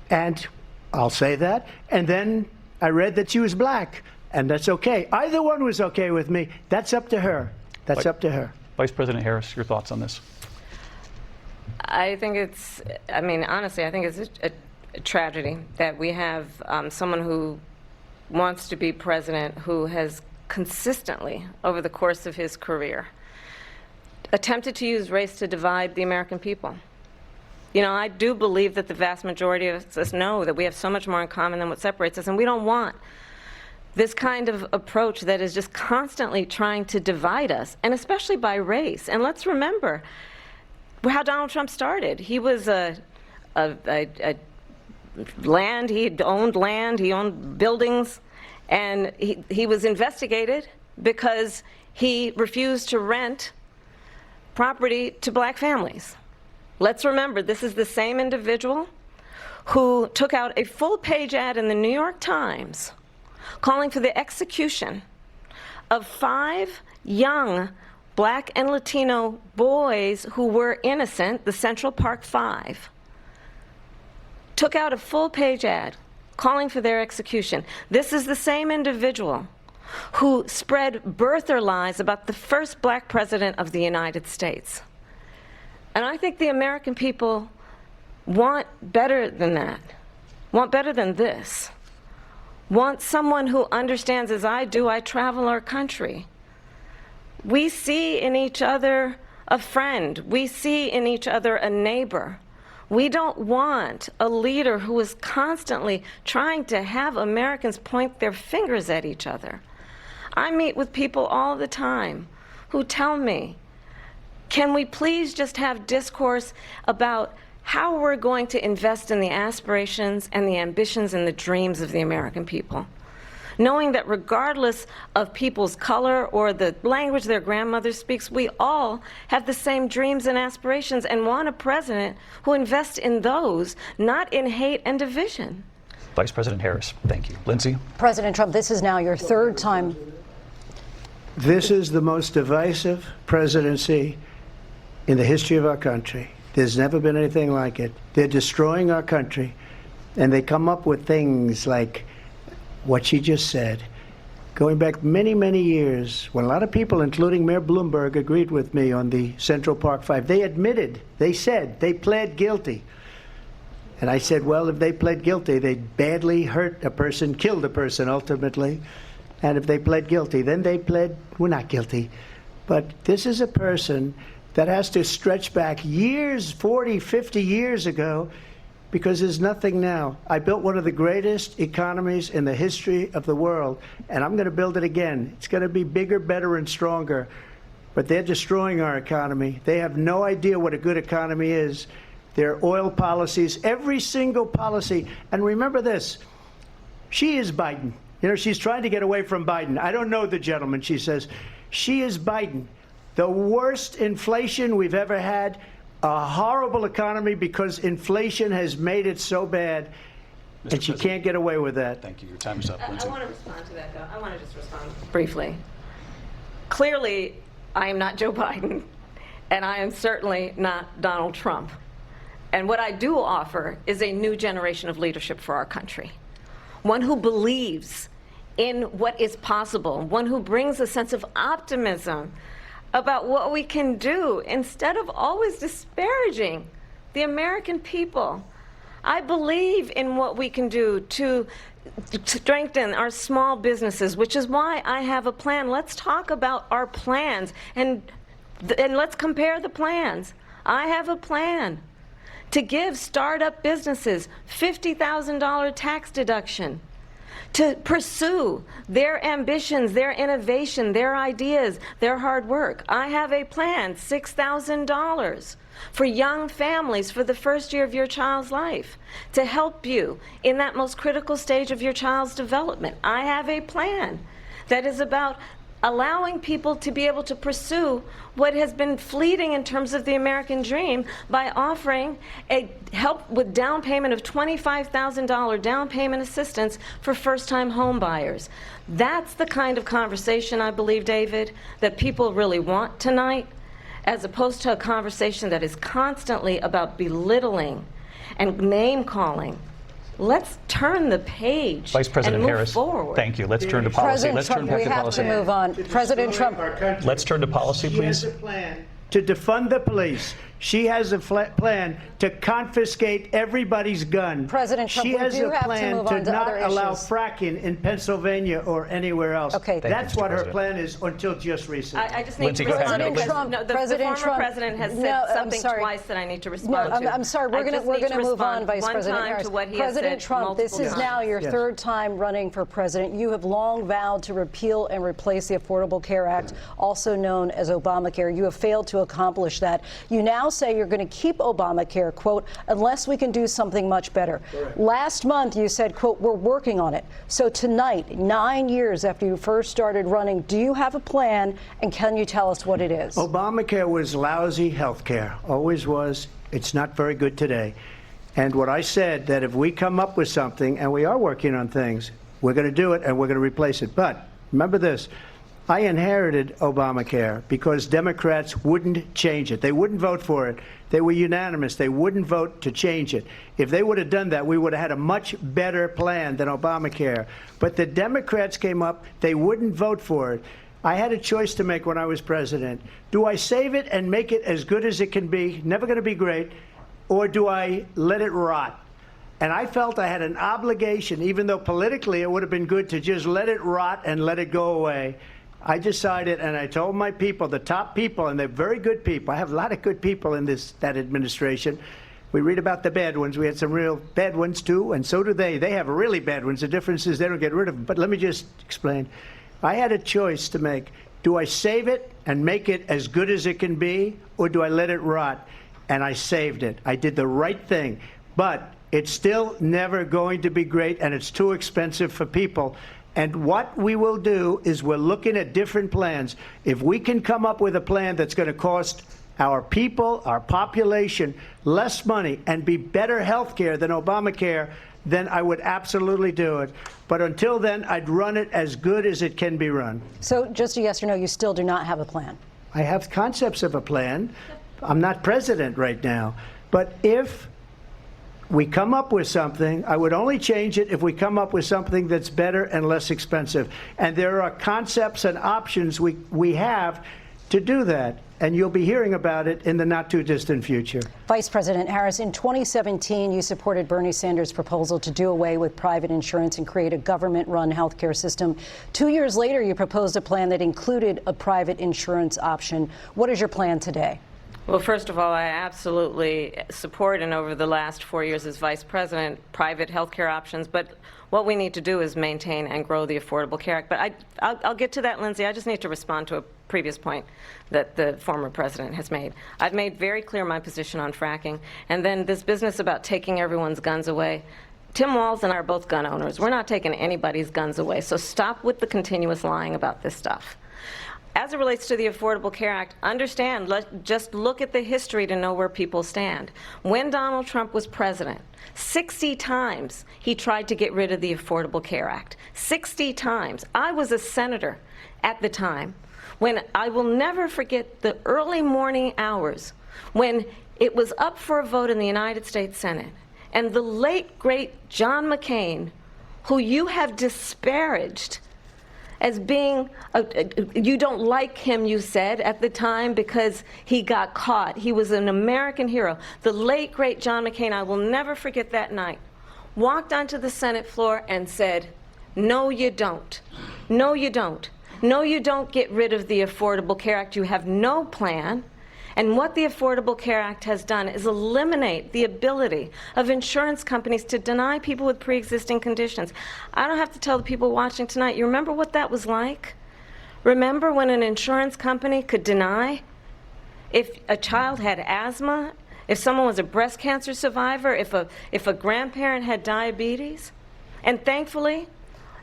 and I'll say that. And then I read that she was black, and that's okay. Either one was okay with me. That's up to her. That's up to her. Vice President Harris, your thoughts on this? I think it's, I mean, honestly, I think it's a tragedy that we have someone who wants to be president who has consistently, over the course of his career, attempted to use race to divide the American people. You know, I do believe that the vast majority of us know that we have so much more in common than what separates us, and we don't want this kind of approach that is just constantly trying to divide us, and especially by race. And let's remember how Donald Trump started. He was land, he owned buildings, and he was investigated because he refused to rent property to black families. Let's remember, this is the same individual who took out a full-page ad in the New York Times calling for the execution of 5 young black and Latino boys who were innocent, the Central Park 5. Took out a full-page ad calling for their execution. This is the same individual who spread birther lies about the first black president of the United States. And I think the American people want better than that, want better than this, want someone who understands, as I do, I travel our country. We see in each other a friend. We see in each other a neighbor. We don't want a leader who is constantly trying to have Americans point their fingers at each other. I meet with people all the time who tell me, can we please just have discourse about how we're going to invest in the aspirations and the ambitions and the dreams of the American people? Knowing that regardless of people's color or the language their grandmother speaks, we all have the same dreams and aspirations and want a president who invests in those, not in hate and division. Vice President Harris, thank you. Lindsay? President Trump, this is now your 3rd time. This is the most divisive presidency in the history of our country. There's never been anything like it. They're destroying our country, and they come up with things like what she just said, going back many, many years, when a lot of people, including Mayor Bloomberg, agreed with me on the Central Park 5. They admitted, they said, they pled guilty. And I said, well, if they pled guilty, they badly hurt a person, killed a person ultimately. And if they pled guilty, then they pled, we're not guilty. But this is a person that has to stretch back years, 40, 50 years ago, because there's nothing now. I built one of the greatest economies in the history of the world, and I'm going to build it again. It's going to be bigger, better, and stronger. But they're destroying our economy. They have no idea what a good economy is. Their oil policies, every single policy. And remember this, she is Biden. You know, she's trying to get away from Biden. I don't know the gentleman, she says. She is Biden. The worst inflation we've ever had, a horrible economy because inflation has made it so bad, and she can't get away with that. Thank you. Your time is up, Lindsay. I want to respond to that, though. I want to just respond briefly. Clearly, I am not Joe Biden, and I am certainly not Donald Trump. And what I do offer is a new generation of leadership for our country, one who believes in what is possible, one who brings a sense of optimism about what we can do instead of always disparaging the American people. I believe in what we can do to strengthen our small businesses, which is why I have a plan. Let's talk about our plans and let's compare the plans. I have a plan to give startup businesses $50,000 tax deduction, to pursue their ambitions, their innovation, their ideas, their hard work. I have a plan, $6,000 for young families for the first year of your child's life, to help you in that most critical stage of your child's development. I have a plan that is about allowing people to be able to pursue what has been fleeting in terms of the American dream by offering a help with down payment of $25,000 down payment assistance for first-time home buyers. That's the kind of conversation, I believe, David, that people really want tonight, as opposed to a conversation that is constantly about belittling and name-calling. Let's turn the page Vice President and move Harris, forward. thank you. Let's turn to policy. President Trump, we have to move on. President Trump. Let's turn to policy, She has please. a plan to defund the police. She has a plan to confiscate everybody's gun. President Trump, she we has do a have to plan move on to not other allow issues. fracking in Pennsylvania or anywhere else. Okay. That's you, what Mr. her President. plan is until just recently. I just need Lindsay, to go ahead. respond. President because Trump, no, the President former Trump. president has No, said I'm something sorry. twice that I need to No, respond to. I'm sorry. I We're just going need to to move on, respond Vice one President time Harris. to what he has President said Trump, this multiple is now your Yes. third time running for president. You have long vowed to repeal and replace the Affordable Care Act, also known as Obamacare. You have failed to accomplish that. You now say you're going to keep Obamacare, quote, unless we can do something much better. Last month, you said, quote, we're working on it. So tonight, 9 years after you first started running, do you have a plan, and can you tell us what it is? Obamacare was lousy health care, always was. It's not very good today. And what I said, that if we come up with something, and we are working on things, we're going to do it and we're going to replace it. But remember this, I inherited Obamacare because Democrats wouldn't change it. They wouldn't vote for it. They were unanimous. They wouldn't vote to change it. If they would have done that, we would have had a much better plan than Obamacare. But the Democrats came up. They wouldn't vote for it. I had a choice to make when I was president. Do I save it and make it as good as it can be, never going to be great, or do I let it rot? And I felt I had an obligation, even though politically it would have been good to just let it rot and let it go away. I decided, and I told my people, the top people, and they're very good people. I have a lot of good people in that administration. We read about the bad ones. We had some real bad ones, too, and so do they. They have really bad ones. The difference is they don't get rid of them. But let me just explain. I had a choice to make. Do I save it and make it as good as it can be, or do I let it rot? And I saved it. I did the right thing. But it's still never going to be great, and it's too expensive for people. And what we will do is we're looking at different plans. If we can come up with a plan that's going to cost our people, our population, less money and be better health care than Obamacare, then I would absolutely do it. But until then, I'd run it as good as it can be run. So just a yes or no, you still do not have a plan? I have concepts of a plan. I'm not president right now. But if we come up with something, I would only change it if we come up with something that's better and less expensive. And there are concepts and options we have to do that. And you'll be hearing about it in the not too distant future. Vice President Harris, in 2017, you supported Bernie Sanders' proposal to do away with private insurance and create a government-run healthcare system. 2 years later, you proposed a plan that included a private insurance option. What is your plan today? Well, first of all, I absolutely support, and over the last 4 years as vice president, private health care options. But what we need to do is maintain and grow the Affordable Care Act. But I'll get to that, Lindsay. I just need to respond to a previous point that the former president has made. I've made very clear my position on fracking. And then this business about taking everyone's guns away. Tim Walz and I are both gun owners. We're not taking anybody's guns away. So stop with the continuous lying about this stuff. As it relates to the Affordable Care Act, understand, just look at the history to know where people stand. When Donald Trump was president, 60 times he tried to get rid of the Affordable Care Act. 60 times. I was a senator at the time when I will never forget the early morning hours when it was up for a vote in the United States Senate. And the late, great John McCain, who you have disparaged as being, you don't like him, you said at the time, because he got caught. He was an American hero. The late, great John McCain, I will never forget that night, walked onto the Senate floor and said, no, you don't. No, you don't. No, you don't get rid of the Affordable Care Act. You have no plan. And what the Affordable Care Act has done is eliminate the ability of insurance companies to deny people with pre-existing conditions. I don't have to tell the people watching tonight, you remember what that was like? Remember when an insurance company could deny if a child had asthma, if someone was a breast cancer survivor, if a grandparent had diabetes? And thankfully,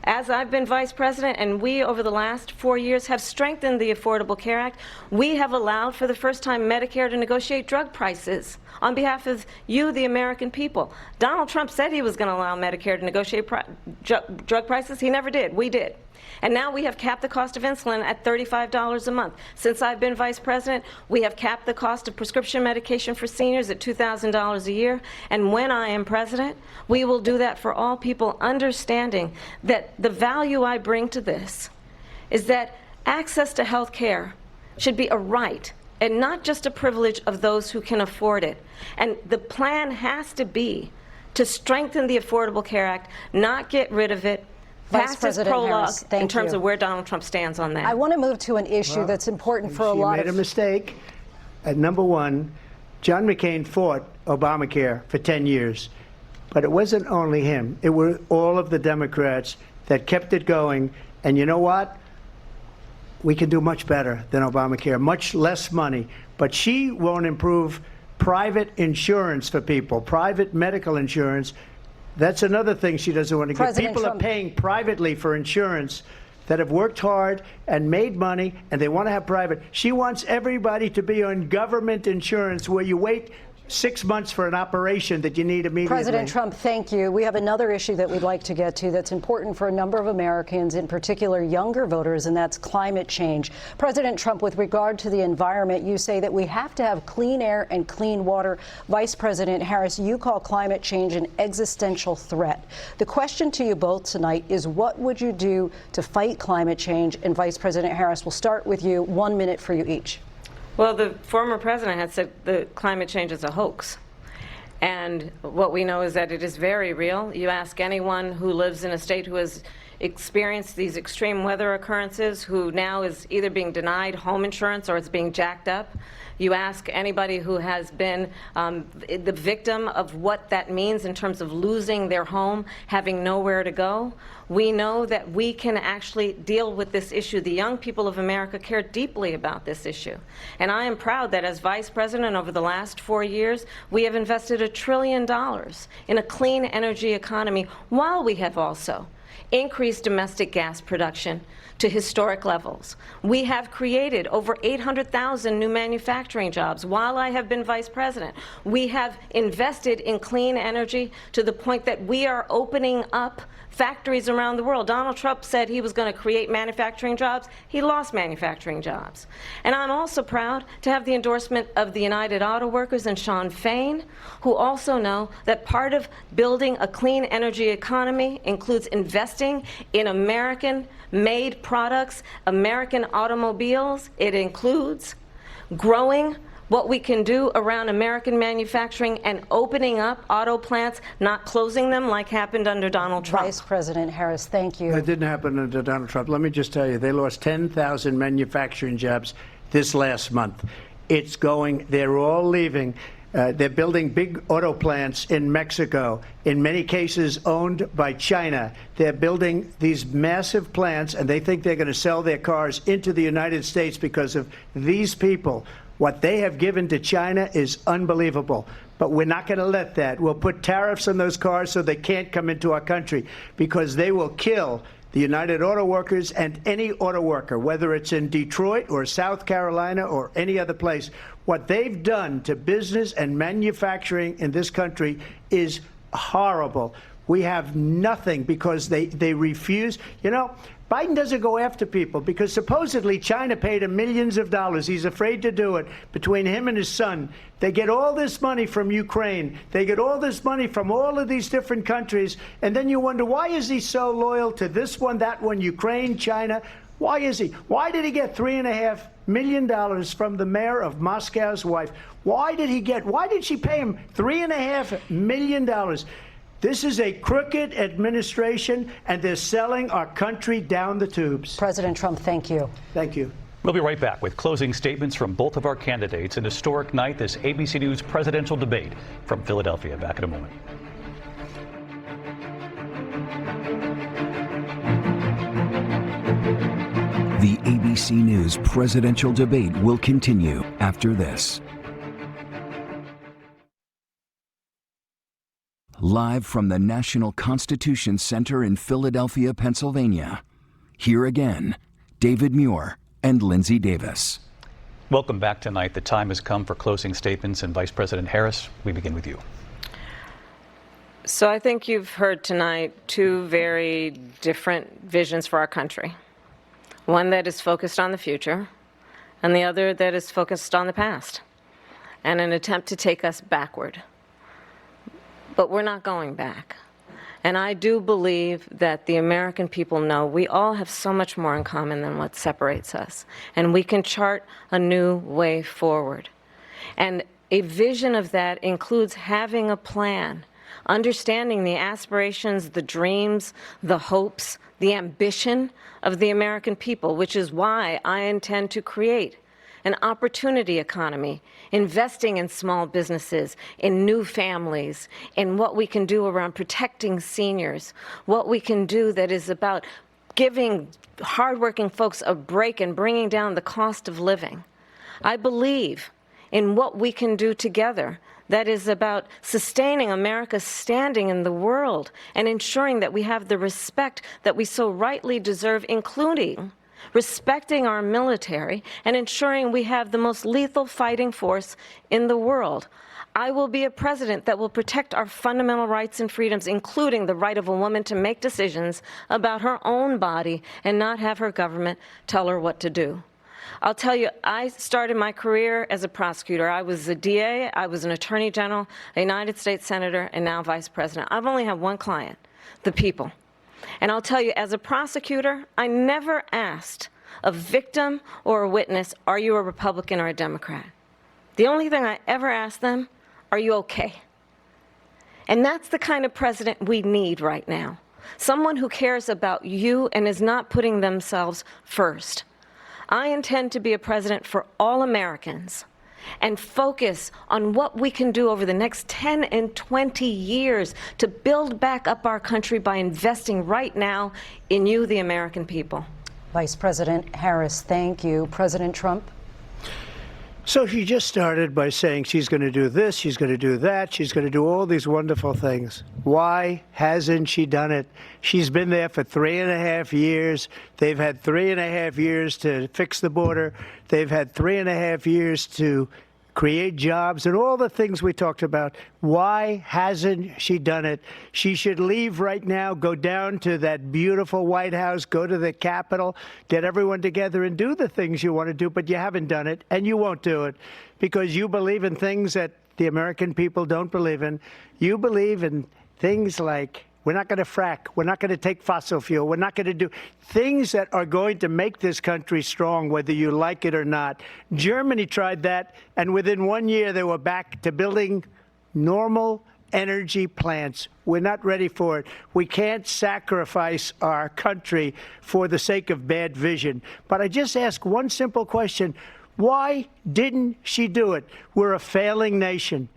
as I've been vice president, and we over the last 4 years have strengthened the Affordable Care Act, we have allowed for the first time Medicare to negotiate drug prices on behalf of you, the American people. Donald Trump said he was going to allow Medicare to negotiate drug prices. He never did. We did. And now we have capped the cost of insulin at $35 a month. Since I've been vice president, we have capped the cost of prescription medication for seniors at $2,000 a year. And when I am president, we will do that for all people, understanding that the value I bring to this is that access to health care should be a right and not just a privilege of those who can afford it. And the plan has to be to strengthen the Affordable Care Act, not get rid of it. Vice President Harris, thank in terms you. of where Donald Trump stands on that. I want to move to an issue that's important for a lot of... She made a mistake. Number one, John McCain fought Obamacare for 10 years. But it wasn't only him. It were all of the Democrats that kept it going. And you know what? We can do much better than Obamacare, much less money. But she won't improve private insurance for people, private medical insurance. That's another thing she doesn't want to get. People are paying privately for insurance that have worked hard and made money, and they want to have private. She wants everybody to be on government insurance where you wait 6 months for an operation that you need immediately. President Trump, thank you. We have another issue that we'd like to get to that's important for a number of Americans, in particular younger voters, and that's climate change. President Trump, with regard to the environment, you say that we have to have clean air and clean water. Vice President Harris, you call climate change an existential threat. The question to you both tonight is, what would you do to fight climate change? And Vice President Harris, we'll start with you. 1 minute for you each. Well, the former president had said that climate change is a hoax. And what we know is that it is very real. You ask anyone who lives in a state who has experienced these extreme weather occurrences, who now is either being denied home insurance or it's being jacked up. You ask anybody who has been the victim of what that means in terms of losing their home, having nowhere to go. We know that we can actually deal with this issue. The young people of America care deeply about this issue. And I am proud that as vice president over the last 4 years, we have invested $1 trillion in a clean energy economy, while we have also increased domestic gas production to historic levels. We have created over 800,000 new manufacturing jobs while I have been vice president. We have invested in clean energy to the point that we are opening up factories around the world. Donald Trump said he was going to create manufacturing jobs. He lost manufacturing jobs. And I'm also proud to have the endorsement of the United Auto Workers and Sean Fain, who also know that part of building a clean energy economy includes investing in American-made products, American automobiles. It includes growing what we can do around American manufacturing and opening up auto plants, not closing them like happened under Donald Trump. Vice President Harris, thank you. That didn't happen under Donald Trump. Let me just tell you, they lost 10,000 manufacturing jobs this last month. It's going, they're all leaving. They're building big auto plants in Mexico, in many cases owned by China. They're building these massive plants, and they think they're going to sell their cars into the United States because of these people. What they have given to China is unbelievable. But we're not going to let that. We'll put tariffs on those cars so they can't come into our country, because they will kill the United Auto Workers and any auto worker, whether it's in Detroit or South Carolina or any other place. What they've done to business and manufacturing in this country is horrible. We have nothing because they refuse. You know, Biden doesn't go after people because supposedly China paid him millions of dollars. He's afraid to do it. Between him and his son, they get all this money from Ukraine. They get all this money from all of these different countries. And then you wonder, why is he so loyal to this one, that one, Ukraine, China? Why is he? Why did he get $3.5 million from the mayor of Moscow's wife? Why did she pay him $3.5 million? This is a crooked administration, and they're selling our country down the tubes. President Trump, thank you. Thank you. We'll be right back with closing statements from both of our candidates. An historic night, this ABC News presidential debate from Philadelphia. Back in a moment. The ABC News presidential debate will continue after this. Live from the National Constitution Center in Philadelphia, Pennsylvania. Here again, David Muir and Lindsay Davis. Welcome back tonight. The time has come for closing statements, and Vice President Harris, we begin with you. So I think you've heard tonight two very different visions for our country. One that is focused on the future, and the other that is focused on the past, and an attempt to take us backward. But we're not going back. And I do believe that the American people know we all have so much more in common than what separates us. And we can chart a new way forward. And a vision of that includes having a plan, understanding the aspirations, the dreams, the hopes, the ambition of the American people, which is why I intend to create an opportunity economy, investing in small businesses, in new families, in what we can do around protecting seniors, what we can do that is about giving hardworking folks a break and bringing down the cost of living. I believe in what we can do together that is about sustaining America's standing in the world and ensuring that we have the respect that we so rightly deserve, including respecting our military and ensuring we have the most lethal fighting force in the world. I will be a president that will protect our fundamental rights and freedoms, including the right of a woman to make decisions about her own body and not have her government tell her what to do. I'll tell you, I started my career as a prosecutor. I was a DA, I was an attorney general, a United States senator, and now vice president. I've only had one client, the people. And I'll tell you, as a prosecutor, I never asked a victim or a witness, are you a Republican or a Democrat? The only thing I ever asked them, are you okay? And that's the kind of president we need right now. Someone who cares about you and is not putting themselves first. I intend to be a president for all Americans and focus on what we can do over the next 10 and 20 years to build back up our country by investing right now in you, the American people. Vice President Harris, thank you. President Trump? So she just started by saying she's going to do this, she's going to do that, she's going to do all these wonderful things. Why hasn't she done it? She's been there for 3.5 years. They've had 3.5 years to fix the border. They've had 3.5 years to create jobs and all the things we talked about. Why hasn't she done it? She should leave right now, go down to that beautiful White House, go to the Capitol, get everyone together and do the things you want to do, but you haven't done it and you won't do it because you believe in things that the American people don't believe in. You believe in things like we're not going to frack. We're not going to take fossil fuel. We're not going to do things that are going to make this country strong, whether you like it or not. Germany tried that, and within 1 year, they were back to building normal energy plants. We're not ready for it. We can't sacrifice our country for the sake of bad vision. But I just ask one simple question. Why didn't she do it? We're a failing nation.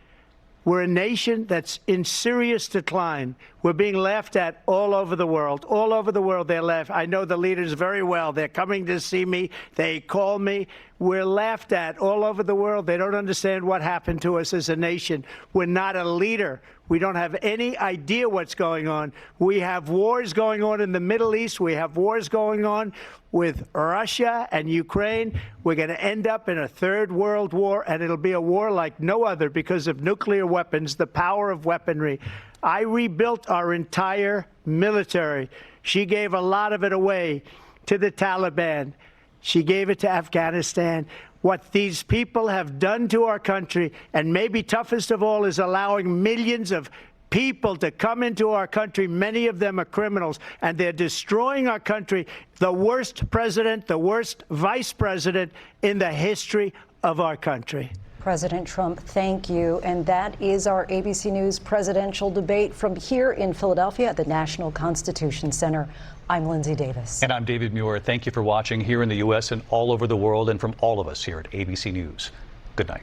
We're a nation that's in serious decline. We're being laughed at all over the world. All over the world, they're laughed. I know the leaders very well. They're coming to see me. They call me. We're laughed at all over the world. They don't understand what happened to us as a nation. We're not a leader. We don't have any idea what's going on. We have wars going on in the Middle East. We have wars going on with Russia and Ukraine. We're going to end up in a third world war, and it'll be a war like no other because of nuclear weapons, the power of weaponry. I rebuilt our entire military. She gave a lot of it away to the Taliban. She gave it to Afghanistan. What these people have done to our country, and maybe toughest of all, is allowing millions of people to come into our country. Many of them are criminals, and they're destroying our country. The worst president, the worst vice president in the history of our country. President Trump, thank you. And that is our ABC News presidential debate from here in Philadelphia at the National Constitution Center. I'm Lindsay Davis. And I'm David Muir. Thank you for watching here in the U.S. and all over the world, and from all of us here at ABC News. Good night.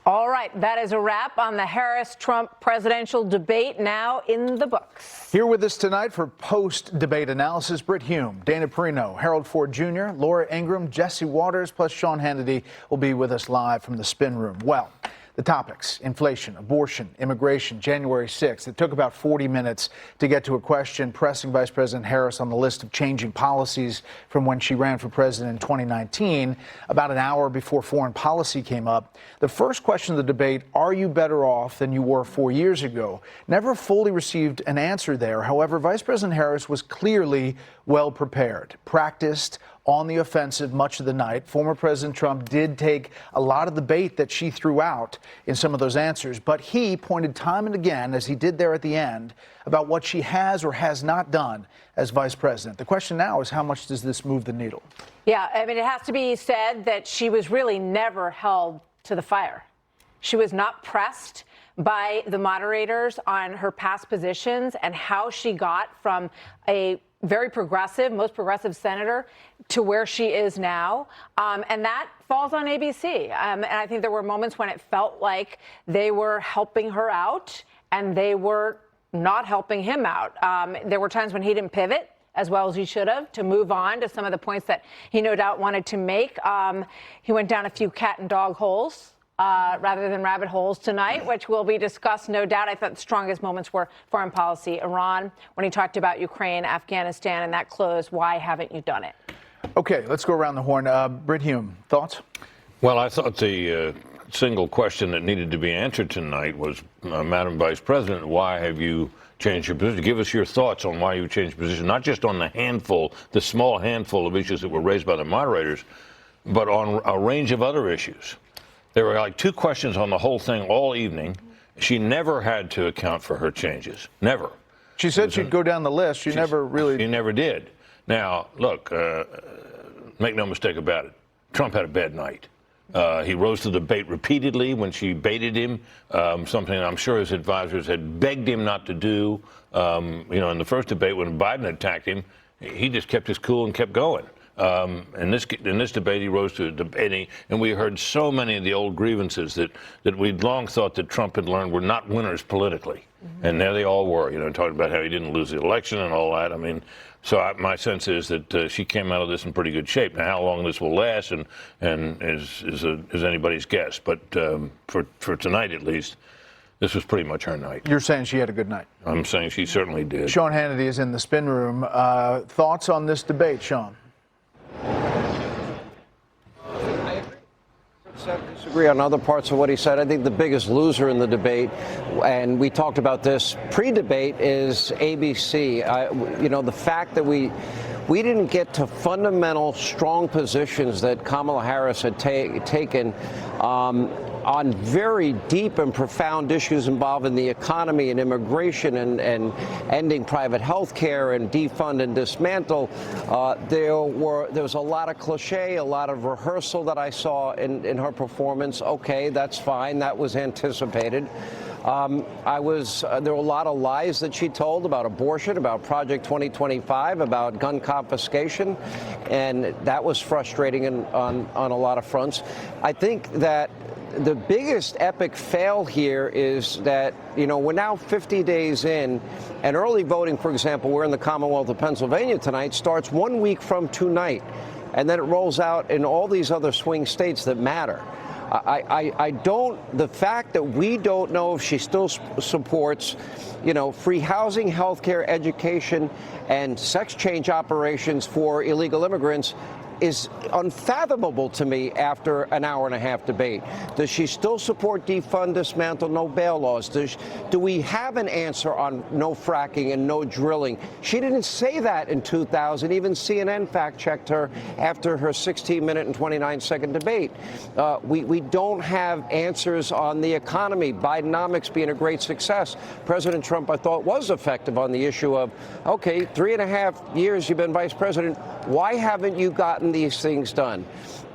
All right, that is a wrap on the Harris-Trump presidential debate, now in the books. Here with us tonight for post-debate analysis, Brit Hume, Dana Perino, Harold Ford Jr., Laura Ingraham, Jesse Waters, plus Sean Hannity will be with us live from the spin room. Well, the topics: inflation, abortion, immigration, January 6th. It took about 40 minutes to get to a question pressing Vice President Harris on the list of changing policies from when she ran for president in 2019, about an hour before foreign policy came up. The first question of the debate: are you better off than you were 4 years ago? Never fully received an answer there. However, Vice President Harris was clearly well prepared, practiced, on the offensive much of the night. Former President Trump did take a lot of the bait that she threw out in some of those answers, but he pointed time and again, as he did there at the end, about what she has or has not done as vice president. The question now is, how much does this move the needle? Yeah, I mean, it has to be said that she was really never held to the fire. She was not pressed by the moderators on her past positions and how she got from a very progressive, most progressive senator to where she is now. And that falls on ABC. And I think there were moments when it felt like they were helping her out and they were not helping him out. There were times when he didn't pivot as well as he should have to move on to some of the points that he no doubt wanted to make. He went down a few cat and dog holes rather than rabbit holes tonight, which will be discussed, no doubt. I thought the strongest moments were foreign policy, Iran, when he talked about Ukraine, Afghanistan, and that close. Why haven't you done it? Okay, let's go around the horn. Brit Hume, thoughts? Well, I thought the single question that needed to be answered tonight was, Madam Vice President, why have you changed your position? Give us your thoughts on why you changed your position, not just on the small handful of issues that were raised by the moderators, but on a range of other issues. There were like 2 questions on the whole thing all evening. She never had to account for her changes. Never. She said she'd go down the list. She never really. She never did. Now, look, make no mistake about it. Trump had a bad night. He rose to the bait repeatedly when she baited him, something I'm sure his advisors had begged him not to do. In the first debate when Biden attacked him, he just kept his cool and kept going. In this debate, he rose to debating, and we heard so many of the old grievances that we'd long thought that Trump had learned were not winners politically. Mm-hmm. And there they all were, talking about how he didn't lose the election and all that. I mean, my sense is that she came out of this in pretty good shape. Now, how long this will last and is anybody's guess. But for tonight, at least, this was pretty much her night. You're saying she had a good night? I'm saying she certainly did. Sean Hannity is in the spin room. Thoughts on this debate, Sean? Disagree on other parts of what he said. I think the biggest loser in the debate, and we talked about this pre-debate, is ABC. The fact that we didn't get to fundamental, strong positions that Kamala Harris had taken on very deep and profound issues involving the economy and immigration and ending private health care and defund and dismantle. There was a lot of cliche, a lot of rehearsal that I saw in her performance. Okay, that's fine. That was anticipated. There were a lot of lies that she told about abortion, about Project 2025, about gun confiscation, and that was frustrating on a lot of fronts. I think that the biggest epic fail here is that, we're now 50 days in, and early voting, for example, we're in the Commonwealth of Pennsylvania tonight, starts 1 week from tonight, and then it rolls out in all these other swing states that matter. The fact that we don't know if she still supports, free housing, health care, education, and sex change operations for illegal immigrants is unfathomable to me after an hour-and-a-half debate. Does she still support defund, dismantle, no bail laws? Do we have an answer on no fracking and no drilling? She didn't say that in 2000. Even CNN fact-checked her after her 16-minute and 29-second debate. We don't have answers on the economy. Bidenomics being a great success. President Trump, I thought, was effective on the issue of, okay, 3.5 years you've been vice president. Why haven't you gotten these things done?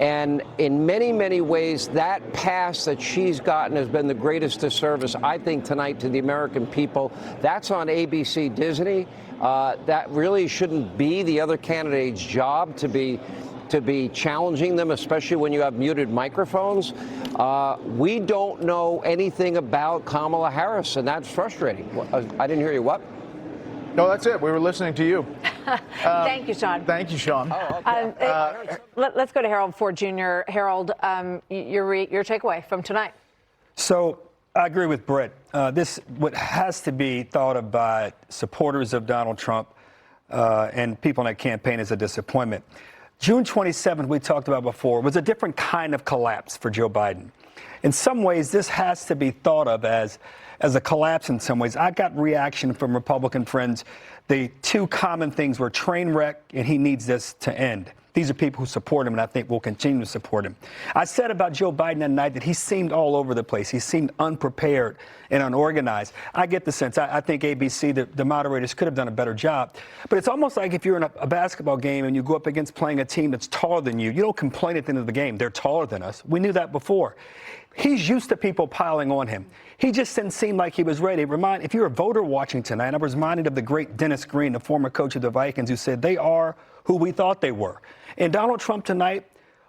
And in many, many ways, that pass that she's gotten has been the greatest disservice, I think, tonight to the American people. That's on ABC Disney. That really shouldn't be the other candidate's job to be challenging them, especially when you have muted microphones. We don't know anything about Kamala Harris, and that's frustrating. I didn't hear you. What? No, that's it. We were listening to you. Thank you, Sean. Thank you, Sean. Let's go to Harold Ford Jr. Harold, your takeaway from tonight. So I agree with Brett. This what has to be thought of by supporters of Donald Trump and people in that campaign is a disappointment. June 27th, we talked about before, was a different kind of collapse for Joe Biden. In some ways, this has to be thought of as a collapse in some ways. I got reaction from Republican friends. The two common things were train wreck and he needs this to end. These are people who support him and I think will continue to support him. I said about Joe Biden that night that he seemed all over the place. He seemed unprepared and unorganized. I get the sense. I think ABC, the moderators, could have done a better job. But it's almost like if you're in a basketball game and you go up against playing a team that's taller than you, you don't complain at the end of the game. They're taller than us. We knew that before. He's used to people piling on him. He just didn't seem like he was ready. If you're a voter watching tonight, I was reminded of the great Dennis Green, the former coach of the Vikings, who said they are who we thought they were. And Donald Trump tonight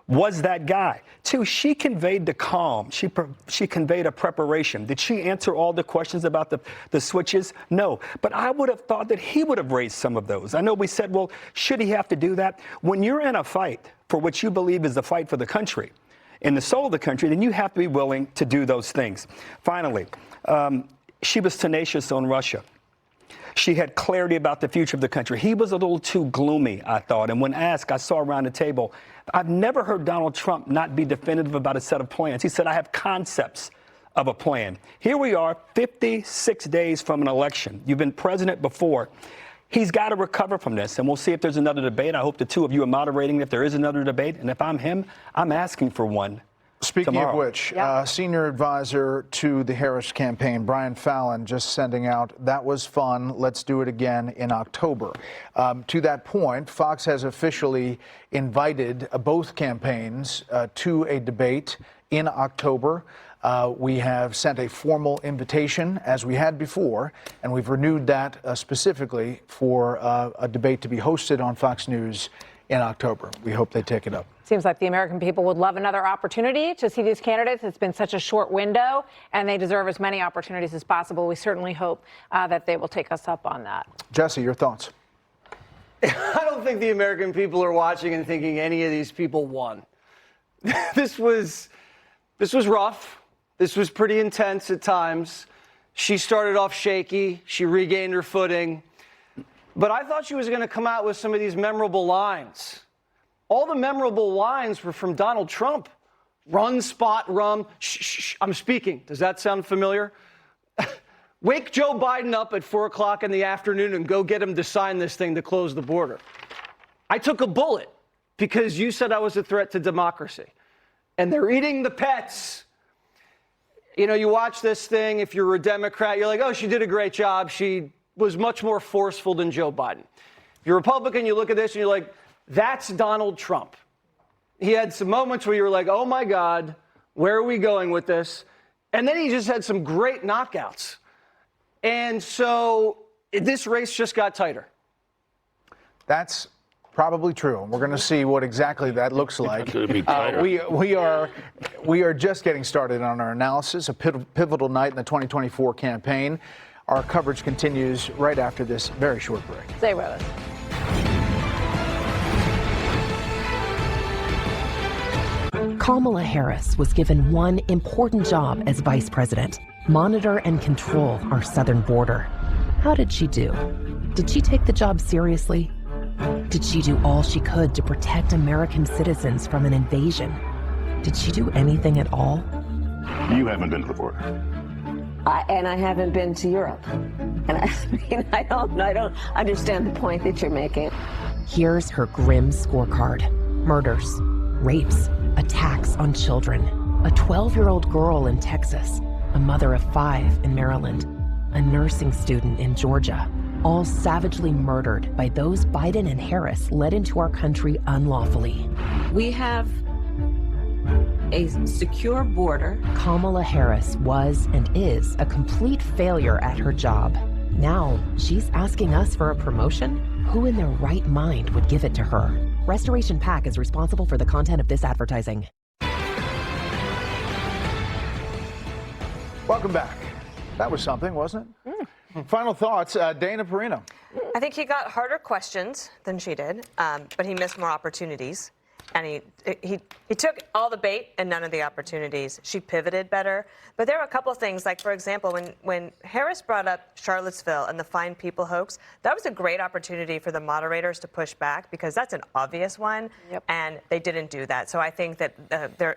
was that guy. Two, she conveyed the calm. She conveyed a preparation. Did she answer all the questions about the switches? No. But I would have thought that he would have raised some of those. I know we said, well, should he have to do that? When you're in a fight for what you believe is the fight for the country, in the soul of the country, then you have to be willing to do those things. Finally, she was tenacious on Russia. She had clarity about the future of the country. He was a little too gloomy, I thought. And when asked, I saw around the table, I've never heard Donald Trump not be definitive about a set of plans. He said, I have concepts of a plan. Here we are, 56 days from an election. You've been president before. He's got to recover from this, and we'll see if there's another debate. I hope the two of you are moderating if there is another debate. And if I'm him, I'm asking for one. Speaking tomorrow. of which, senior advisor to the Harris campaign, Brian Fallon, just sending out, that was fun, let's do it again in October. To that point, Fox has officially invited both campaigns to a debate in October. We have sent a formal invitation, as we had before, and we've renewed that specifically for a debate to be hosted on Fox News in October. We hope they take it up. Seems like the American people would love another opportunity to see these candidates. It's been such a short window, and they deserve as many opportunities as possible. We certainly hope that they will take us up on that. Jesse, your thoughts? I don't think the American people are watching and thinking any of these people won. This was rough. This was pretty intense at times. She started off shaky. She regained her footing. But I thought she was going to come out with some of these memorable lines. All the memorable lines were from Donald Trump. Run, spot, rum. Shh, shh, I'm speaking. Does that sound familiar? Wake Joe Biden up at 4 o'clock in the afternoon and go get him to sign this thing to close the border. I took a bullet because you said I was a threat to democracy. And they're eating the pets. You know, you watch this thing, if you're a Democrat, you're like, oh, she did a great job. She was much more forceful than Joe Biden. If you're a Republican, you look at this and you're like, that's Donald Trump. He had some moments where you were like, oh my God, where are we going with this? And then he just had some great knockouts. And so this race just got tighter. That's probably true. We're going to see what exactly that looks like. We are just getting started on our analysis, a pivotal night in the 2024 campaign. Our coverage continues right after this very short break. Stay with us. Kamala Harris was given one important job as vice president: monitor and control our southern border. How did she do? Did she take the job seriously? Did she do all she could to protect American citizens from an invasion? Did she do anything at all? You haven't been to the border. And I haven't been to Europe. And I don't understand the point that you're making. Here's her grim scorecard. Murders, rapes, attacks on children. A 12-year-old girl in Texas, a mother of 5 in Maryland, a nursing student in Georgia, all savagely murdered by those Biden and Harris led into our country unlawfully. We have a secure border. Kamala Harris was and is a complete failure at her job. Now, she's asking us for a promotion? Who in their right mind would give it to her? Restoration PAC is responsible for the content of this advertising. Welcome back. That was something, wasn't it? Final thoughts, Dana Perino. I think he got harder questions than she did, but he missed more opportunities. And he took all the bait and none of the opportunities. She pivoted better. But there were a couple of things, like, for example, when Harris brought up Charlottesville and the Fine People hoax, that was a great opportunity for the moderators to push back, because that's an obvious one, and they didn't do that. So I think that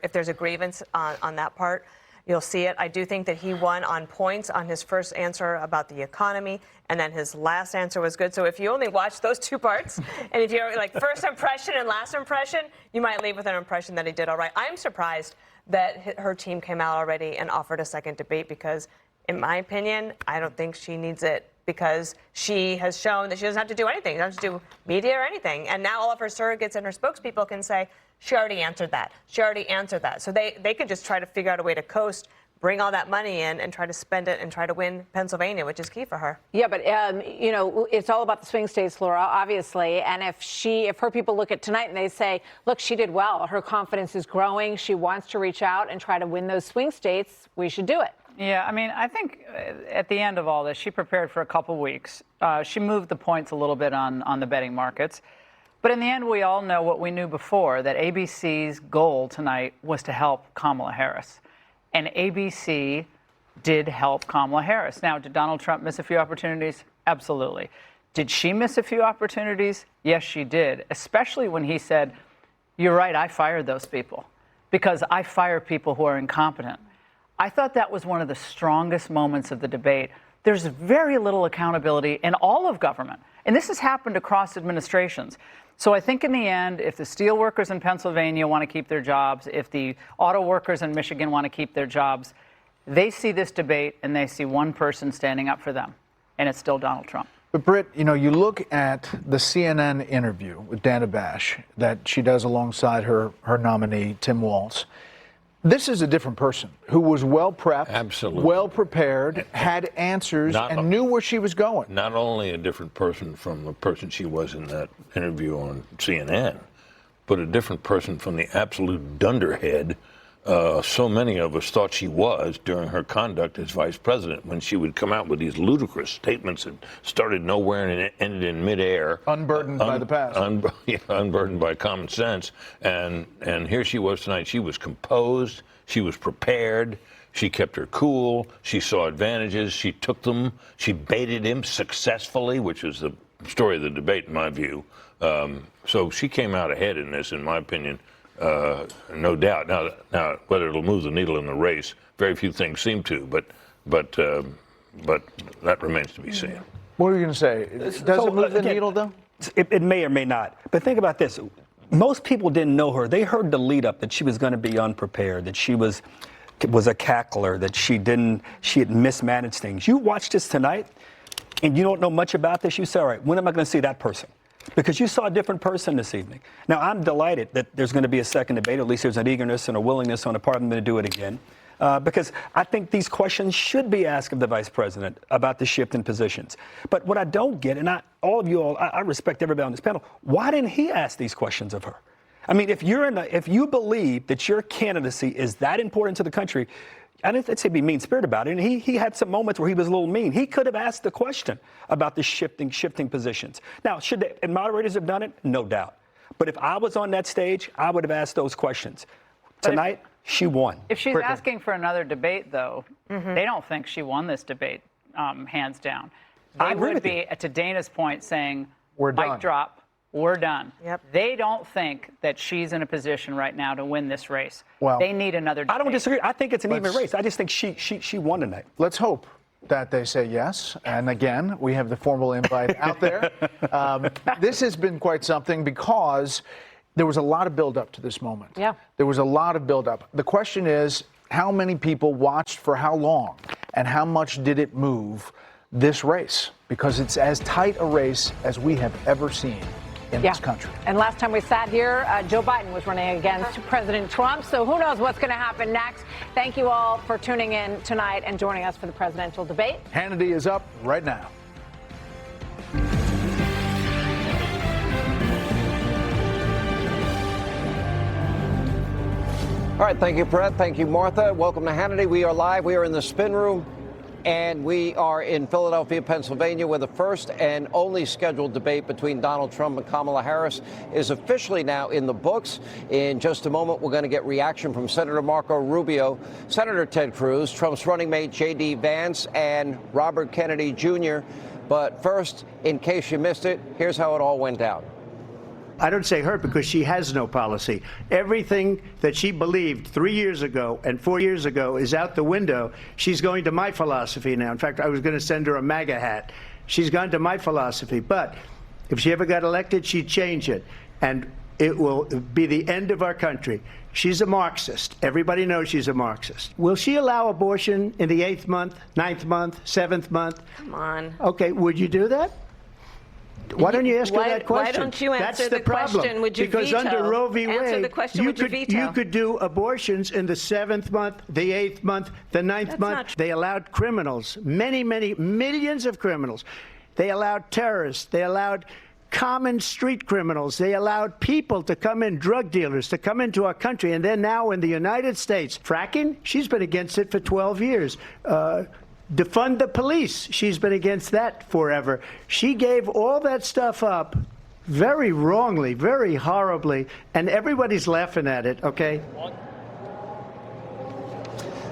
if there's a grievance on that part, you'll see it. I do think that he won on points on his first answer about the economy, and then his last answer was good. So if you only watch those two parts, and if you're like first impression and last impression, you might leave with an impression that he did all right. I'm surprised that her team came out already and offered a second debate, because in my opinion, I don't think she needs it, because she has shown that she doesn't have to do anything. She doesn't have to do media or anything. And now all of her surrogates and her spokespeople can say, she already answered that. She already answered that. So they could just try to figure out a way to coast, bring all that money in, and try to spend it and try to win Pennsylvania, which is key for her. Yeah, but you know, it's all about the swing states, Laura, obviously. And if her people look at tonight and they say, look, she did well, her confidence is growing, she wants to reach out and try to win those swing states, we should do it. Yeah, I mean, I think at the end of all this, she prepared for a couple weeks. She moved the points a little bit on the betting markets. But in the end, we all know what we knew before, that ABC's goal tonight was to help Kamala Harris. And ABC did help Kamala Harris. Now, did Donald Trump miss a few opportunities? Absolutely. Did she miss a few opportunities? Yes, she did, especially when he said, you're right, I fired those people, because I fire people who are incompetent. I thought that was one of the strongest moments of the debate. There's very little accountability in all of government. And this has happened across administrations. So I think in the end, if the steel workers in Pennsylvania want to keep their jobs, if the auto workers in Michigan want to keep their jobs, they see this debate and they see one person standing up for them, and it's still Donald Trump. But Britt, you know, you look at the CNN interview with Dana Bash that she does alongside her nominee, Tim Walz. This is a different person who was well prepped, absolutely well prepared, had answers, and knew where she was going. Not only a different person from the person she was in that interview on CNN, but a different person from the absolute dunderhead so many of us thought she was during her conduct as vice president, when she would come out with these ludicrous statements that started nowhere and ended in midair. Unburdened by the past. Unburdened by common sense. And here she was tonight. She was composed. She was prepared. She kept her cool. She saw advantages. She took them. She baited him successfully, which was the story of the debate, in my view. So she came out ahead in this, in my opinion. No doubt. Now, whether it'll move the needle in the race, very few things seem to, but that remains to be seen. What are you going to say? Does it move the needle, though? It may or may not. But think about this. Most people didn't know her. They heard the lead up that she was going to be unprepared, that she was a cackler, that she had mismanaged things. You watch this tonight, and you don't know much about this. You say, all right, when am I going to see that person? Because you saw a different person this evening. Now, I'm delighted that there's going to be a second debate. At least there's an eagerness and a willingness on the part of them to do it again. Because I think these questions should be asked of the vice president about the shift in positions. But what I don't get, and all of you all, I respect everybody on this panel, why didn't he ask these questions of her? I mean, if you believe that your candidacy is that important to the country, I didn't say be mean-spirited about it. And he had some moments where he was a little mean. He could have asked the question about the shifting positions. Now, should the moderators have done it? No doubt. But if I was on that stage, I would have asked those questions. Tonight, she won. If she's asking for another debate, though, they don't think she won this debate, hands down. They I agree would with be, you. to Dana's point, saying, We're mic done. drop, we're done. Yep. They don't think that she's in a position right now to win this race. Well, they need another debate. I don't disagree. I think it's an even race. I just think she won tonight. Let's hope that they say yes. And again, we have the formal invite out there. This has been quite something because there was a lot of buildup to this moment. Yeah. There was a lot of buildup. The question is, how many people watched for how long? And how much did it move this race? Because it's as tight a race as we have ever seen in this country. And last time we sat here, Joe Biden was running against President Trump. So who knows what's going to happen next. Thank you all for tuning in tonight and joining us for the presidential debate. Hannity is up right now. All right, thank you, Brett. Thank you, Martha. Welcome to Hannity. We are live. We are in the spin room, and we are in Philadelphia, Pennsylvania, where the first and only scheduled debate between Donald Trump and Kamala Harris is officially now in the books. In just a moment, we're going to get reaction from Senator Marco Rubio, Senator Ted Cruz, Trump's running mate J.D. Vance, and Robert Kennedy Jr. But first, in case you missed it, here's how it all went down. I don't say her because she has no policy. Everything that she believed 3 years ago and 4 years ago is out the window. She's going to my philosophy now. In fact, I was going to send her a MAGA hat. She's gone to my philosophy. But if she ever got elected, she'd change it. And it will be the end of our country. She's a Marxist. Everybody knows she's a Marxist. Will she allow abortion in the 8th month, 9th month, 7th month? Come on. Okay, would you do that? Why don't you ask her that question? Why don't you answer That's the problem. question? Would you because veto? under Roe v. Wade, Answer the question, you would you veto? you could do abortions in the 7th month, the 8th month, the 9th month. They allowed criminals, many millions of criminals. They allowed terrorists. They allowed common street criminals. They allowed people to come in, drug dealers, to come into our country. And then now in the United States, fracking, she's been against it for 12 years. Defund the police. She's been against that forever. She gave all that stuff up very wrongly, very horribly, and everybody's laughing at it, okay?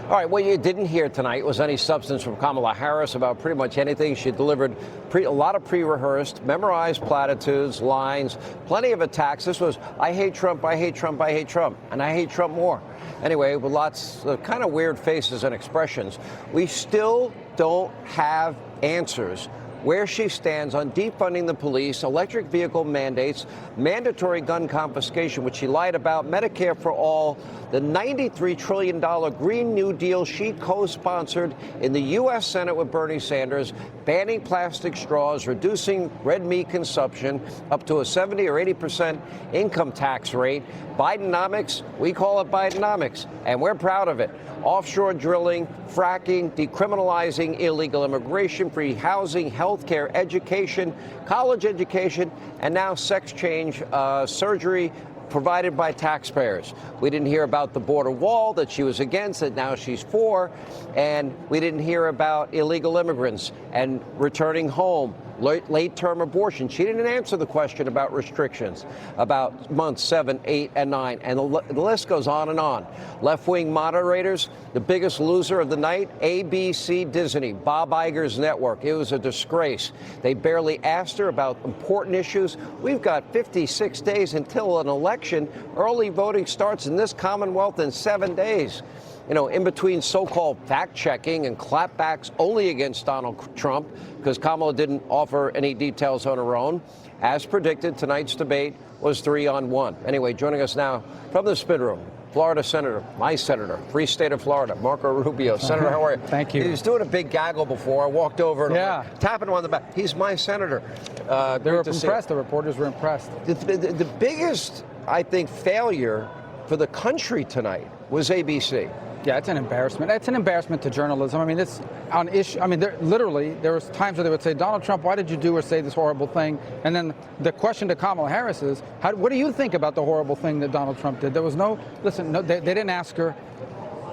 All right, what you didn't hear tonight was any substance from Kamala Harris about pretty much anything. She delivered a lot of pre-rehearsed, memorized platitudes, lines, plenty of attacks. This was, I hate Trump, I hate Trump, I hate Trump, and I hate Trump more. Anyway, with lots of kind of weird faces and expressions, we still don't have answers where she stands on defunding the police, electric vehicle mandates, mandatory gun confiscation, which she lied about, Medicare for all, the $93 trillion Green New Deal she co-sponsored in the U.S. Senate with Bernie Sanders, banning plastic straws, reducing red meat consumption up to a 70 or 80% income tax rate. Bidenomics, we call it Bidenomics, and we're proud of it. Offshore drilling, fracking, decriminalizing illegal immigration, free housing, health care, education, college education, and now sex change surgery provided by taxpayers. We didn't hear about the border wall that she was against, that now she's for, and we didn't hear about illegal immigrants and returning home, late-term abortion. She didn't answer the question about restrictions, about months 7, 8, and 9, and the list goes on and on. Left-wing moderators, the biggest loser of the night, ABC Disney, Bob Iger's network. It was a disgrace. They barely asked her about important issues. We've got 56 days until an election. Early voting starts in this Commonwealth in 7 days. You know, in between so-called fact-checking and clapbacks only against Donald Trump, because Kamala didn't offer any details on her own. As predicted, tonight's debate was 3-on-1. Anyway, joining us now from the spin room, Florida Senator, my senator, free state of Florida, Marco Rubio. Senator, how are you? Thank you. He was doing a big gaggle before. I walked over and I'm like, tapping him on the back. He's my senator. They were impressed. The reporters were impressed. The biggest, I think, failure for the country tonight was ABC. Yeah, it's an embarrassment. It's an embarrassment to journalism. I mean, it's on issue. I mean, there was times where they would say, Donald Trump, why did you do or say this horrible thing? And then the question to Kamala Harris is, what do you think about the horrible thing that Donald Trump did? There was they didn't ask her.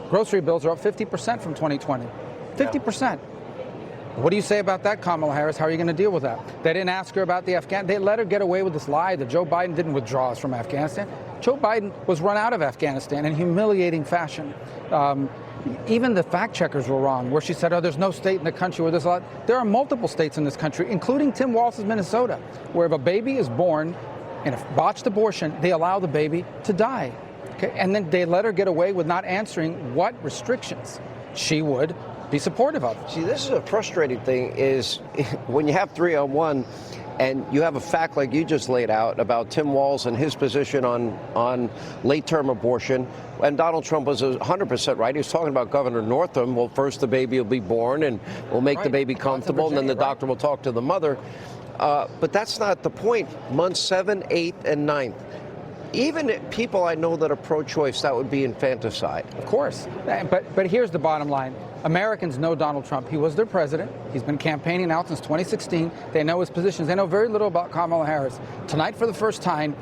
Grocery bills are up 50% from 2020. 50%. What do you say about that, Kamala Harris? How are you going to deal with that? They didn't ask her about the Afghan. They let her get away with this lie that Joe Biden didn't withdraw us from Afghanistan. Joe Biden was run out of Afghanistan in humiliating fashion. Even the fact checkers were wrong, where she said, there's no state in the country where there's a lot. There are multiple states in this country, including Tim Walz's Minnesota, where if a baby is born in a botched abortion, they allow the baby to die. Okay? And then they let her get away with not answering what restrictions she would be supportive of. See, this is a frustrating thing is when you have 3-on-1 and you have a fact like you just laid out about Tim Walz and his position on late-term abortion, and Donald Trump was 100% right. He was talking about Governor Northam. Well, first the baby will be born and we'll make the baby comfortable, and then the doctor will talk to the mother. But that's not the point. Months 7, 8, and 9. Even people I know that are pro-choice, that would be infanticide. Of course. But here's the bottom line. Americans know Donald Trump. He was their president. He's been campaigning out since 2016. They know his positions. They know very little about Kamala Harris. Tonight, for the first time,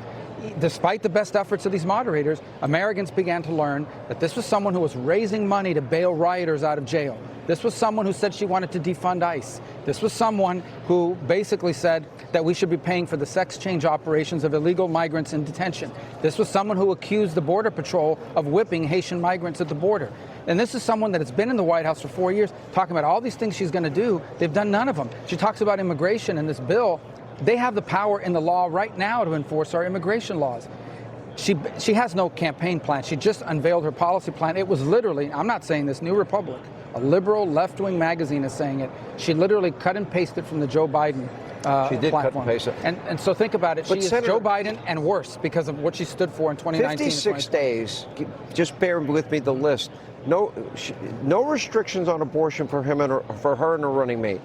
despite the best efforts of these moderators, Americans began to learn that this was someone who was raising money to bail rioters out of jail. This was someone who said she wanted to defund ICE. This was someone who basically said that we should be paying for the sex change operations of illegal migrants in detention. This was someone who accused the Border Patrol of whipping Haitian migrants at the border. And this is someone that has been in the White House for 4 years, talking about all these things she's going to do. They've done none of them. She talks about immigration in this bill. They have the power in the law right now to enforce our immigration laws. She has no campaign plan. She just unveiled her policy plan. It was literally, I'm not saying this, New Republic, a liberal left-wing magazine is saying it. She literally cut and pasted from the Joe Biden she did platform. Cut and paste it. And so think about it. But she is Senator, Joe Biden and worse because of what she stood for in 2019. 56 days. Just bear with me the list. No restrictions on abortion for him and for her and her running mate.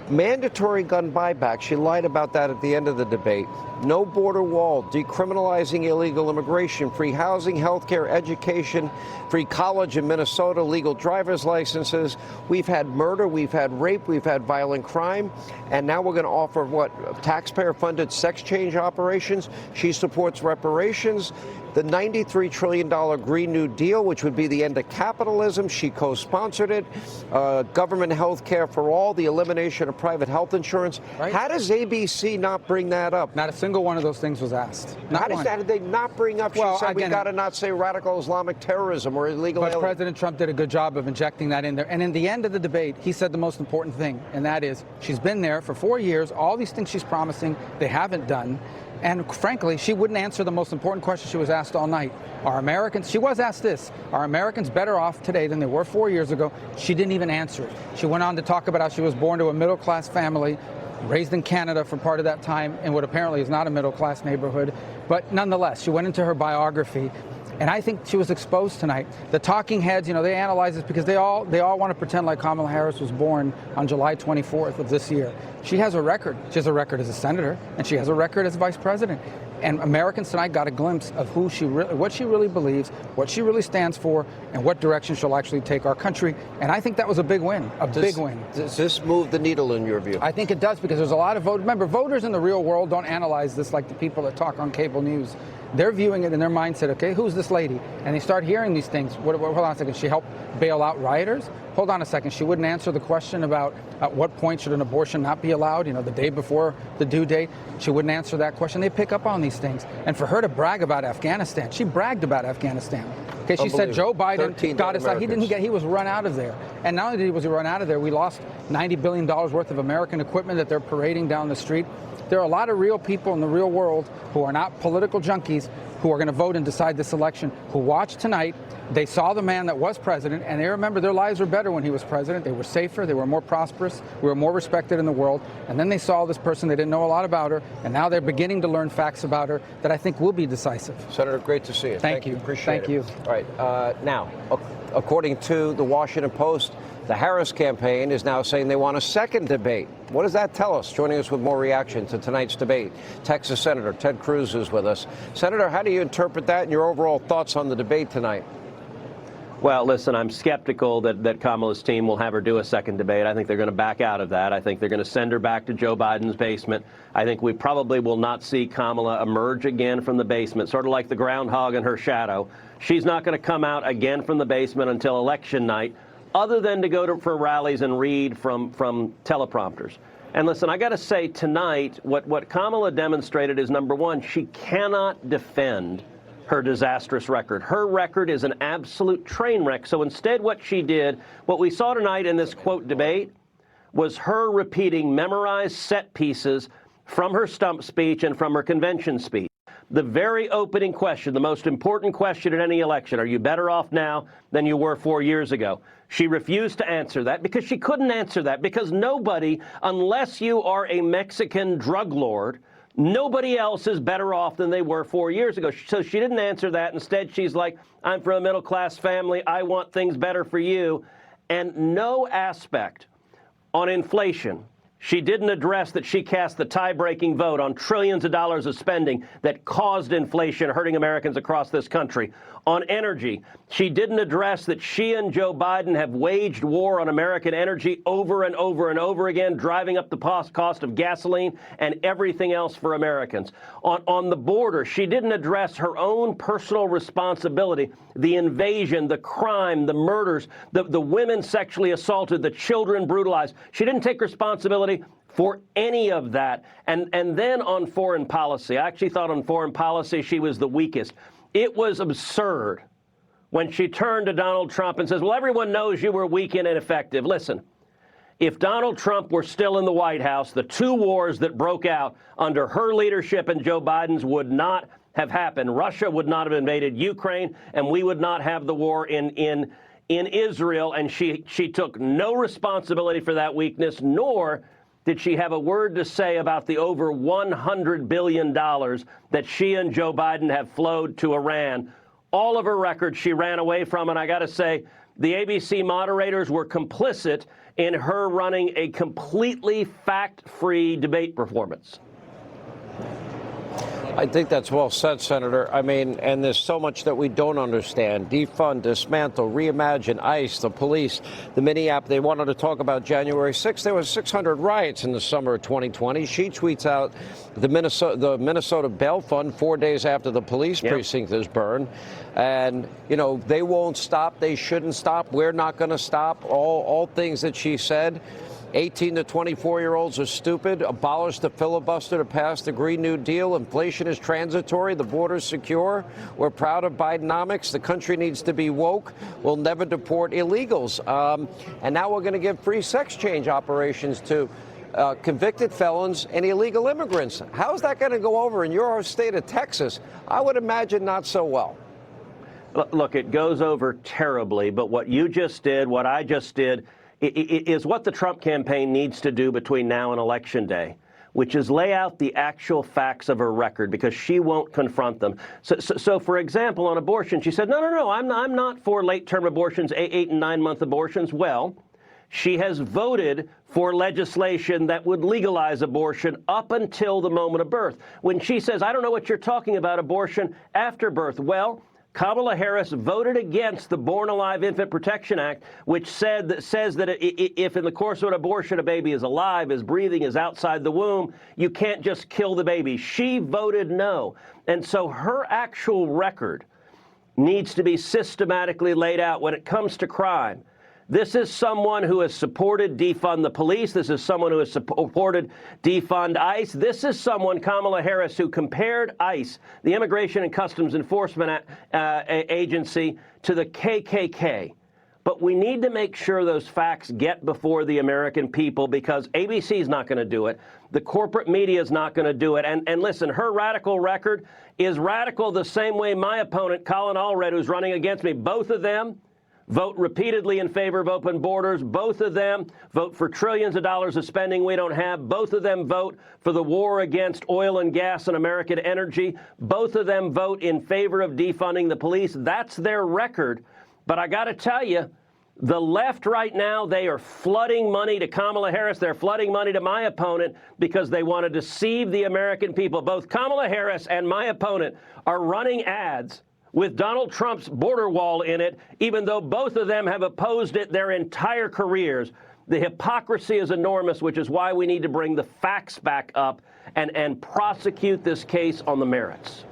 Mandatory gun buyback. She lied about that at the end of the debate. No border wall, decriminalizing illegal immigration, free housing, health care, education, free college in Minnesota, legal driver's licenses. We've had murder, we've had rape, we've had violent crime, and now we're going to offer what? Taxpayer-funded sex change operations. She supports reparations. The $93 trillion Green New Deal, which would be the end of capitalism, she co-sponsored it. Government health care for all, the elimination of private health insurance. Right. How does ABC not bring that up? Not a single one of those things was asked. How did they not bring up? She said we got to not say radical Islamic terrorism or illegal aliens. But President Trump did a good job of injecting that in there. And in the end of the debate, he said the most important thing, and that is she's been there for 4 years. All these things she's promising, they haven't done. And frankly, she wouldn't answer the most important question she was asked all night. Are Americans, she was asked this, are Americans better off today than they were 4 years ago? She didn't even answer it. She went on to talk about how she was born to a middle-class family, raised in Canada for part of that time in what apparently is not a middle-class neighborhood. But nonetheless, she went into her biography. And I think she was exposed tonight. The talking heads, they analyze this because they all want to pretend like Kamala Harris was born on July 24th of this year. She has a record. She has a record as a senator, and she has a record as vice president. And Americans tonight got a glimpse of what she really believes, what she really stands for, and what direction she'll actually take our country. And I think that was a big win, big win. Does this move the needle in your view? I think it does because there's a lot of voters. Remember, voters in the real world don't analyze this like the people that talk on cable news. They're viewing it in their mindset, okay, who's this lady? And they start hearing these things. Hold on a second, she helped bail out rioters? Hold on a second, she wouldn't answer the question about at what point should an abortion not be allowed, the day before the due date. She wouldn't answer that question. They pick up on these things. And for her to brag about Afghanistan, she bragged about Afghanistan. Okay, she said Joe Biden got us out. He was run out of there. And not only was he run out of there, we lost $90 billion worth of American equipment that they're parading down the street. There are a lot of real people in the real world who are not political junkies who are going to vote and decide this election, who watched tonight. They saw the man that was president, and they remember their lives were better when he was president. They were safer. They were more prosperous. We were more respected in the world. And then they saw this person. They didn't know a lot about her, and now they're beginning to learn facts about her that I think will be decisive. Senator, great to see you. Thank you. Appreciate it. Thank you. All right. Now, according to the Washington Post, the Harris campaign is now saying they want a second debate. What does that tell us? Joining us with more reaction to tonight's debate, Texas Senator Ted Cruz is with us. Senator, how do you interpret that and your overall thoughts on the debate tonight? Well, listen, I'm skeptical that Kamala's team will have her do a second debate. I think they're going to back out of that. I think they're going to send her back to Joe Biden's basement. I think we probably will not see Kamala emerge again from the basement, sort of like the groundhog in her shadow. She's not going to come out again from the basement until election night, other than to go for rallies and read from teleprompters. And listen, I got to say tonight, what Kamala demonstrated is, number one, she cannot defend her disastrous record. Her record is an absolute train wreck. So instead what she did, what we saw tonight in this, quote, debate, was her repeating memorized set pieces from her stump speech and from her convention speech. The very opening question, the most important question in any election, are you better off now than you were 4 years ago? She refused to answer that because she couldn't answer that, because nobody, unless you are a Mexican drug lord, nobody else is better off than they were 4 years ago. So she didn't answer that. Instead, she's like, I'm from a middle-class family. I want things better for you. And no aspect on inflation. She didn't address that she cast the tie-breaking vote on trillions of dollars of spending that caused inflation, hurting Americans across this country. On energy, she didn't address that she and Joe Biden have waged war on American energy over and over and over again, driving up the cost of gasoline and everything else for Americans. On the border, she didn't address her own personal responsibility, the invasion, the crime, the murders, the women sexually assaulted, the children brutalized. She didn't take responsibility for any of that. And then on foreign policy, I actually thought on foreign policy she was the weakest. It was absurd when she turned to Donald Trump and says, well, everyone knows you were weak and ineffective. Listen, if Donald Trump were still in the White House, the two wars that broke out under her leadership and Joe Biden's would not have happened. Russia would not have invaded Ukraine, and we would not have the war in Israel. And she took no responsibility for that weakness, nor did she have a word to say about the over $100 billion that she and Joe Biden have flowed to Iran? All of her records she ran away from, and I got to say, the ABC moderators were complicit in her running a completely fact-free debate performance. I think that's well said, Senator. I mean, and there's so much that we don't understand. Defund, dismantle, reimagine, ICE, the police, the mini-app. They wanted to talk about January 6th. There was 600 riots in the summer of 2020. She tweets out the Minnesota bail fund 4 days after the police precinct is burned. And, you know, they won't stop. They shouldn't stop. We're not going to stop. All things that she said. 18 to 24-year-olds are stupid. Abolish the filibuster to pass the Green New Deal. Inflation is transitory. The border's secure. We're proud of Bidenomics. The country needs to be woke. We'll never deport illegals. And now we're going to give free sex change operations to convicted felons and illegal immigrants. How is that going to go over in your state of Texas? I would imagine not so well. Look, it goes over terribly. But what you just did, what I just did, is what the Trump campaign needs to do between now and Election Day, which is lay out the actual facts of her record, because she won't confront them. So for example, on abortion, she said, no, I'm not for late-term abortions, 8 and 9 month abortions. Well, she has voted for legislation that would legalize abortion up until the moment of birth. When she says, I don't know what you're talking about, abortion after birth, well, Kamala Harris voted against the Born Alive Infant Protection Act, which says that if in the course of an abortion a baby is alive, is breathing, is outside the womb, you can't just kill the baby. She voted no. And so her actual record needs to be systematically laid out when it comes to crime. This is someone who has supported defund the police. This is someone who has supported defund ICE. This is someone, Kamala Harris, who compared ICE, the Immigration and Customs Enforcement Agency, to the KKK. But we need to make sure those facts get before the American people, because ABC is not going to do it. The corporate media is not going to do it. And listen, her radical record is radical the same way my opponent, Colin Allred, who's running against me, both of them vote repeatedly in favor of open borders. Both of them vote for trillions of dollars of spending we don't have. Both of them vote for the war against oil and gas and American energy. Both of them vote in favor of defunding the police. That's their record. But I got to tell you, the left right now, they are flooding money to Kamala Harris. They're flooding money to my opponent because they want to deceive the American people. Both Kamala Harris and my opponent are running ads with Donald Trump's border wall in it, even though both of them have opposed it their entire careers. The hypocrisy is enormous, which is why we need to bring the facts back up and prosecute this case on the merits.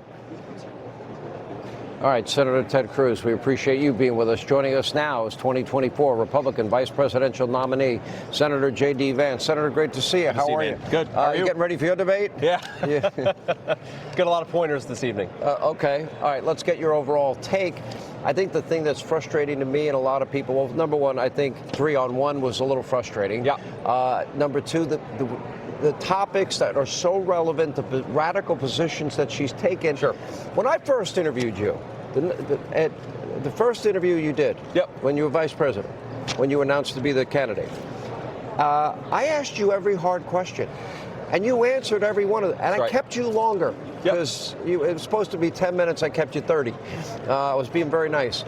All right, Senator Ted Cruz, we appreciate you being with us. Joining us now is 2024 Republican Vice Presidential nominee, Senator J.D. Vance. Senator, great to see you. How are you? Good. How are you? Getting ready for your debate? Yeah. Got a lot of pointers this evening. Okay. All right, let's get your overall take. I think the thing that's frustrating to me and a lot of people, well, number one, I think 3-on-1 was a little frustrating. Yeah. Number two, the topics that are so relevant, the radical positions that she's taken. Sure. When I first interviewed you, the first interview you did, when you were vice president, when you announced to be the candidate, I asked you every hard question, and you answered every one of them. And I kept you longer because it was supposed to be 10 minutes. I kept you 30. I was being very nice.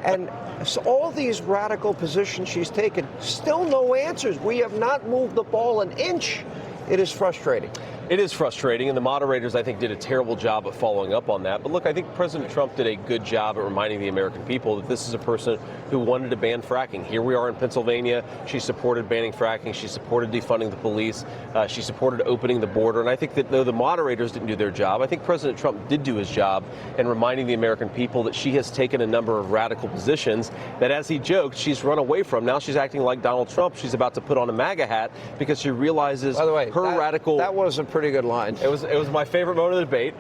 And so all these radical positions she's taken, still no answers. We have not moved the ball an inch. It is frustrating. It is frustrating, and the moderators, I think, did a terrible job of following up on that. But look, I think President Trump did a good job at reminding the American people that this is a person who wanted to ban fracking. Here we are in Pennsylvania. She supported banning fracking. She supported defunding the police. She supported opening the border. And I think that though the moderators didn't do their job, I think President Trump did do his job in reminding the American people that she has taken a number of radical positions that, as he joked, she's run away from. Now she's acting like Donald Trump. She's about to put on a MAGA hat because she realizes radical. That was a pretty good line. It was my favorite moment of the debate.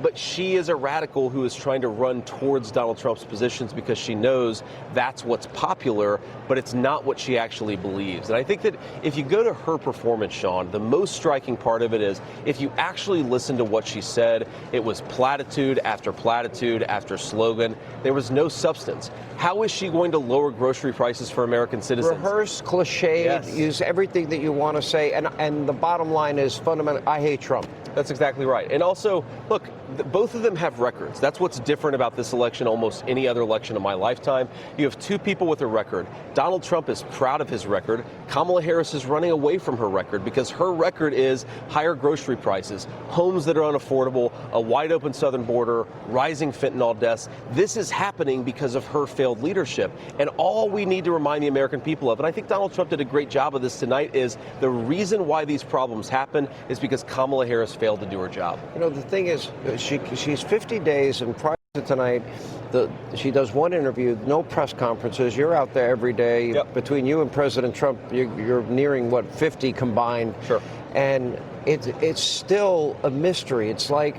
But she is a radical who is trying to run towards Donald Trump's positions because she knows that's what's popular, but it's not what she actually believes. And I think that if you go to her performance, Sean, the most striking part of it is if you actually listen to what she said, it was platitude after slogan. There was no substance. How is she going to lower grocery prices for American citizens? Rehearse, cliched, use everything that you want to say, and the bottom line is fundamental. I hate Trump. That's exactly right. And also, look, both of them have records. That's what's different about this election, almost any other election in my lifetime. You have two people with a record. Donald Trump is proud of his record. Kamala Harris is running away from her record because her record is higher grocery prices, homes that are unaffordable, a wide open southern border, rising fentanyl deaths. This is happening because of her failed leadership. And all we need to remind the American people of, and I think Donald Trump did a great job of this tonight, is the reason why these problems happen is because Kamala Harris failed to do her job. You know, the thing is, she's 50 days, and prior to tonight, she does one interview, no press conferences. You're out there every day. Between you and President Trump, you're nearing, 50 combined. Sure. And it's still a mystery. It's like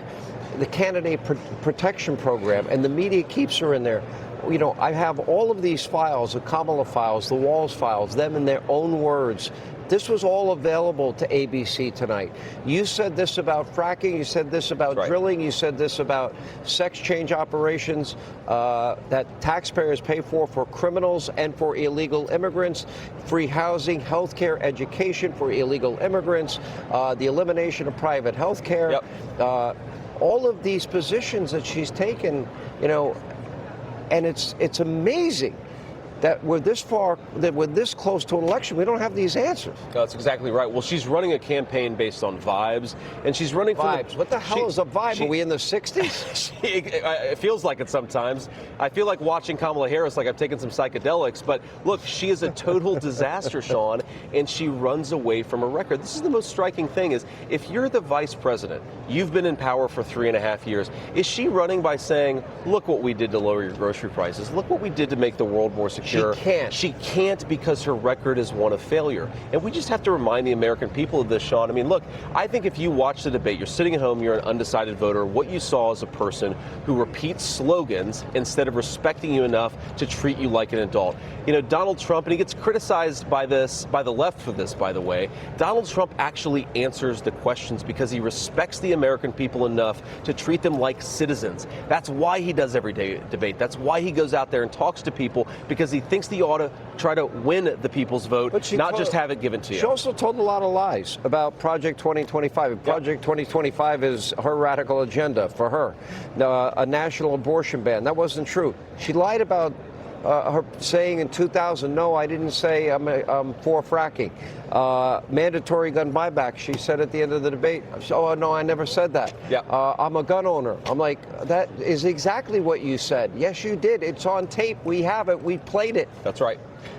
the candidate protection program, and the media keeps her in there. You know, I have all of these files, the Kamala files, the Walls files, them in their own words. This was all available to ABC tonight. You said this about fracking. You said this about drilling. You said this about sex change operations that taxpayers pay for criminals and for illegal immigrants, free housing, health care, education for illegal immigrants, the elimination of private health care. All of these positions that she's taken, you know, and it's amazing that we're this far, that we're this close to an election, we don't have these answers. That's exactly right. Well, she's running a campaign based on vibes, and she's running vibes. What the hell is a vibe? Are we in the 60s? It feels like it sometimes. I feel like watching Kamala Harris like I've taken some psychedelics, but look, she is a total disaster, Sean, and she runs away from her record. This is the most striking thing is, if you're the vice president, you've been in power for 3.5 years, is she running by saying, look what we did to lower your grocery prices, look what we did to make the world more secure? She can't. She can't because her record is one of failure. And we just have to remind the American people of this, Sean. I mean, look, I think if you watch the debate, you're sitting at home, you're an undecided voter, what you saw is a person who repeats slogans instead of respecting you enough to treat you like an adult. You know, Donald Trump, and he gets criticized by the left for this, by the way, Donald Trump actually answers the questions because he respects the American people enough to treat them like citizens. That's why he does everyday debate. That's why he goes out there and talks to people, because he thinks that you ought to try to win the people's vote, not just have it given to you. She also told a lot of lies about Project 2025. Project 2025 is her radical agenda for her. A national abortion ban. That wasn't true. She lied about her saying in 2000, no, I didn't say I'm for fracking. Mandatory gun buyback, she said at the end of the debate. Oh, no, I never said that. I'm a gun owner. I'm like, that is exactly what you said. Yes, you did. It's on tape. We have it. We played it. That's right.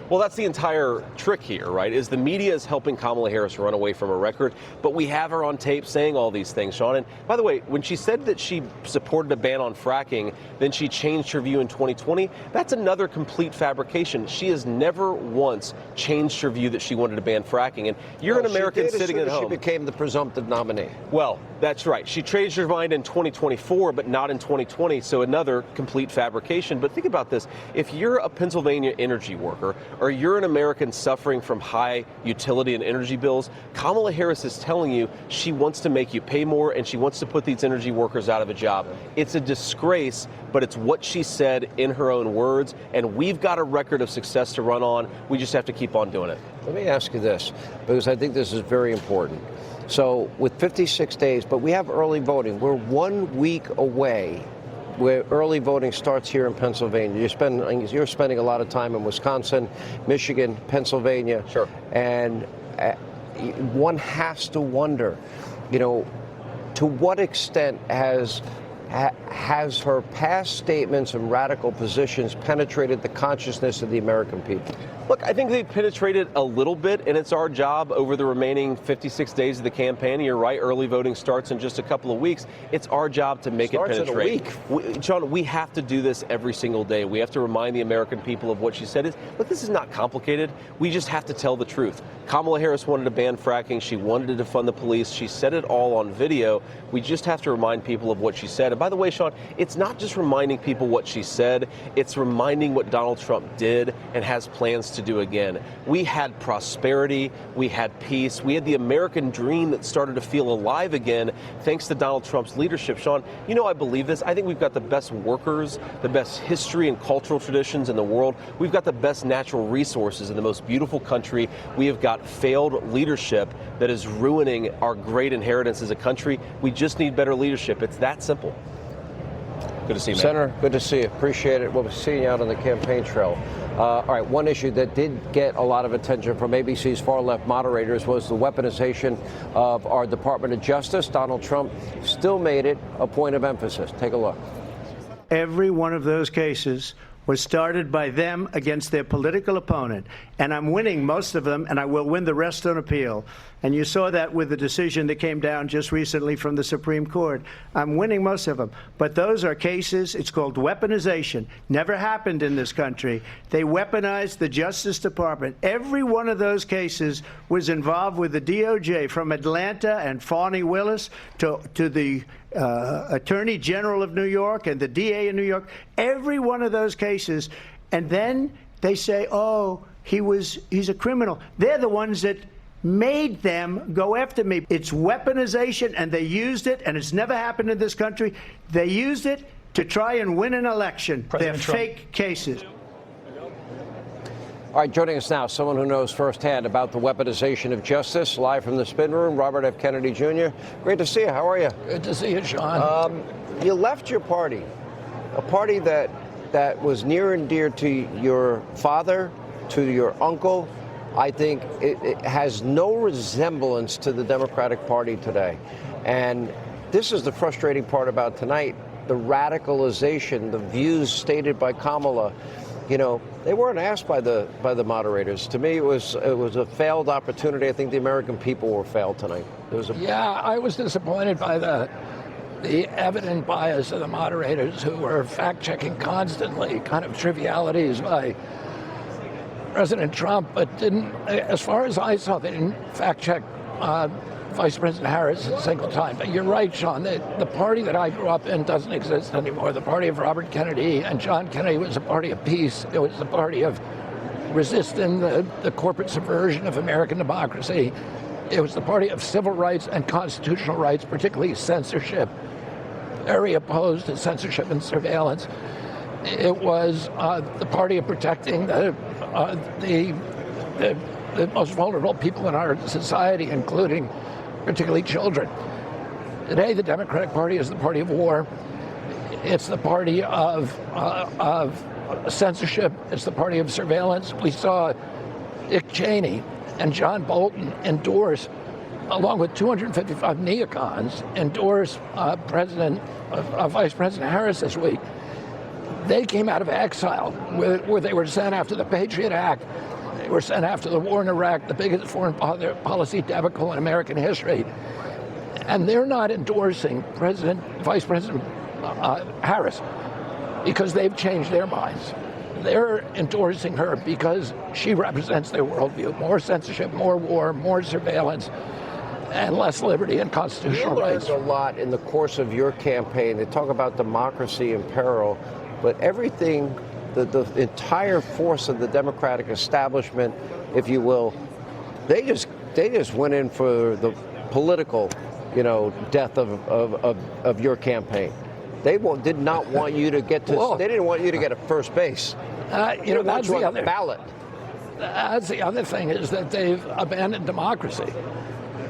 Well, that's the entire trick here, right, is the media is helping Kamala Harris run away from her record, but we have her on tape saying all these things, Sean. And by the way, when she said that she supported a ban on fracking, then she changed her view in 2020, that's another complete fabrication. She has never once changed her view that she wanted to ban fracking. And you're an American sitting at home. She became the presumptive nominee. Well, that's right. She changed her mind in 2024, but not in 2020, so another complete fabrication. But think about this. If you're a Pennsylvania energy worker, worker, or you're an American suffering from high utility and energy bills, Kamala Harris is telling you she wants to make you pay more and she wants to put these energy workers out of a job. It's a disgrace, but it's what she said in her own words, and we've got a record of success to run on. We just have to keep on doing it. Let me ask you this, because I think this is very important. So with 56 days, but we have early voting. We're 1 week away where early voting starts here in Pennsylvania. You're spending a lot of time in Wisconsin, Michigan, Pennsylvania. Sure. And one has to wonder, to what extent has her past statements and radical positions penetrated the consciousness of the American people? Look, I think they've penetrated a little bit, and it's our job over the remaining 56 days of the campaign. You're right, early voting starts in just a couple of weeks. It's our job to make it penetrate. John, we have to do this every single day. We have to remind the American people of what she said. Look, this is not complicated. We just have to tell the truth. Kamala Harris wanted to ban fracking. She wanted to defund the police. She said it all on video. We just have to remind people of what she said. And by the way, Sean, it's not just reminding people what she said. It's reminding what Donald Trump did and has plans to do again. We had prosperity, we had peace, we had the American dream that started to feel alive again thanks to Donald Trump's leadership. Sean, I believe this. I think we've got the best workers, the best history and cultural traditions in the world. We've got the best natural resources in the most beautiful country. We have got failed leadership that is ruining our great inheritance as a country. We just need better leadership. It's that simple. Good to see you, man. Senator, good to see you. Appreciate it. We'll be seeing you out on the campaign trail. All right, one issue that did get a lot of attention from ABC's far-left moderators was the weaponization of our Department of Justice. Donald Trump still made it a point of emphasis. Take a look. Every one of those cases was started by them against their political opponent. And I'm winning most of them, and I will win the rest on appeal. And you saw that with the decision that came down just recently from the Supreme Court. I'm winning most of them. But those are cases, it's called weaponization. Never happened in this country. They weaponized the Justice Department. Every one of those cases was involved with the DOJ, from Atlanta and Fani Willis to the Attorney General of New York and the DA in New York. Every one of those cases. And then they say, oh, he's a criminal. They're the ones that made them go after me. It's weaponization, and they used it, and it's never happened in this country. They used it to try and win an election. They're fake cases. All right, joining us now, someone who knows firsthand about the weaponization of justice, live from the spin room, Robert F. Kennedy Jr. Great to see you. How are you? Good to see you, Sean. You left your party, a party that was near and dear to your father, to your uncle. I think it has no resemblance to the Democratic Party today. And this is the frustrating part about tonight, the radicalization, the views stated by Kamala. They weren't asked by the moderators. To me, it was a failed opportunity. I think the American people were failed tonight. Yeah, I was disappointed by the evident bias of the moderators, who were fact-checking constantly, kind of trivialities by President Trump, but didn't, as far as I saw, they didn't fact-check Vice President Harris a single time. But you're right, Sean, the party that I grew up in doesn't exist anymore. The party of Robert Kennedy and John Kennedy was a party of peace. It was the party of resisting the corporate subversion of American democracy. It was the party of civil rights and constitutional rights, particularly censorship, very opposed to censorship and surveillance. It was the party of protecting the most vulnerable people in our society, including particularly children. Today, the Democratic Party is the party of war. It's the party of censorship. It's the party of surveillance. We saw Dick Cheney and John Bolton endorse, along with 255 neocons, endorse Vice President Harris this week. They came out of exile, where they were sent after the Patriot Act. They were sent after the war in Iraq, the biggest foreign policy debacle in American history. And they're not endorsing Vice President Harris because they've changed their minds. They're endorsing her because she represents their worldview: more censorship, more war, more surveillance, and less liberty and constitutional rights. You learned a lot in the course of your campaign. They talk about democracy in peril, but everything the entire force of the Democratic establishment, if you will, they just went in for the political, death of your campaign. They did not want you to get to. They didn't want you to get at first base. That's the other ballot. That's the other thing, is that they've abandoned democracy.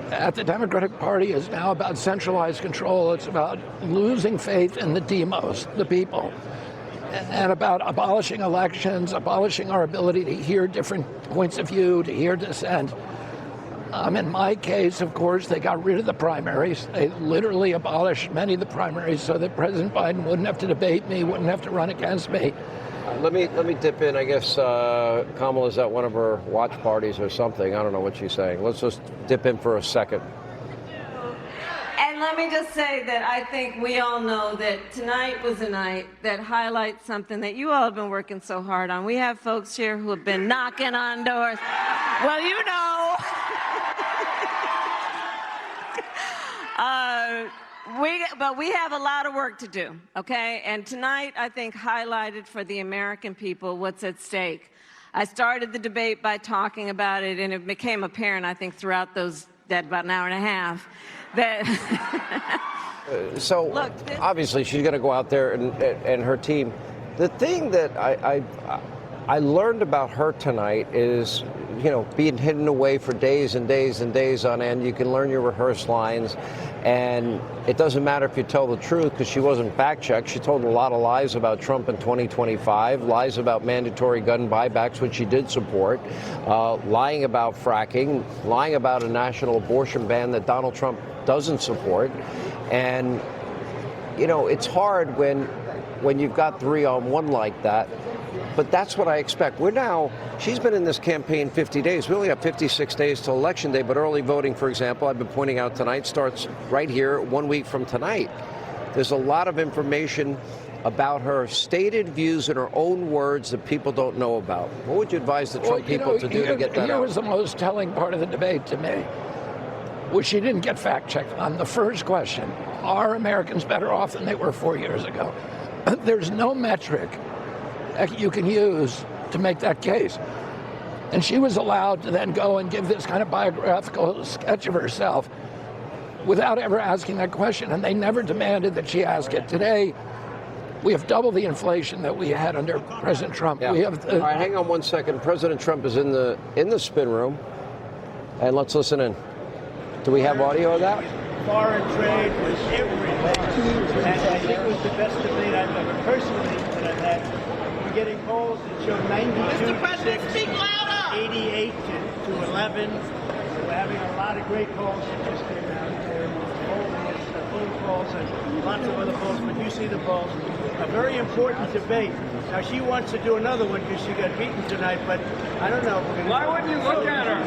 The Democratic Party is now about centralized control. It's about losing faith in the demos, the people, and about abolishing elections, abolishing our ability to hear different points of view, to hear dissent. In my case, of course, they got rid of the primaries. They literally abolished many of the primaries so that President Biden wouldn't have to debate me, wouldn't have to run against me. Let me dip in. I guess Kamala's at one of her watch parties or something. I don't know what she's saying. Let's just dip in for a second. And let me just say that I think we all know that tonight was a night that highlights something that you all have been working so hard on. We have folks here who have been knocking on doors. Well, but we have a lot of work to do, okay? And tonight, I think, highlighted for the American people what's at stake. I started the debate by talking about it, and it became apparent, I think, throughout that about an hour and a half, that... Look, obviously, she's going to go out there and her team. The thing that I learned about her tonight is, being hidden away for days and days and days on end. You can learn your rehearsed lines, and it doesn't matter if you tell the truth, because she wasn't fact-checked. She told a lot of lies about Trump in 2025, lies about mandatory gun buybacks, which she did support, lying about fracking, lying about a national abortion ban that Donald Trump doesn't support. And, it's hard when you've got 3-on-1 like that. But that's what I expect. She's been in this campaign 50 days. We only have 56 days till Election Day, but early voting, for example, I've been pointing out tonight, starts right here 1 week from tonight. There's a lot of information about her stated views in her own words that people don't know about. What would you advise the Trump people to do to get that out? Here was the most telling part of the debate to me, which she didn't get fact-checked on. The first question, are Americans better off than they were 4 years ago? There's no metric that you can use to make that case. And she was allowed to then go and give this kind of biographical sketch of herself without ever asking that question, and they never demanded that she ask it. Today, we have double the inflation that we had under President Trump. Yeah. All right, hang on 1 second. President Trump is in the spin room, and let's listen in. Do we have audio of that? Foreign trade was everything, and I think it was the best debate I've ever personally that I've had. We're getting polls that show 92 to 6, 88 to 11. We're having a lot of great polls that just came out. Phone polls and lots of other polls, but you see the polls. A very important debate. Now she wants to do another one because she got beaten tonight, but I don't know. Why wouldn't you look at her?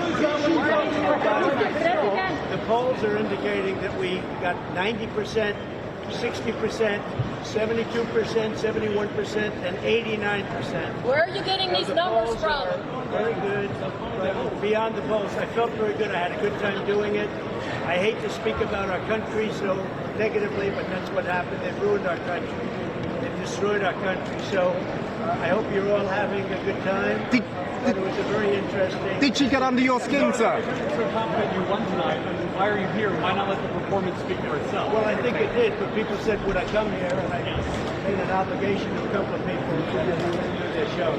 The polls are indicating that we got 90%, 60%, 72%, 71%, and 89%. Where are you getting these numbers from? Very good. But beyond the polls, I felt very good. I had a good time doing it. I hate to speak about our country so negatively, but that's what happened. They ruined our country. They destroyed our country. So I hope you're all having a good time. It was a very interesting... Did she get under your skin, sir? So confident you won tonight. Why are you here? Why not let the performance speak for itself? Well, I think it did, but people said, would I come here? And I made an obligation to a couple of people to do their show.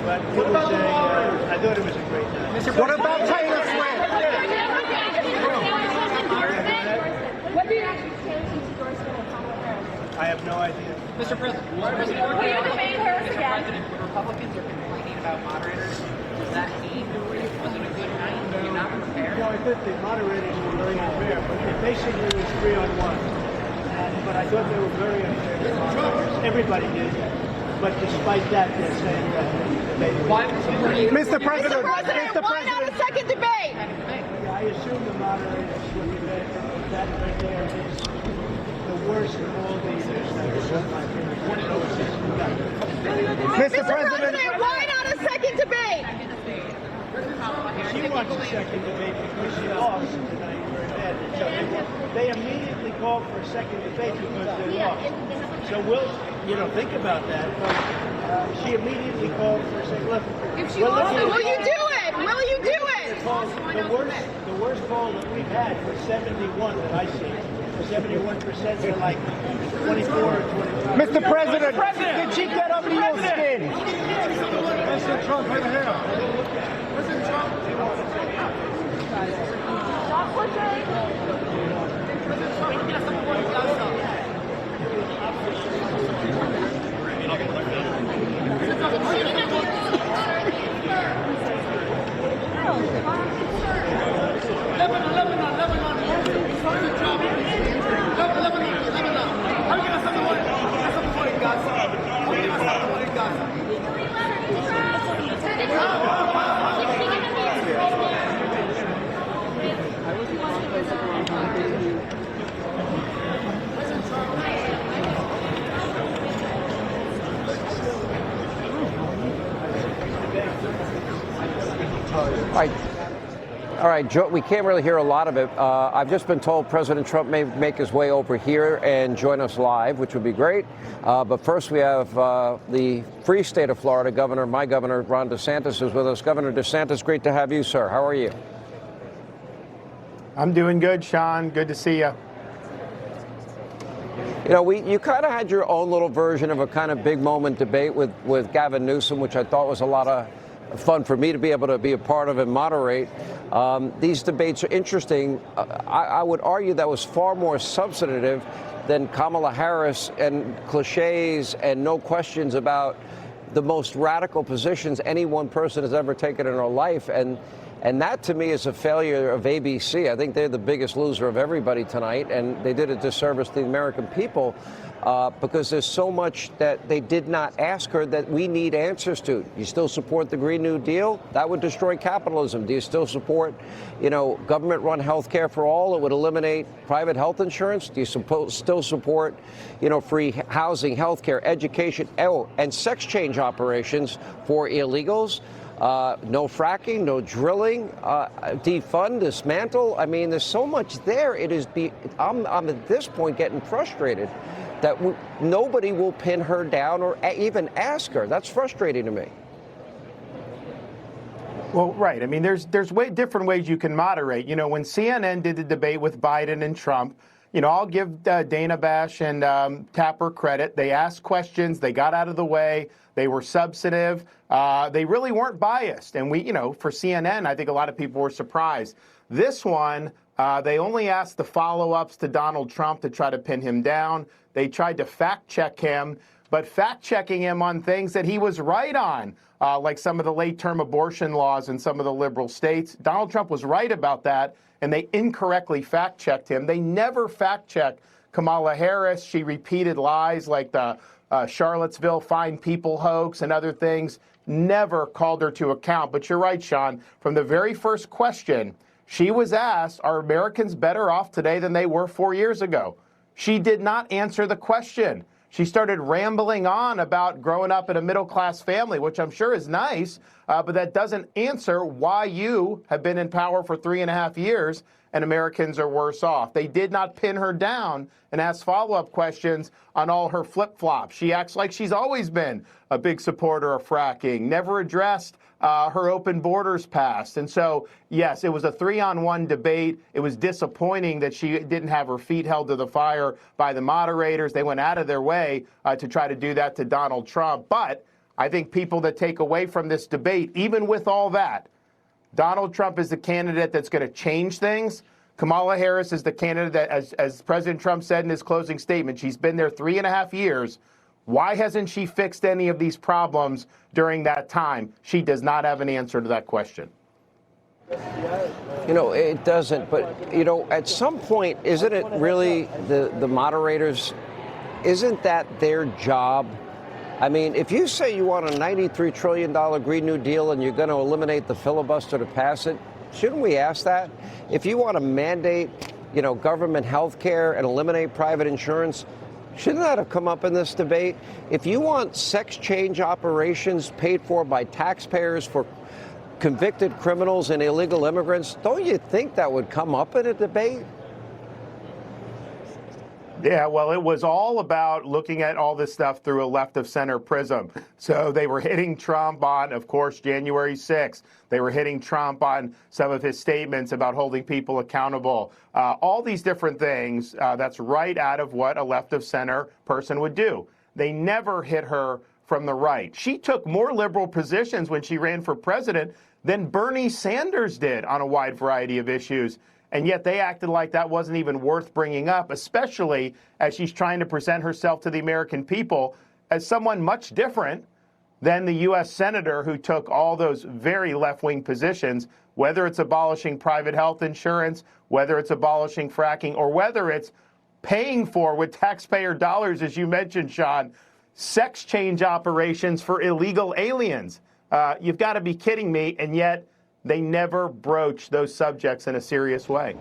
But it was I thought it was a great night. What about Taylor Swift? What do you actually stand to endorsement of Kamala Harris? I have no idea. Mr. President, Will you debate Harris again? when Republicans are complaining about moderators, does that mean was it a good night? Were you not prepared? No, I thought the moderators were very unfair, but it basically was 3-on-1. But I thought they were very unfair to moderators. Everybody did. But despite that, they're saying that they Mr. President, why not a second debate? Yeah, I assume the moderators would be there. That right there is the worst of all the Mr. President, why not a second debate? She wants a second debate because she lost tonight very bad. So they immediately called for a second debate because they lost. So you don't think about that, but she immediately called for saying, look, If she wants to, will you do it? Will you do it? the worst poll that we've had was 71 that I see. 71% are like 24 or 25. Mr. President, did she get under your skin? President Trump, right here. President Trump. Stop pushing. All right, Joe, we can't really hear a lot of it. I've just been told President Trump may make his way over here and join us live, which would be great. But first, we have the free state of Florida governor, my governor, Ron DeSantis, is with us. Governor DeSantis, great to have you, sir. How are you? I'm doing good, Sean. Good to see you. You know, you kind of had your own little version of a kind of big moment debate with Gavin Newsom, which I thought was a lot of fun for me to be able to be a part of and moderate. These debates are interesting. I would argue that was far more substantive than Kamala Harris and cliches and no questions about the most radical positions any one person has ever taken in her life. And that, to me, is a failure of ABC. I think they're the biggest loser of everybody tonight, and they did a disservice to the American people because there's so much that they did not ask her that we need answers to. Do you still support the Green New Deal? That would destroy capitalism. Do you still support, government-run health care for all? It would eliminate private health insurance. Do you still support, free housing, health care, education, and sex change operations for illegals? No fracking, no drilling, defund, dismantle. I mean, there's so much there. I'm at this point getting frustrated that nobody will pin her down or even ask her. That's frustrating to me. Well, right. I mean, there's different ways you can moderate. When CNN did the debate with Biden and Trump, I'll give Dana Bash and Tapper credit. They asked questions. They got out of the way. They were substantive. They really weren't biased. And for CNN, I think a lot of people were surprised. This one, they only asked the follow-ups to Donald Trump to try to pin him down. They tried to fact-check him, but fact-checking him on things that he was right on, like some of the late-term abortion laws in some of the liberal states. Donald Trump was right about that, and they incorrectly fact-checked him. They never fact-checked Kamala Harris. She repeated lies like the Charlottesville Fine People hoax and other things. Never called her to account. But you're right, Sean. From the very first question, she was asked, are Americans better off today than they were 4 years ago? She did not answer the question. She started rambling on about growing up in a middle-class family, which I'm sure is nice, but that doesn't answer why you have been in power for 3.5 years and Americans are worse off. They did not pin her down and ask follow-up questions on all her flip-flops. She acts like she's always been a big supporter of fracking, never addressed her open borders past. And so, yes, it was a 3-on-1 debate. It was disappointing that she didn't have her feet held to the fire by the moderators. They went out of their way to try to do that to Donald Trump. But I think people that take away from this debate, even with all that, Donald Trump is the candidate that's going to change things. Kamala Harris is the candidate that, as President Trump said in his closing statement, she's been there 3.5 years. Why hasn't she fixed any of these problems during that time? She does not have an answer to that question. It doesn't. But, at some point, isn't it really the moderators, isn't that their job? I mean, if you say you want a $93 trillion Green New Deal and you're going to eliminate the filibuster to pass it, shouldn't we ask that? If you want to mandate, government health care and eliminate private insurance, shouldn't that have come up in this debate? If you want sex change operations paid for by taxpayers for convicted criminals and illegal immigrants, don't you think that would come up in a debate? Yeah, well, it was all about looking at all this stuff through a left of center prism. So they were hitting Trump on, of course, January 6th. They were hitting Trump on some of his statements about holding people accountable. All these different things, that's right out of what a left of center person would do. They never hit her from the right. She took more liberal positions when she ran for president than Bernie Sanders did on a wide variety of issues. And yet they acted like that wasn't even worth bringing up, especially as she's trying to present herself to the American people as someone much different than the U.S. senator who took all those very left-wing positions, whether it's abolishing private health insurance, whether it's abolishing fracking, or whether it's paying for, with taxpayer dollars, as you mentioned, Sean, sex change operations for illegal aliens. You've got to be kidding me, and yet they never broach those subjects in a serious way.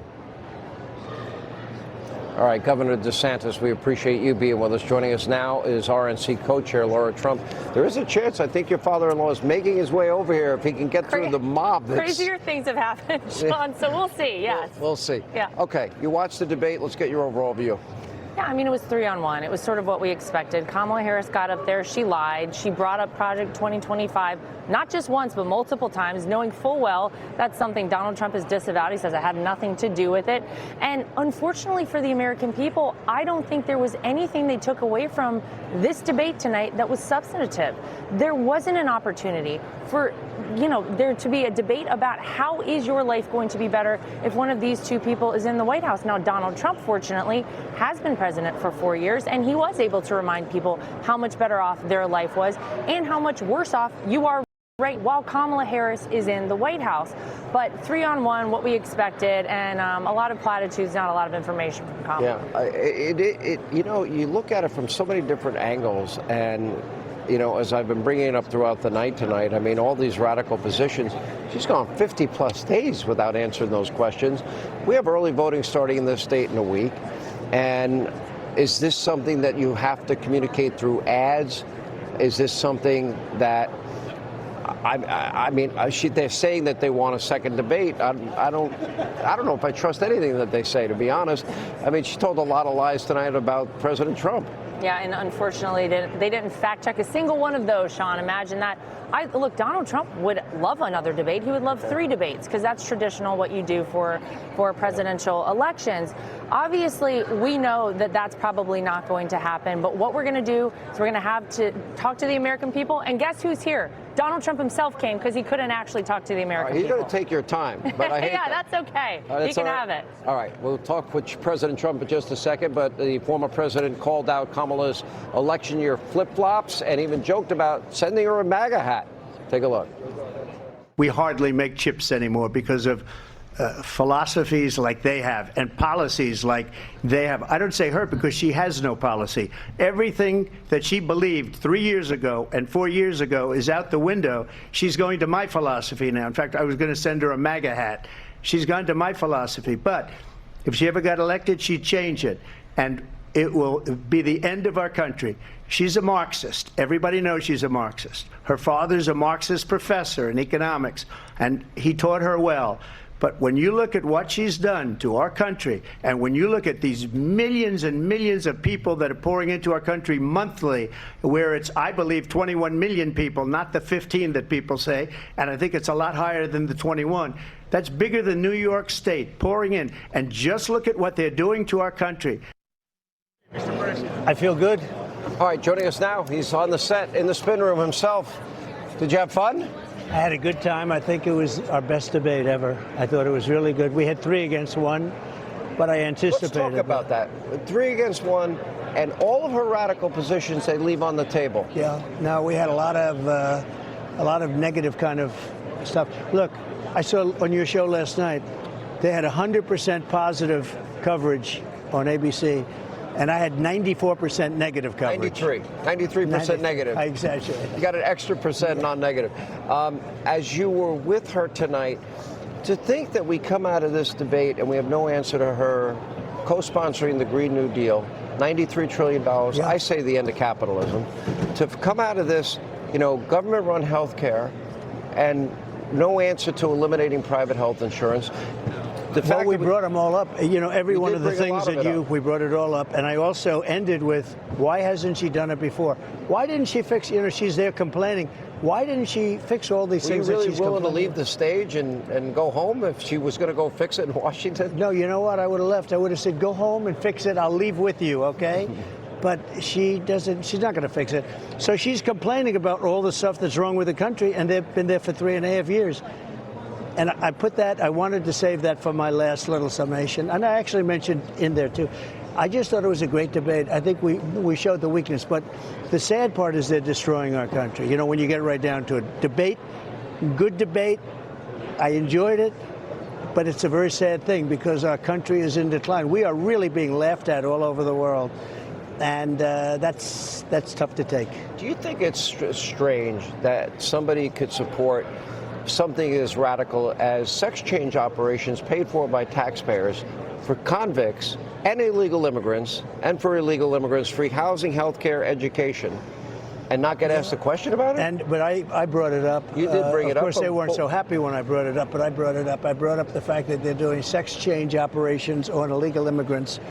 All right, Governor DeSantis, we appreciate you being with us. Joining us now is RNC co-chair Laura Trump. There is a chance, I think your father-in-law is making his way over here if he can get through the mob. Crazier things have happened, Sean, so we'll see, yes. We'll see. Yeah. Okay, you watched the debate. Let's get your overall view. Yeah, I mean, it was 3-on-1. It was sort of what we expected. Kamala Harris got up there. She lied. She brought up Project 2025, not just once, but multiple times, knowing full well that's something Donald Trump has disavowed. He says it had nothing to do with it. And unfortunately for the American people, I don't think there was anything they took away from this debate tonight that was substantive. There wasn't an opportunity for, there to be a debate about how is your life going to be better if one of these two people is in the White House. Now, Donald Trump, fortunately, has been president for 4 years, and he was able to remind people how much better off their life was and how much worse off you are right while Kamala Harris is in the White House. But 3-on-1, what we expected, and a lot of platitudes, not a lot of information from Kamala. Yeah, you look at it from so many different angles, and as I've been bringing it up throughout the night tonight, I mean, all these radical positions, she's gone 50-plus days without answering those questions. We have early voting starting in this state in a week. And is this something that you have to communicate through ads? Is this something that, they're saying that they want a second debate. I don't know if I trust anything that they say, to be honest. I mean, she told a lot of lies tonight about President Trump. Yeah, and unfortunately, they didn't fact check a single one of those, Sean. Imagine that. Look, Donald Trump would love another debate. He would love 3 debates because that's traditional what you do for presidential elections. Obviously, we know that that's probably not going to happen. But what we're going to do is we're going to have to talk to the American people. And guess who's here? Donald Trump himself came because he couldn't actually talk to the American people. You're going to take your time, but I hate yeah, that. that's okay. You can have it. All right, we'll talk with President Trump in just a second, but the former president called out Kamala's election year flip-flops and even joked about sending her a MAGA hat. Take a look. We hardly make chips anymore because of philosophies like they have and policies like they have. I don't say her because she has no policy. Everything that she believed 3 years ago and 4 years ago is out the window. She's going to my philosophy now. In fact, I was going to send her a MAGA hat. She's gone to my philosophy. But if she ever got elected, she'd change it. And it will be the end of our country. She's a Marxist. Everybody knows she's a Marxist. Her father's a Marxist professor in economics, and he taught her well. But when you look at what she's done to our country, and when you look at these millions and millions of people that are pouring into our country monthly, where it's, I believe, 21 million people, not the 15 that people say, and I think it's a lot higher than the 21. That's bigger than New York State pouring in. And just look at what they're doing to our country. I feel good. All right, joining us now, he's on the set in the spin room himself. Did you have fun? I had a good time. I think it was our best debate ever. I thought it was really good. We had 3 against 1, but I anticipated. Let's talk about that. 3 against 1, and all of her radical positions they leave on the table. Yeah. No, we had a lot of negative kind of stuff. Look, I saw on your show last night, they had 100% positive coverage on ABC. And I had 94% negative coverage. 93% negative. I exaggerated. You got an extra percent non-negative. As you were with her tonight, to think that we come out of this debate and we have no answer to her co-sponsoring the Green New Deal, $93 trillion, yeah. I say the end of capitalism, to come out of this, government-run health care and no answer to eliminating private health insurance. The Well, fact we that brought them all up. You know, every You one did of the bring a lot things of that it up. we brought it all up. And I also ended with, why hasn't she done it before? Why didn't she fix, you know, she's there complaining. Why didn't she fix all these Were you things really that she's willing to complaining? leave the stage and go home if she was going to go fix it in Washington? No, you know what? I would have left. I would have said, go home and fix it. I'll leave with you, okay? But she doesn't, she's not going to fix it. So she's complaining about all the stuff that's wrong with the country, and they've been there for 3.5 years. And I put that, I wanted to save that for my last little summation. And I actually mentioned in there, too. I just thought it was a great debate. I think we showed the weakness. But the sad part is they're destroying our country. You know, when you get right down to it. Debate, good debate. I enjoyed it. But it's a very sad thing because our country is in decline. We are really being laughed at all over the world. And that's tough to take. Do you think it's strange that somebody could support something as radical as sex change operations paid for by taxpayers for convicts and illegal immigrants, and for illegal immigrants, free housing, health care, education, and not get asked a question about it? But I brought it up. You did bring it up. Of course, they weren't so happy when I brought it up, but I brought it up. I brought up the fact that they're doing sex change operations on illegal immigrants.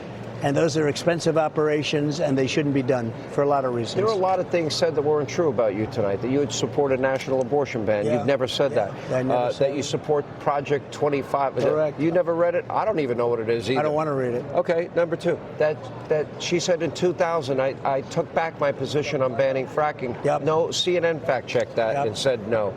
And those are expensive operations, and they shouldn't be done for a lot of reasons. There were a lot of things said that weren't true about you tonight, that you would support a national abortion ban. Yeah. You've never said that. I never said that you support Project 25. Correct. You never read it? I don't even know what it is either. I don't want to read it. Okay, number two, that she said in 2000, I took back my position on banning fracking. Yep. No, CNN fact-checked that and said no.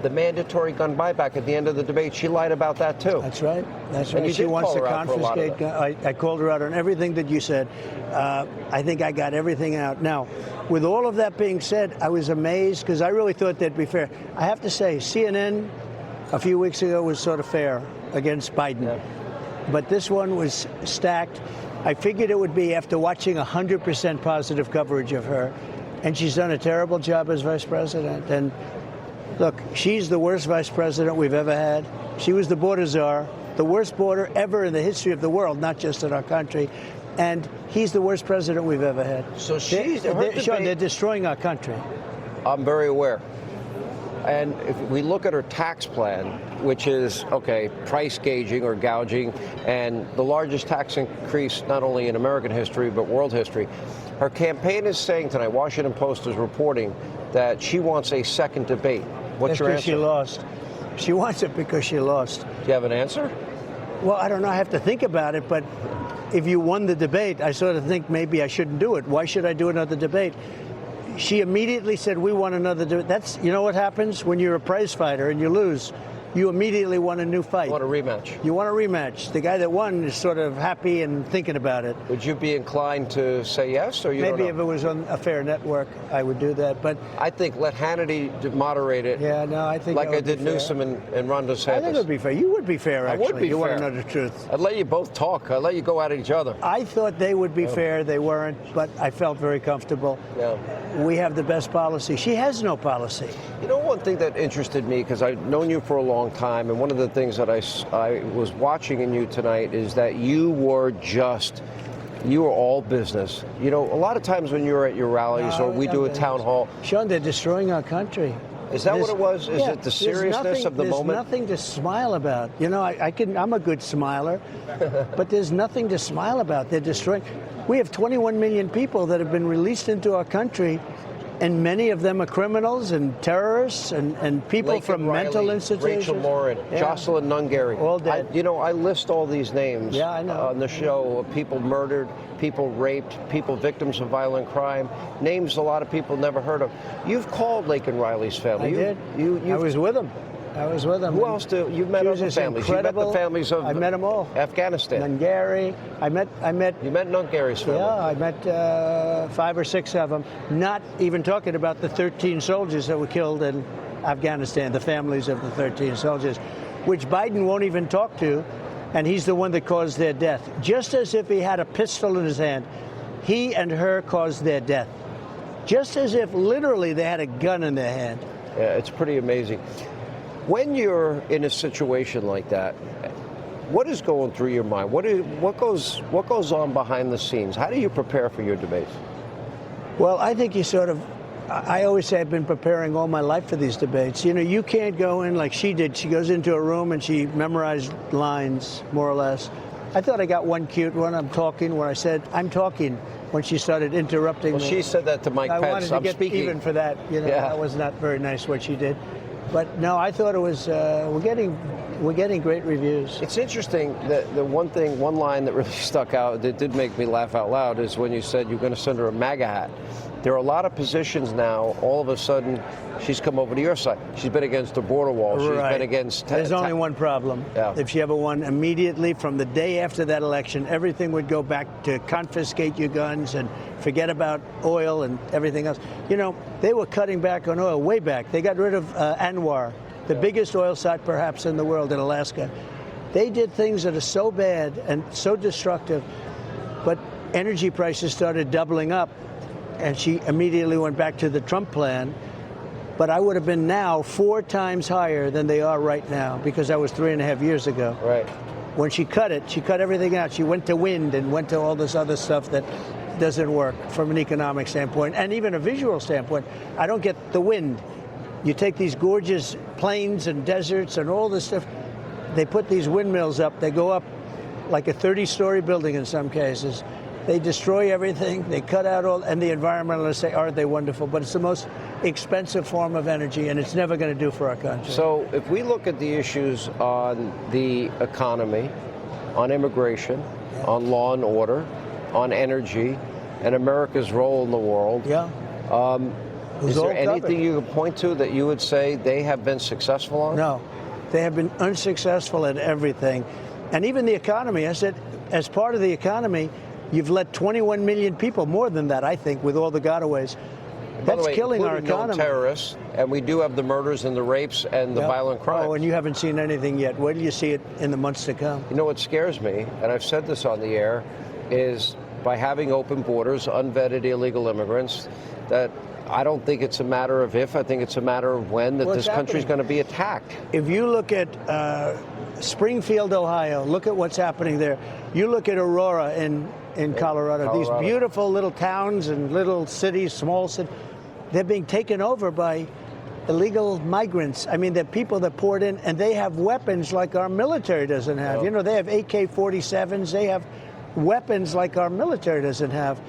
The mandatory gun buyback at the end of the debate, she lied about that too. That's right. That's And right. you She did wants call to her out for a lot of confiscate. I called her out on everything that you said. I think I got everything out. Now, with all of that being said, I was amazed because I really thought they'd be fair. I have to say, CNN a few weeks ago was sort of fair against Biden. Yeah. But this one was stacked. I figured it would be after watching 100% positive coverage of her. And she's done a terrible job as vice president. And look, she's the worst vice president we've ever had. She was the border czar, the worst border ever in the history of the world, not just in our country. And he's the worst president we've ever had. So she's Sean, they're destroying our country. I'm very aware. And if we look at her tax plan, which is, okay, price gauging or gouging, and the largest tax increase not only in American history, but world history, her campaign is saying tonight, Washington Post is reporting, that she wants a second debate. What's That's your because answer? she lost. She wants it because she lost. Do you have an answer? Well, I don't know. I have to think about it. But if you won the debate, I sort of think maybe I shouldn't do it. Why should I do another debate? She immediately said, we want another debate. That's, you know what happens when you're a prize fighter and you lose? You immediately want a new fight. You want a rematch. You want a rematch. The guy that won is sort of happy and thinking about it. Would you be inclined to say yes, or you Maybe don't if know? it was on a fair network, I would do that. But I think let Hannity moderate it. Yeah, no, I think like that I would be did fair. Newsom and Ron DeSantis. I think it would be fair. You would be fair, I actually. would be you fair. want to know the truth. I'd let you both talk. I'd let you go at each other. I thought they would be fair. They weren't, but I felt very comfortable. Yeah. We have the best policy. She has no policy. You know, one thing that interested me, because I've known you for a long time, and one of the things that I was watching in you tonight is that you were all business. You know, a lot of times when you're at your rallies or we do a town hall. Sean, they're destroying our country. Is that what it was? Is Yeah, it the seriousness of the moment? There's nothing to smile about. You know, I'm a good smiler, but there's nothing to smile about. They're destroying. We have 21 million people that have been released into our country, and many of them are criminals and terrorists and people Laken from Riley, mental institutions. Rachel Morin, Yeah. Jocelyn Nungary. All dead. I list all these names on the show of people murdered, people raped, people victims of violent crime, names a lot of people never heard of. You've called Laken Riley's family. I did. I was with them. I was with them. Who else you've met She was other just families? You met the incredible. families of I met them all. Afghanistan. Nungary. I met. You met Nungary's family. Yeah, I met 5 or 6 of them. Not even talking about the 13 soldiers that were killed in Afghanistan, the families of the 13 soldiers, which Biden won't even talk to, and he's the one that caused their death. Just as if he had a pistol in his hand, he and her caused their death. Just as if literally they had a gun in their hand. Yeah, it's pretty amazing. When you're in a situation like that, what is going through your mind? What goes on behind the scenes? How do you prepare for your debates? Well, I think you sort of I always say I've been preparing all my life for these debates. You know, you can't go in like she did. She goes into a room and she memorized lines, more or less. I thought I got one cute one. I'm talking where I said, I'm talking, when she started interrupting me. She said that to Mike Pence. I wanted to get speaking. even for that. You know, that was not very nice what she did. But no, I thought it was, we're getting great reviews. It's interesting that the one line that really stuck out, that did make me laugh out loud, is when you said you're going to send her a MAGA hat. There are a lot of positions now, all of a sudden, she's come over to your side. She's been against the border wall. She's been against... There's only one problem. Yeah. If she ever won, immediately from the day after that election, everything would go back to confiscate your guns and forget about oil and everything else. You know, they were cutting back on oil way back. They got rid of Anwar, the biggest oil site perhaps in the world, in Alaska. They did things that are so bad and so destructive, but energy prices started doubling up. And she immediately went back to the Trump plan. But I would have been now 4 times higher than they are right now, because that was 3.5 years ago. Right. When she cut it, she cut everything out. She went to wind and went to all this other stuff that doesn't work from an economic standpoint and even a visual standpoint. I don't get the wind. You take these gorgeous plains and deserts and all this stuff. They put these windmills up. They go up like a 30-story building in some cases. They destroy everything. They cut out all, and the environmentalists say, aren't they wonderful? But it's the most expensive form of energy, and it's never going to do for our country. So if we look at the issues on the economy, on immigration, on law and order, on energy, and America's role in the world, is there anything you could point to that you would say they have been successful on? No. They have been unsuccessful at everything. And even the economy, I said, as part of the economy, you've let 21 million people, more than that, I think, with all the gotaways. That's killing our economy. Terrorists, and we do have the murders and the rapes and the violent crimes. Oh, and you haven't seen anything yet. Where do you see it in the months to come? You know what scares me, and I've said this on the air, is by having open borders, unvetted illegal immigrants, that I don't think it's a matter of if, I think it's a matter of when that this country is going to be attacked. If you look at Springfield, Ohio, look at what's happening there. You look at Aurora in Colorado, these beautiful little towns and little cities, small cities, they're being taken over by illegal migrants. I mean, they're people that poured in, and they have weapons like our military doesn't have. You know, they have AK-47s, they have weapons like our military doesn't have.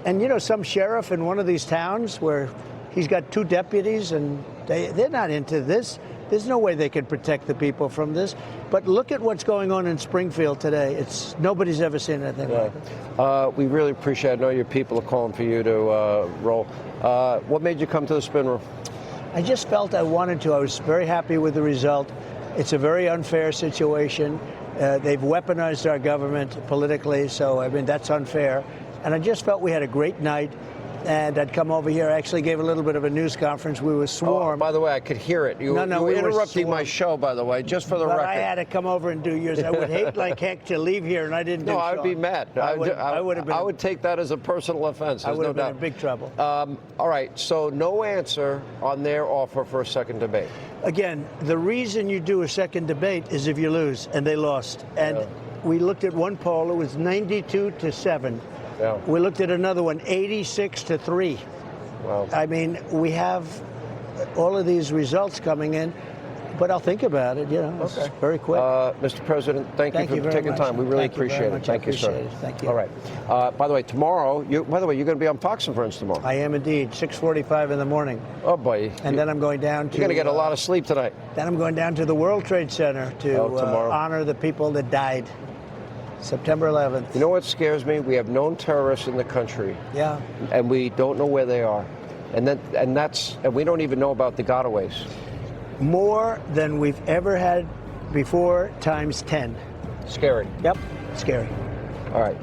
And, you know, some sheriff in one of these towns where he's got 2 deputies and they're not into this. There's no way they can protect the people from this. But look at what's going on in Springfield today. Nobody's ever seen anything like it. We really appreciate it. I know your people are calling for you to roll. What made you come to the spin room? I just felt I wanted to. I was very happy with the result. It's a very unfair situation. They've weaponized our government politically, so, I mean, that's unfair. And I just felt we had a great night. And I'd come over here. I actually gave a little bit of a news conference. We were swarmed. Oh, by the way, I could hear it. You were interrupting my show, by the way, just for the record. I had to come over and do yours. I would hate like heck to leave here, and I didn't do No, I would be mad. I would take that as a personal offense. I would have been in big trouble. All right, so no answer on their offer for a second debate. Again, the reason you do a second debate is if you lose, and they lost. And we looked at one poll. It was 92-7. Yeah. We looked at another one, 86-3. Wow. I mean, we have all of these results coming in, but I'll think about it, you know, it's very quick. Mr. President, thank you for taking time. We really appreciate it. Thank you, sir. Thank you. All right. By the way, tomorrow, by the way, you're going to be on Fox and Friends tomorrow. I am indeed, 6:45 in the morning. Oh, boy. And then I'm going down to... You're going to get a lot of sleep tonight. Then I'm going down to the World Trade Center to honor the people that died. September 11th. You know what scares me? We have known terrorists in the country. Yeah. And we don't know where they are. And we don't even know about the gotaways. More than we've ever had before, times 10. Scary. Yep, scary. All right.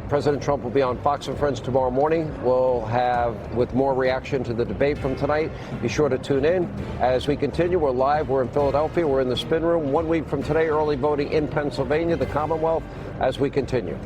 President Trump will be on Fox and Friends tomorrow morning. We'll have with more reaction to the debate from tonight. Be sure to tune in as we continue. We're live. We're in Philadelphia. We're in the spin room. 1 week from today, early voting in Pennsylvania, the Commonwealth, as we continue.